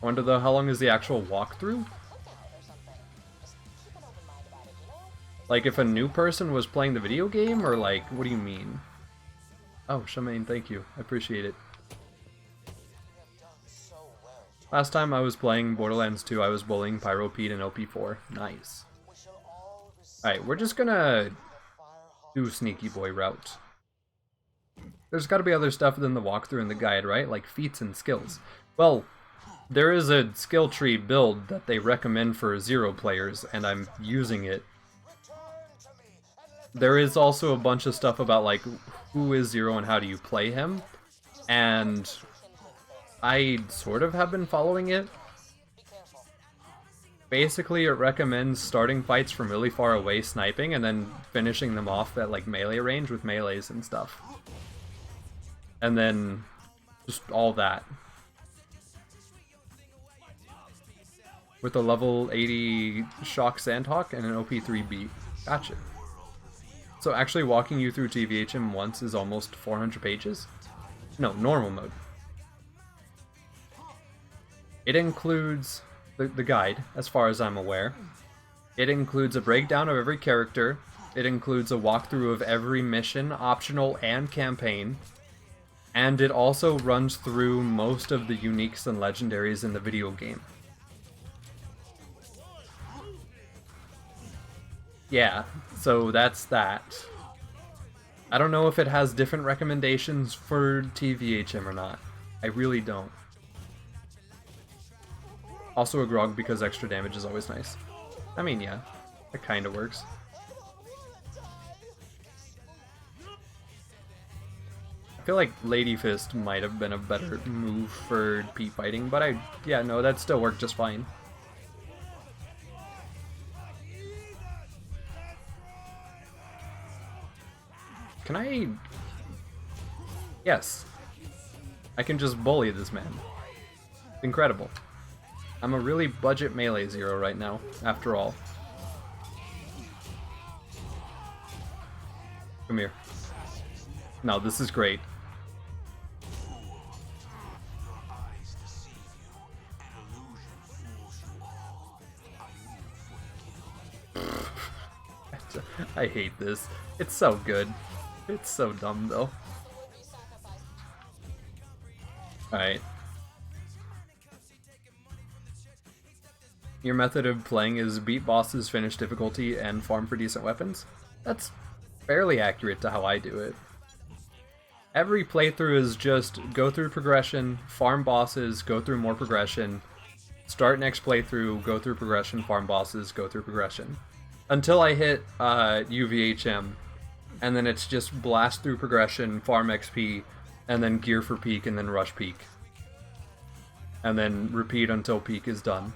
I wonder though, how long is the actual walkthrough? Like if a new person was playing the video game, or like, what do you mean? Oh, Shamaine, thank you. I appreciate it. Last time I was playing Borderlands 2, I was bullying Pyropede and OP4. Nice. Alright, we're just gonna do Sneaky Boy route. There's gotta be other stuff than the walkthrough and the guide, right? Like feats and skills. Well, there is a skill tree build that they recommend for 0 players, and I'm using it. There is also a bunch of stuff about, like, who is 0 and how do you play him, and I sort of have been following it. Basically, it recommends starting fights from really far away sniping, and then finishing them off at, like, melee range with melees and stuff. And then, just all that. With a level 80 Shock Sandhawk and an OP3 beat. Gotcha. So actually walking you through tvhm once is almost 400 pages? No, normal mode. It includes the guide, as far as I'm aware. It includes a breakdown of every character. It includes a walkthrough of every mission, optional and campaign. And it also runs through most of the uniques and legendaries in the video game. Yeah, so that's that. I don't know if it has different recommendations for tvhm or not. I really don't. Also a grog because extra damage is always nice. I mean, yeah, it kind of works. I feel like Lady Fist might have been a better move for P fighting, but yeah, no, that still worked just fine. Can I... Yes. I can just bully this man. Incredible. I'm a really budget melee zero right now, after all. Come here. No, this is great. I hate this. It's so good. It's so dumb, though. Alright. Your method of playing is beat bosses, finish difficulty, and farm for decent weapons? That's fairly accurate to how I do it. Every playthrough is just go through progression, farm bosses, go through more progression, start next playthrough, go through progression, farm bosses, go through progression. Until I hit UVHM, and then it's just blast through progression, farm XP, and then gear for peak, and then rush peak. And then repeat until peak is done.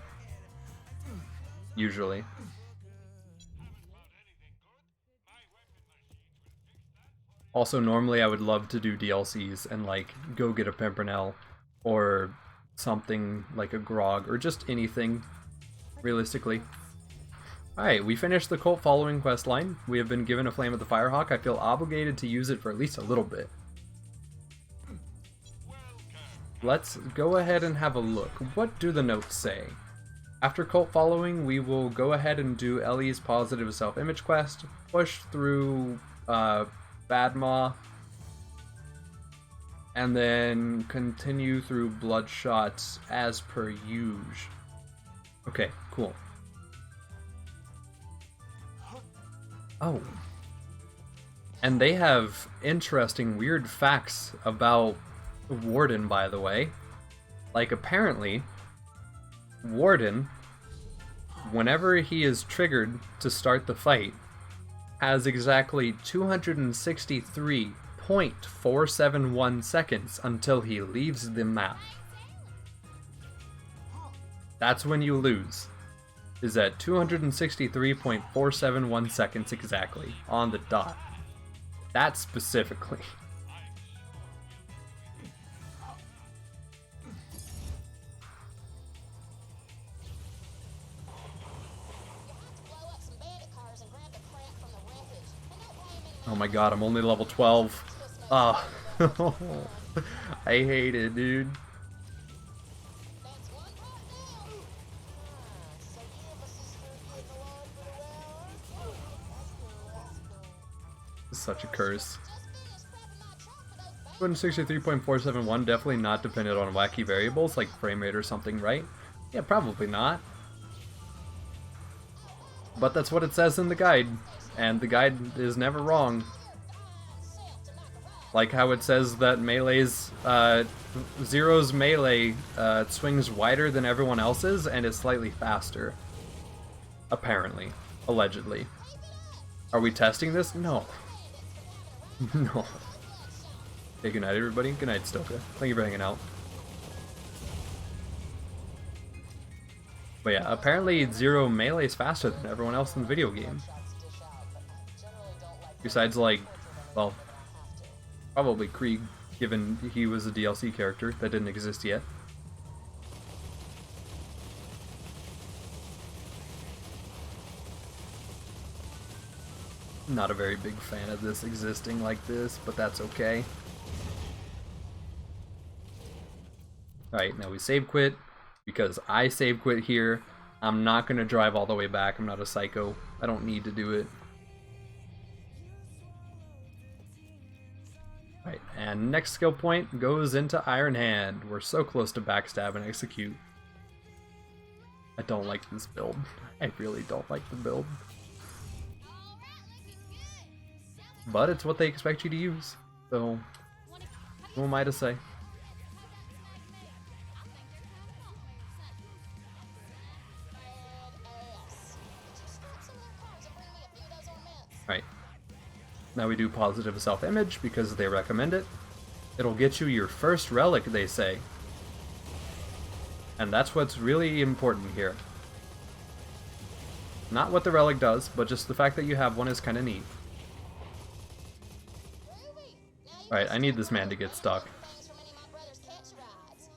Usually. Also, normally I would love to do DLCs and like go get a Pimpernel or something like a Grog or just anything, realistically. Alright, we finished the cult following questline. We have been given a Flame of the Firehawk. I feel obligated to use it for at least a little bit. Let's go ahead and have a look. What do the notes say? After cult following, we will go ahead and do Ellie's positive self-image quest, push through Badmaw, and then continue through Bloodshots as per usual. Okay, cool. Oh. And they have interesting, weird facts about Warden, by the way. Like, apparently, Warden, whenever he is triggered to start the fight, has exactly 263.471 seconds until he leaves the map. That's when you lose. Is at 263.471 seconds exactly, on the dot. That specifically. Oh my god, I'm only level 12. Ah, I hate it, dude. Such a curse. 263.471, definitely not dependent on wacky variables like frame rate or something, right? Yeah, probably not. But that's what it says in the guide, and the guide is never wrong. Like how it says that melee's, Zero's melee swings wider than everyone else's, and is slightly faster. Apparently. Allegedly. Are we testing this? No. No. Okay, good night everybody. Good night, Stoka. Thank you for hanging out. But yeah, apparently Zero melee is faster than everyone else in the video game. Besides, like, well, probably Krieg, given he was a DLC character that didn't exist yet. Not a very big fan of this existing like this, but that's okay. Alright, now we save quit, because I save quit here. I'm not going to drive all the way back. I'm not a psycho. I don't need to do it. Alright, and next skill point goes into Iron Hand. We're so close to backstab and execute. I don't like this build. I really don't like the build. But it's what they expect you to use, so who am I to say? Alright, now we do positive self-image because they recommend it. It'll get you your first relic, they say. And that's what's really important here. Not what the relic does, but just the fact that you have one is kind of neat. Alright, I need this man to get stuck. Thanks for many of my brother's catch rides.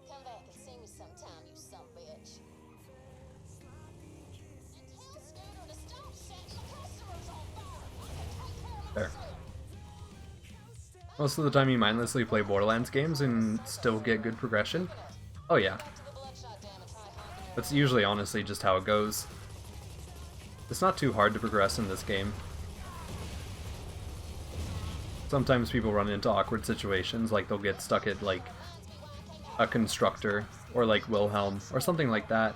Come back and see me sometime, you son of a bitch. And tell Scooter to stop setting the customers on fire. I can take care of There. myself. Most of the time you mindlessly play Borderlands games and still get good progression. Oh yeah. To the bloodshot dam and try honking your That's usually honestly just how it goes. It's not too hard to progress in this game. Sometimes people run into awkward situations, like they'll get stuck at like a constructor or like Wilhelm or something like that.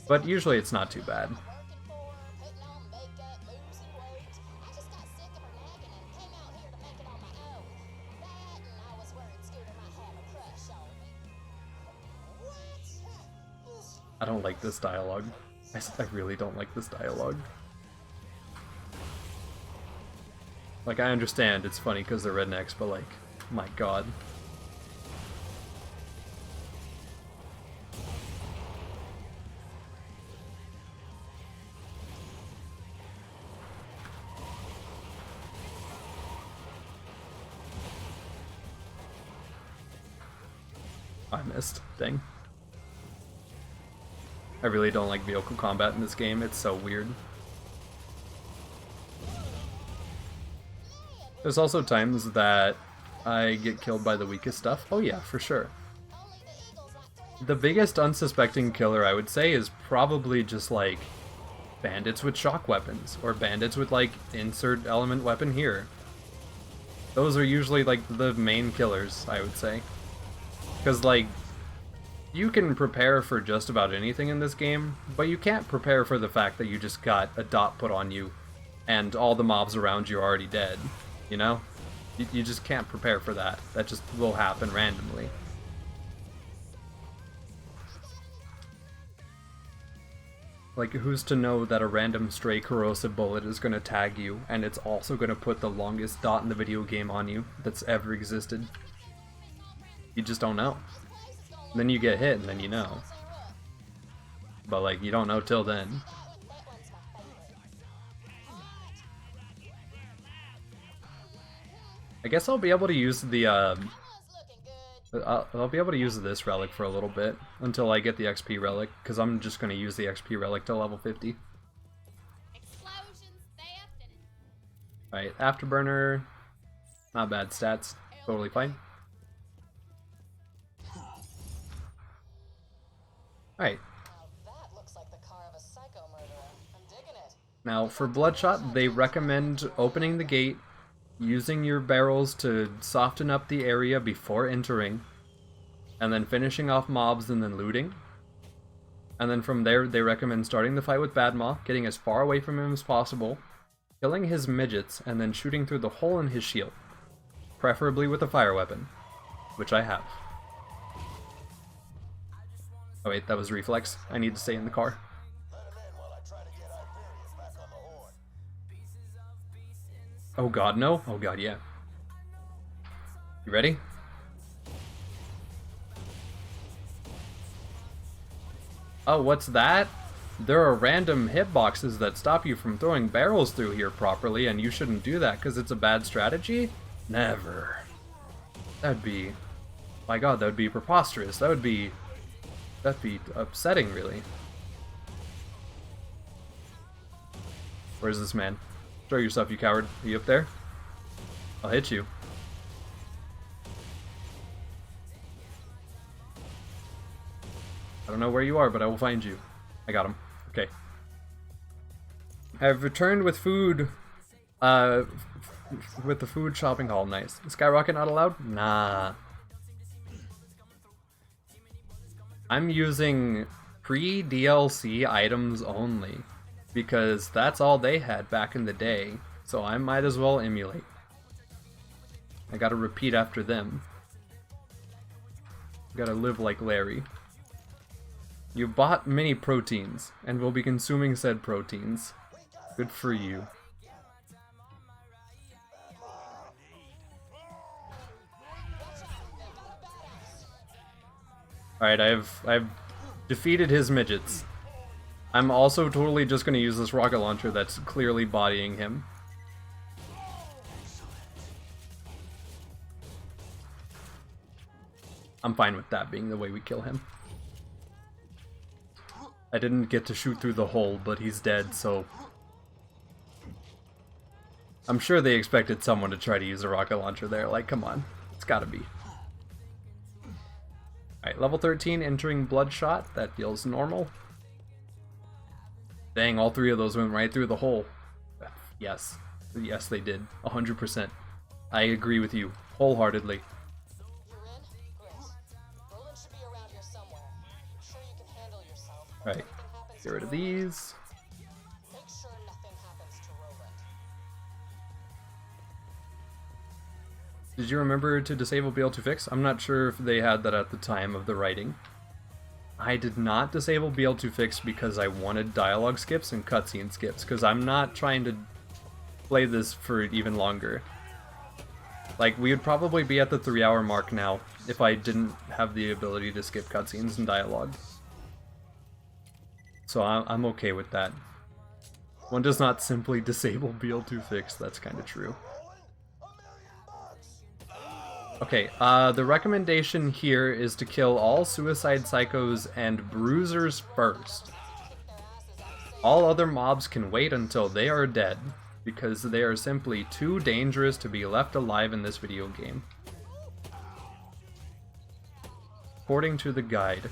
But usually it's not too bad. working for, putting on makeup, losing weight. I just got sick of her nagging and came out here to make it on my own. That and I was worried Scooter might have a crush on me. What? I don't like this dialogue. I really don't like this dialogue. Like, I understand it's funny because they're rednecks, but like, my god. I missed. Dang. I really don't like vehicle combat in this game, it's so weird. There's also times that I get killed by the weakest stuff. Oh yeah, for sure. Only the Eagles like to The biggest unsuspecting killer, I would say, is probably just like bandits with shock weapons, or bandits with like insert element weapon here. Those are usually like the main killers, I would say. Because like, you can prepare for just about anything in this game, but you can't prepare for the fact that you just got a dot put on you and all the mobs around you are already dead, you know? You just can't prepare for that. That just will happen randomly. Like, who's to know that a random stray corrosive bullet is going to tag you, and it's also going to put the longest dot in the video game on you that's ever existed? You just don't know. Then you get hit, and then you know. But, like, you don't know till then. that one's my favorite. I guess I'll be able to use the, Was looking good. I'll be able to use this relic for a little bit, until I get the XP relic, because I'm just going to use the XP relic till level 50. Explosions, theft, and Alright, Afterburner. Not bad stats. Totally fine. Alright, Now that looks like the car of a psycho murderer. I'm digging it. now for Bloodshot, they recommend opening the gate, using your barrels to soften up the area before entering, and then finishing off mobs and then looting. And then from there, they recommend starting the fight with Badmaw, getting as far away from him as possible, killing his midgets, and then shooting through the hole in his shield. Preferably with a fire weapon, which I have. Oh wait, that was reflex. I need to stay in the car. Let him in while I try to get Iberius back on the horn. Oh god, no? Oh god, yeah. You ready? Oh, what's that? There are random hitboxes that stop you from throwing barrels through here properly, and you shouldn't do that because it's a bad strategy? Never. That'd be... My god, that would be preposterous. That'd be upsetting, really. Where's this man? Show yourself, you coward. Are you up there? I'll hit you. I don't know where you are, but I will find you. I got him. Okay. I've returned with food. With the food shopping hall. Nice. Skyrocket not allowed? Nah. I'm using pre-DLC items only, because that's all they had back in the day, so I might as well emulate. I gotta repeat after them. Gotta live like Larry. You bought many proteins, and will be consuming said proteins. Good for you. Alright, I've defeated his midgets. I'm also totally just gonna use this rocket launcher that's clearly bodying him. I'm fine with that being the way we kill him. I didn't get to shoot through the hole, but he's dead, so... I'm sure they expected someone to try to use a rocket launcher there. Like, come on. It's gotta be. Alright, level 13, entering Bloodshot. That feels normal. Dang, all three of those went right through the hole. Yes. Yes, they did. 100%. I agree with you, wholeheartedly. You're in? Great. Roland should be around here somewhere. I'm sure you can handle yourself. But Right. if anything happens Get to rid of Roland, these. make sure nothing happens to Roland. Did you remember to disable BL2Fix? I'm not sure if they had that at the time of the writing. I did not disable BL2Fix because I wanted dialogue skips and cutscene skips, because I'm not trying to play this for even longer. Like, we would probably be at the 3-hour mark now if I didn't have the ability to skip cutscenes and dialogue. So I'm okay with that. One does not simply disable BL2Fix, that's kind of true. Okay, the recommendation here is to kill all Suicide Psychos and Bruisers first. All other mobs can wait until they are dead, because they are simply too dangerous to be left alive in this video game. According to the guide.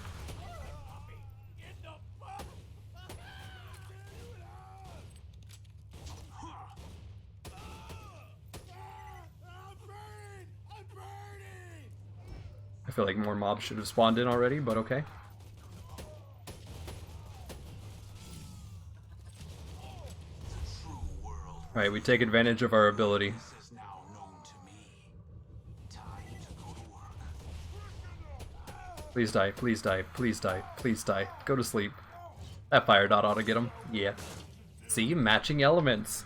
I feel like more mobs should have spawned in already, but okay. Alright, we take advantage of our ability. Please die, please die, please die, please die. Go to sleep. That fire dot ought to get him. Yeah. See? Matching elements.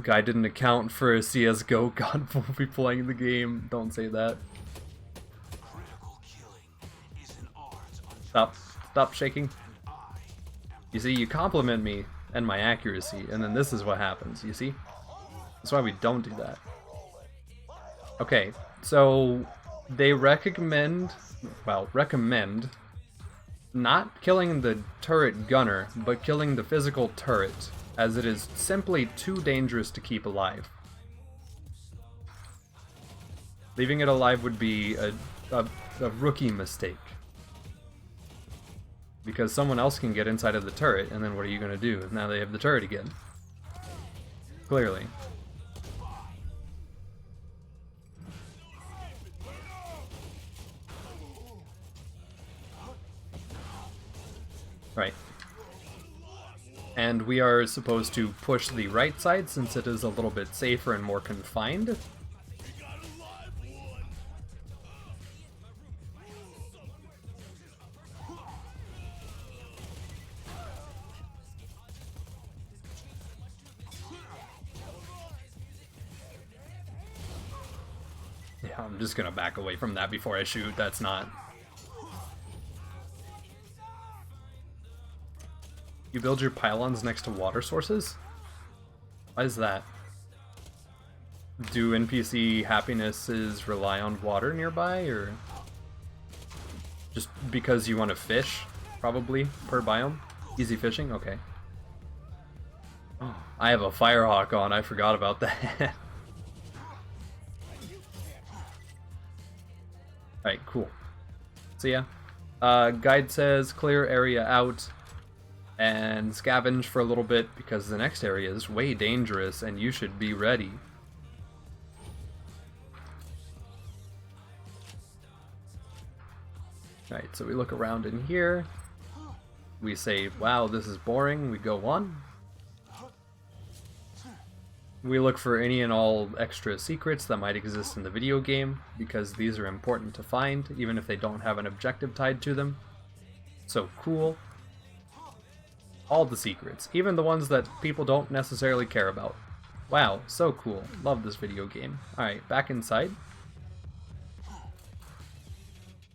Guy didn't account for a CSGO god will be playing the game. Don't say that. Stop. Stop shaking. You see, you compliment me and my accuracy, and then this is what happens, you see? That's why we don't do that. Okay, so they recommend not killing the turret gunner, but killing the physical turret, as it is simply too dangerous to keep alive. Leaving it alive would be a rookie mistake. Because someone else can get inside of the turret, and then what are you going to do? Now they have the turret again. Clearly. Right. And we are supposed to push the right side since it is a little bit safer and more confined. Yeah, I'm just gonna back away from that before I shoot. That's not... You build your pylons next to water sources? Why is that? Do NPC happinesses rely on water nearby, or just because you want to fish, probably, per biome? Easy fishing? Okay. Oh, I have a Firehawk on, I forgot about that. Alright, cool. So yeah, guide says clear area out and scavenge for a little bit because the next area is way dangerous and you should be ready. Alright, so we look around in here. We say, wow, this is boring. We go on. We look for any and all extra secrets that might exist in the video game, because these are important to find, even if they don't have an objective tied to them. So cool. All the secrets, even the ones that people don't necessarily care about. Wow, so cool. Love this video game. Alright, back inside.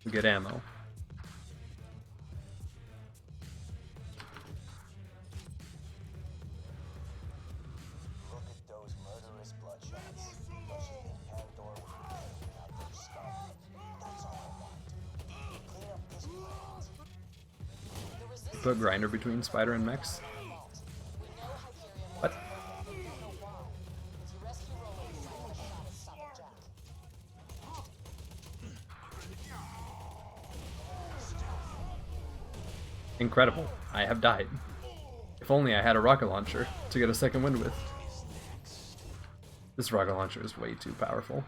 We get ammo. put grinder between spider and mechs. What? Incredible. I have died. If only I had a rocket launcher to get a second wind with. This rocket launcher is way too powerful.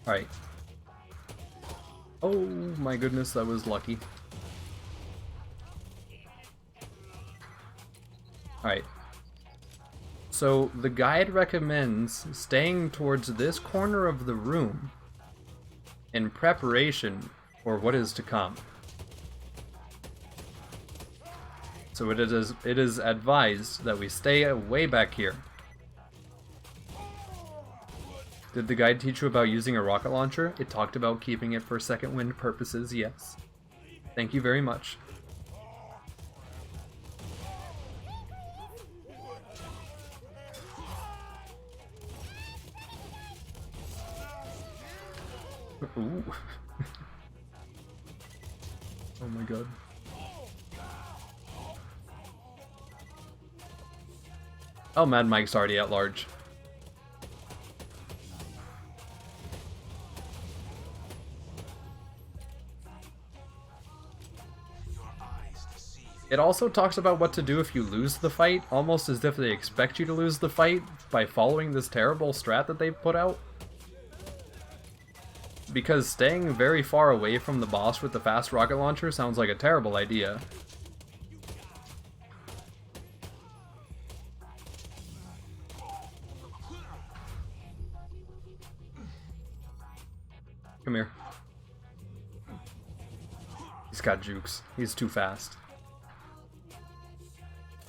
Alright. Oh my goodness, that was lucky. Alright. So the guide recommends staying towards this corner of the room in preparation for what is to come. So it is advised that we stay way back here. Did the guide teach you about using a rocket launcher? It talked about keeping it for second wind purposes, yes. Thank you very much. Ooh. Oh my god. Oh, Mad Mike's already at large. It also talks about what to do if you lose the fight, almost as if they expect you to lose the fight by following this terrible strat that they put out. Because staying very far away from the boss with the fast rocket launcher sounds like a terrible idea. Come here. He's got jukes. He's too fast.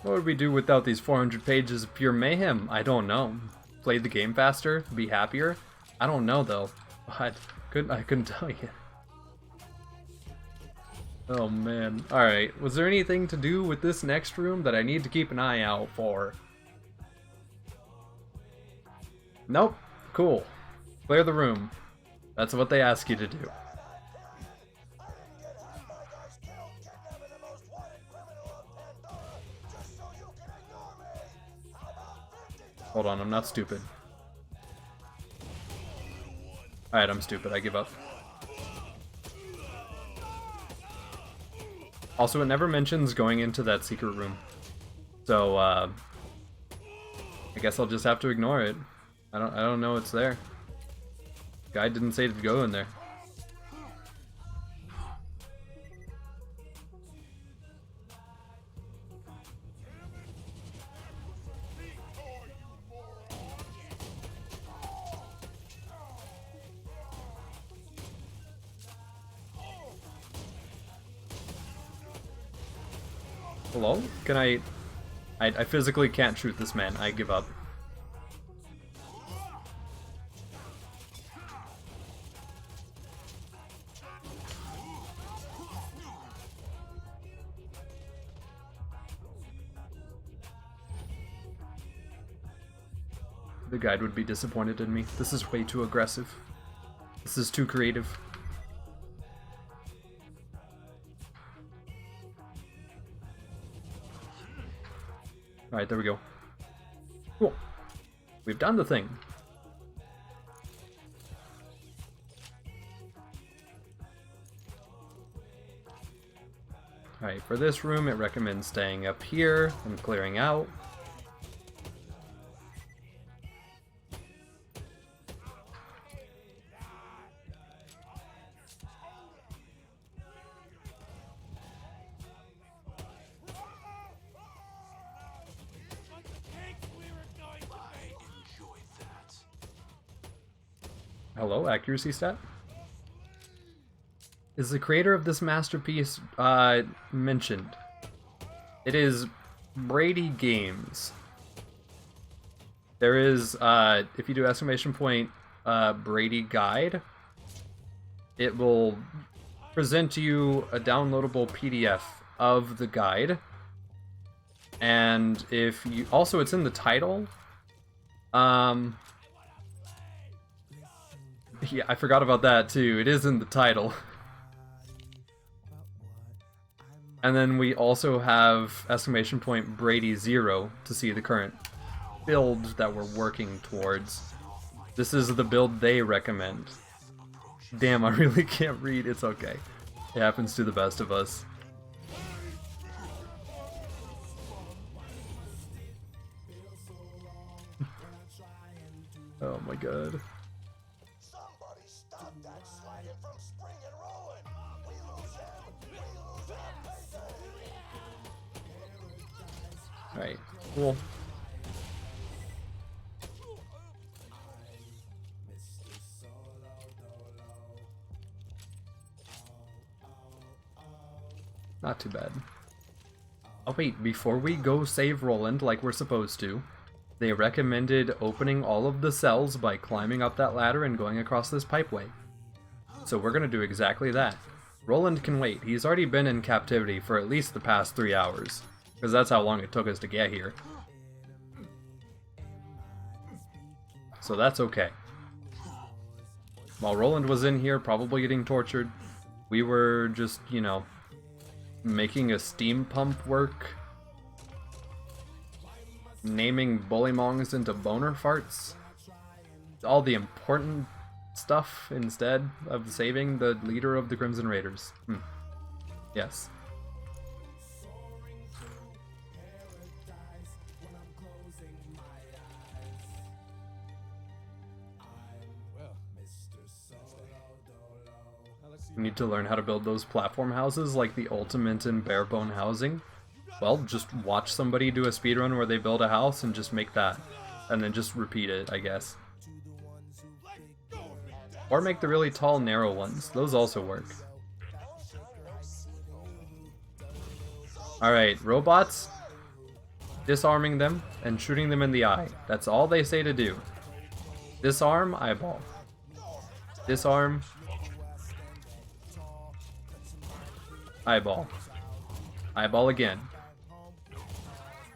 What would we do without these 400 pages of pure mayhem? I don't know. Play the game faster? Be happier? I don't know though. I couldn't tell you. Oh man. Alright, was there anything to do with this next room that I need to keep an eye out for? Nope. Cool. Clear the room. That's what they ask you to do. Hold on, I'm not stupid. Alright, I'm stupid. I give up. Also, it never mentions going into that secret room. So, I guess I'll just have to ignore it. I don't know it's there. Guide didn't say to go in there. Hello? Can I physically can't shoot this man. I give up. The guide would be disappointed in me. This is way too aggressive. This is too creative. Alright, there we go. Cool. We've done the thing. Alright, for this room it recommends staying up here and clearing out. Hello, accuracy stat? Is the creator of this masterpiece mentioned? It is BradyGames. There is, if you do exclamation point Brady Guide, it will present you a downloadable PDF of the guide. And if you also, it's in the title. Yeah, I forgot about that too. It is in the title. And then we also have exclamation point Brady 0 to see the current build that we're working towards. This is the build they recommend. Damn, I really can't read. It's okay. It happens to the best of us. Oh my god. Somebody stop that slagging from spring and rolling. We lose them. We lose our paper. Alright, cool. Not too bad. Oh wait, before we go save Roland like we're supposed to, they recommended opening all of the cells by climbing up that ladder and going across this pipeway. So we're gonna do exactly that. Roland can wait. He's already been in captivity for at least the past 3 hours, because that's how long it took us to get here. So that's okay. While Roland was in here, probably getting tortured, we were just, you know, making a steam pump work, naming bullymongs into boner farts, all the important stuff instead of saving the leader of the Crimson Raiders. Yes. We need to learn how to build those platform houses like the ultimate in barebone housing. Well, just watch somebody do a speedrun where they build a house and just make that. And then just repeat it, I guess. Or make the really tall, narrow ones. Those also work. Alright, robots. Disarming them and shooting them in the eye. That's all they say to do. Disarm, eyeball. Disarm. Eyeball. Eyeball again.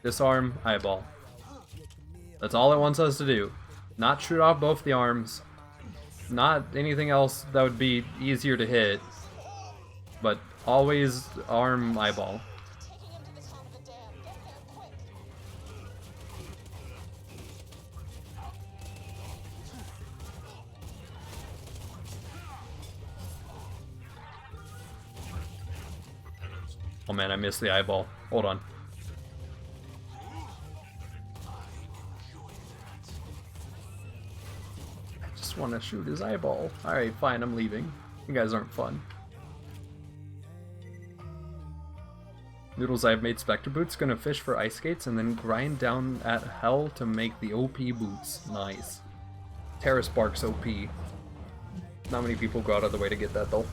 Disarm, eyeball. That's all it wants us to do. Not shoot off both the arms. Not anything else that would be easier to hit. But always arm, eyeball. Oh man, I missed the eyeball. Hold on. I just want to shoot his eyeball. Alright, fine, I'm leaving. You guys aren't fun. Noodles, I've made Spectre boots, gonna fish for ice skates, and then grind down at hell to make the OP boots. Nice. Terra Sparks OP. Not many people go out of the way to get that though.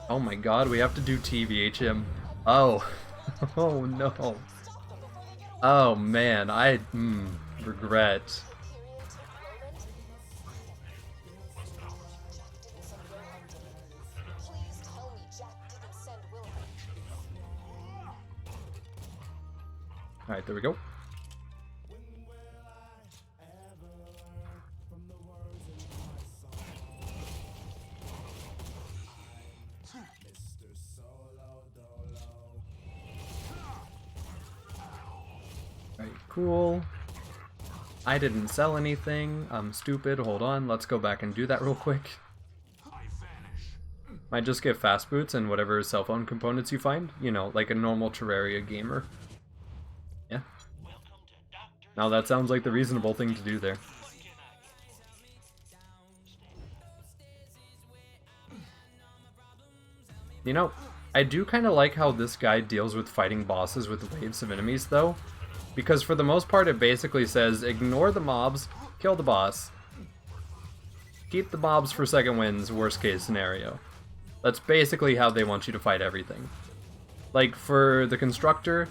Oh my god, we have to do tvhm. Oh. Oh no. Oh man, I regret. Alright, there we go. Alright, cool. I didn't sell anything. I'm stupid. Hold on. Let's go back and do that real quick. Might just get fast boots and whatever cell phone components you find. You know, like a normal Terraria gamer. Yeah. Now that sounds like the reasonable thing to do there. You know, I do kind of like how this guide deals with fighting bosses with waves of enemies, though. Because for the most part, it basically says, ignore the mobs, kill the boss. Keep the mobs for second wins, worst case scenario. That's basically how they want you to fight everything. Like, for the Constructor,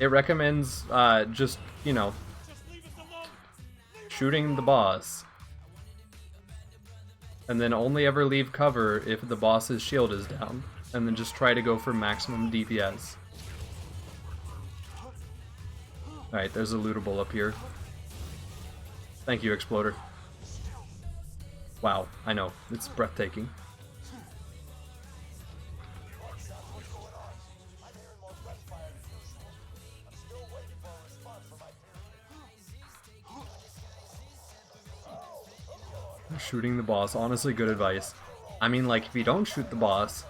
it recommends, just, you know, shooting the boss. And then only ever leave cover if the boss's shield is down. and then just try to go for maximum DPS. Alright, there's a lootable up here. Thank you, Exploder. Wow, I know, it's breathtaking. Shooting the boss, honestly good advice. I mean, like, if you don't shoot the boss,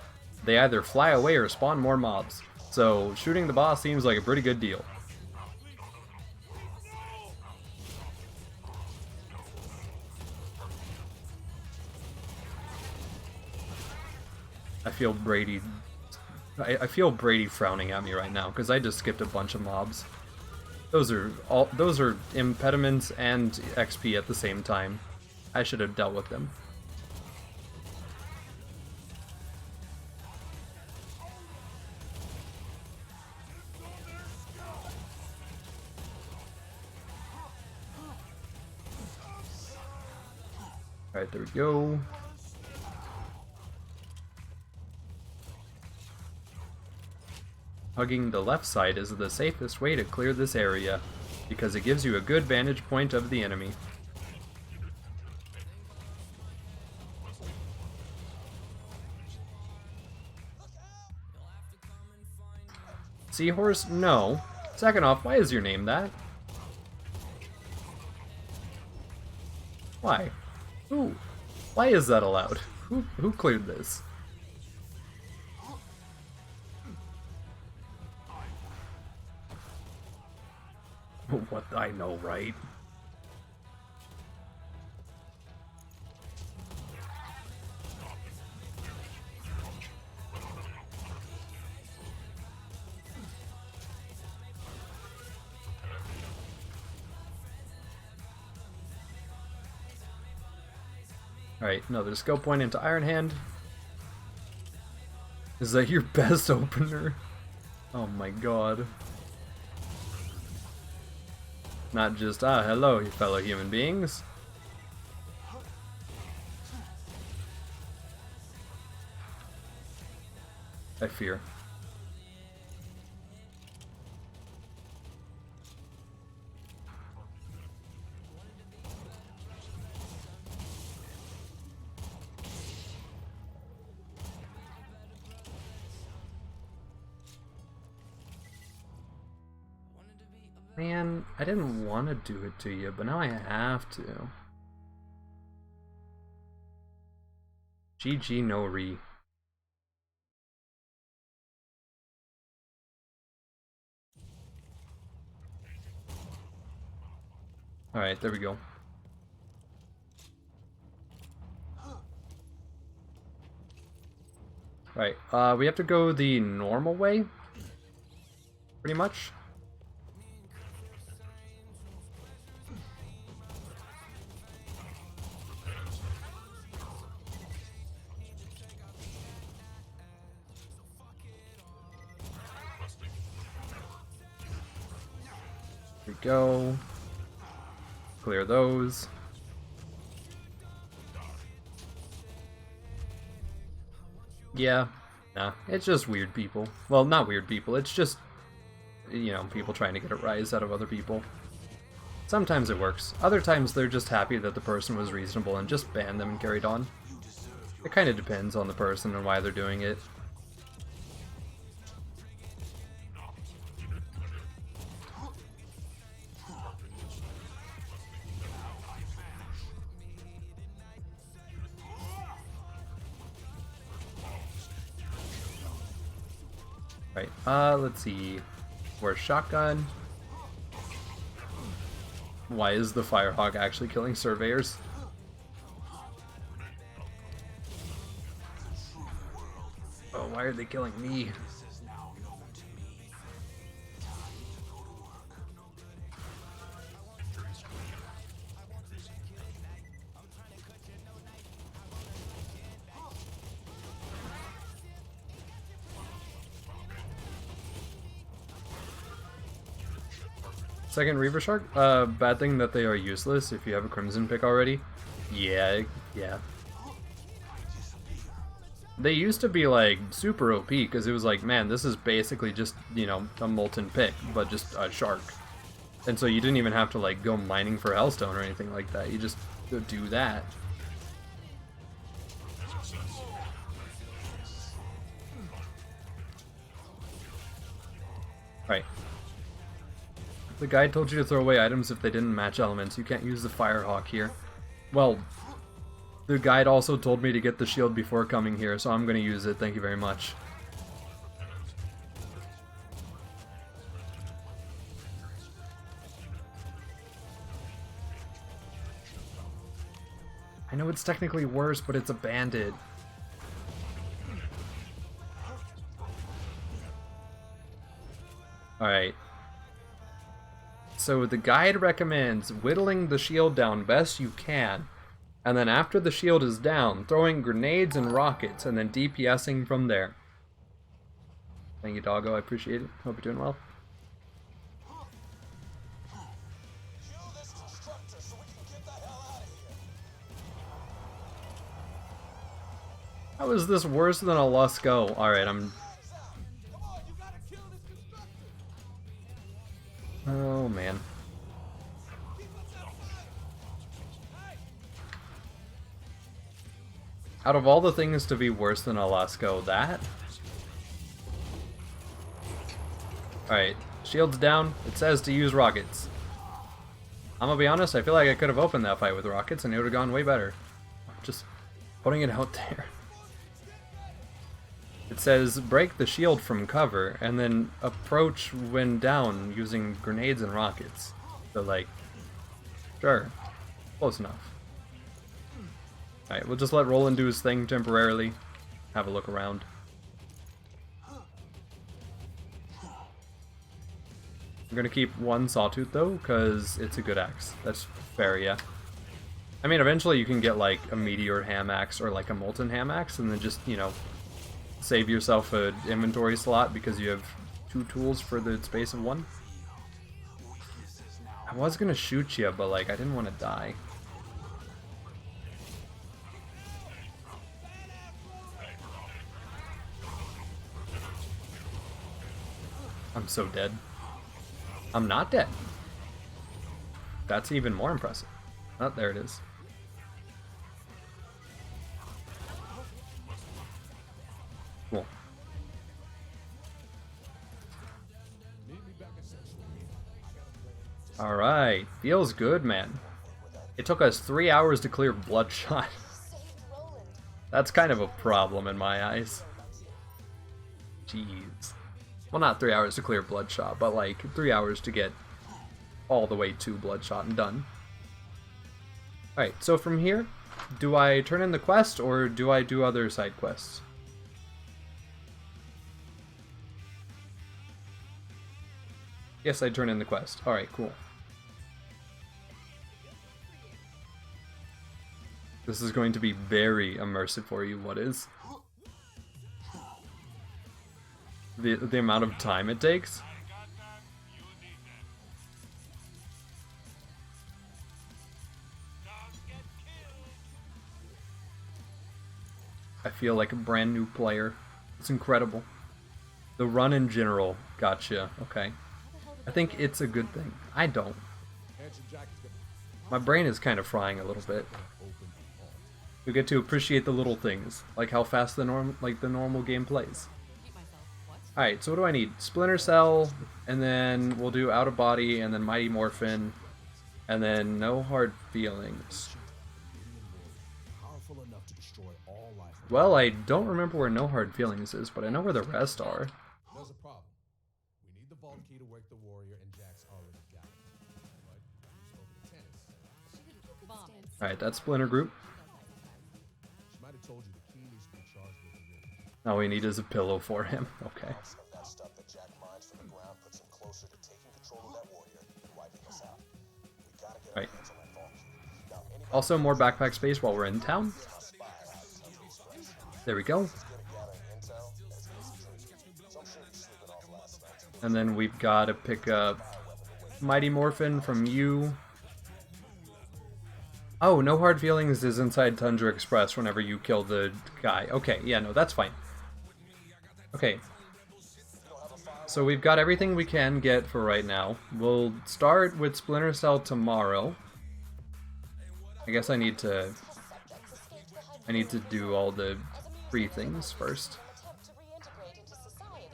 they either fly away or spawn more mobs. So, shooting the boss seems like a pretty good deal. I feel Brady... I feel Brady frowning at me right now, because I just skipped a bunch of mobs. Those are impediments and XP at the same time. I should have dealt with them. Alright, there we go. Hugging the left side is the safest way to clear this area, because it gives you a good vantage point of the enemy. Seahorse? No. Second off, why is your name that? Why? Who? Why is that allowed? Who cleared this? What I know, right? Alright, another skill point into Iron Hand. Is that your best opener? Oh my god. Not just, hello, you fellow human beings. I fear. Man, I didn't want to do it to you, but now I have to. GG no re. Alright, there we go. Right, we have to go the normal way, pretty much. Here we go. Clear those. Yeah, nah, it's just weird people. Well, not weird people, it's just, you know, people trying to get a rise out of other people. Sometimes it works. Other times they're just happy that the person was reasonable and just banned them and carried on. It kind of depends on the person and why they're doing it. Right, let's see. Where's shotgun? Why is the Firehawk actually killing surveyors? Oh, why are they killing me? Second Reaver Shark? Bad thing that they are useless if you have a Crimson pick already. Yeah. they used to be like super OP because it was like, man, this is basically just, you know, a molten pick, but just a shark. And so you didn't even have to like go mining for hellstone or anything like that. You just do that. Right. The guide told you to throw away items if they didn't match elements. You can't use the Firehawk here. Well, the guide also told me to get the shield before coming here, so I'm going to use it. Thank you very much. I know it's technically worse, but it's a bandit. Alright. So the guide recommends whittling the shield down best you can, and then after the shield is down, throwing grenades and rockets, and then DPSing from there. Thank you, doggo. I appreciate it. Hope you're doing well. How is this worse than a Let's Go? Alright, Oh, man. Out of all the things to be worse than a Let's Go, that? Alright, shield's down. It says to use rockets. I'm gonna be honest, I feel like I could have opened that fight with rockets and it would have gone way better. Just putting it out there. It says break the shield from cover and then approach when down using grenades and rockets. So like, sure, close enough. Alright, we'll just let Roland do his thing temporarily. Have a look around. I'm gonna keep one Sawtooth though, because it's a good axe. That's fair, yeah. I mean, eventually you can get like a Meteor Ham Axe or like a Molten Ham Axe and then just, you know, save yourself an inventory slot because you have 2 tools for the space of 1. I was gonna shoot you, but like I didn't want to die. I'm so dead. I'm not dead. That's even more impressive. Oh, there it is. Cool. Alright, feels good, man. It took us 3 hours to clear Bloodshot. That's kind of a problem in my eyes. Jeez. Well, not 3 hours to clear Bloodshot, but like 3 hours to get all the way to Bloodshot and done. Alright, so from here, do I turn in the quest or do I do other side quests? Yes, I turn in the quest. Alright, cool. This is going to be very immersive for you, what is? The amount of time it takes? I feel like a brand new player. It's incredible. The run in general, gotcha, okay. I think it's a good thing. I don't. My brain is kind of frying a little bit. You get to appreciate the little things, like how fast the normal game plays. Alright, so what do I need? Splinter Cell, and then we'll do Out of Body, and then Mighty Morphin, and then No Hard Feelings. Well, I don't remember where No Hard Feelings is, but I know where the rest are. There's a problem. We need the vault key to wake the warrior, and Jack's already got it. Alright, that's Splinter Group. She might have told you the key needs to be charged with the All we need is a pillow for him. Okay. That stuff that Jack mines from the ground puts him closer to taking control of that warrior and wiping us out. We gotta get our hands on that vault key. Now, anybody Also, more backpack space while we're in town. There we go. And then we've got to pick up Mighty Morphin from you. Oh, no hard feelings is inside Tundra Express whenever you kill the guy. Okay, yeah, no, that's fine. Okay. So we've got everything we can get for right now. We'll start with Splinter Cell tomorrow. I guess I need to do all the free things first. Attempt to reintegrate into society,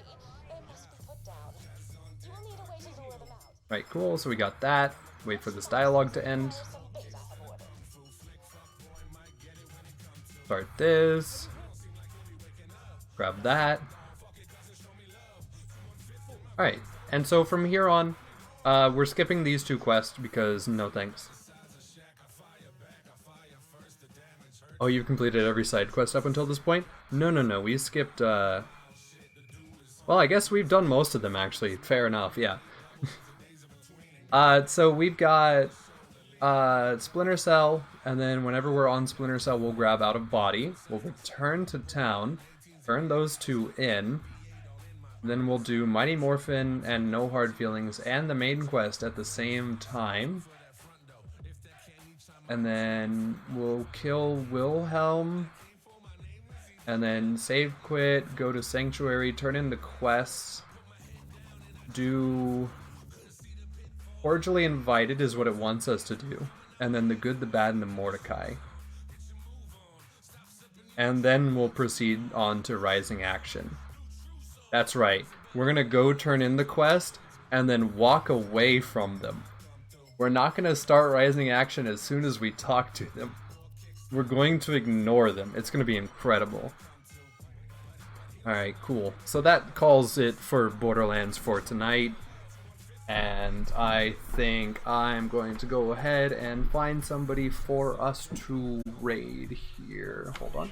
they must be put down. You will need a way to lure them out. Right, cool. So we got that. Wait for this dialogue to end. Some bait I have ordered. Start this. Grab that. Alright, and so from here on, we're skipping these two quests because no thanks. Oh, you've completed every side quest up until this point? No, we skipped, well, I guess we've done most of them, actually. Fair enough, yeah. So we've got, Splinter Cell, and then whenever we're on Splinter Cell, we'll grab Out of Body. We'll return to town, turn those two in, then we'll do Mighty Morphin and No Hard Feelings and the main quest at the same time. And then we'll kill Wilhelm, and then save quit, go to Sanctuary, turn in the quests, do Cordially Invited is what it wants us to do, and then the Good, the Bad, and the Mordecai. And then we'll proceed on to Rising Action. That's right, we're gonna go turn in the quest, and then walk away from them. We're not going to start Rising Action as soon as we talk to them. We're going to ignore them. It's going to be incredible. Alright, cool. So that calls it for Borderlands for tonight. And I think I'm going to go ahead and find somebody for us to raid here. Hold on.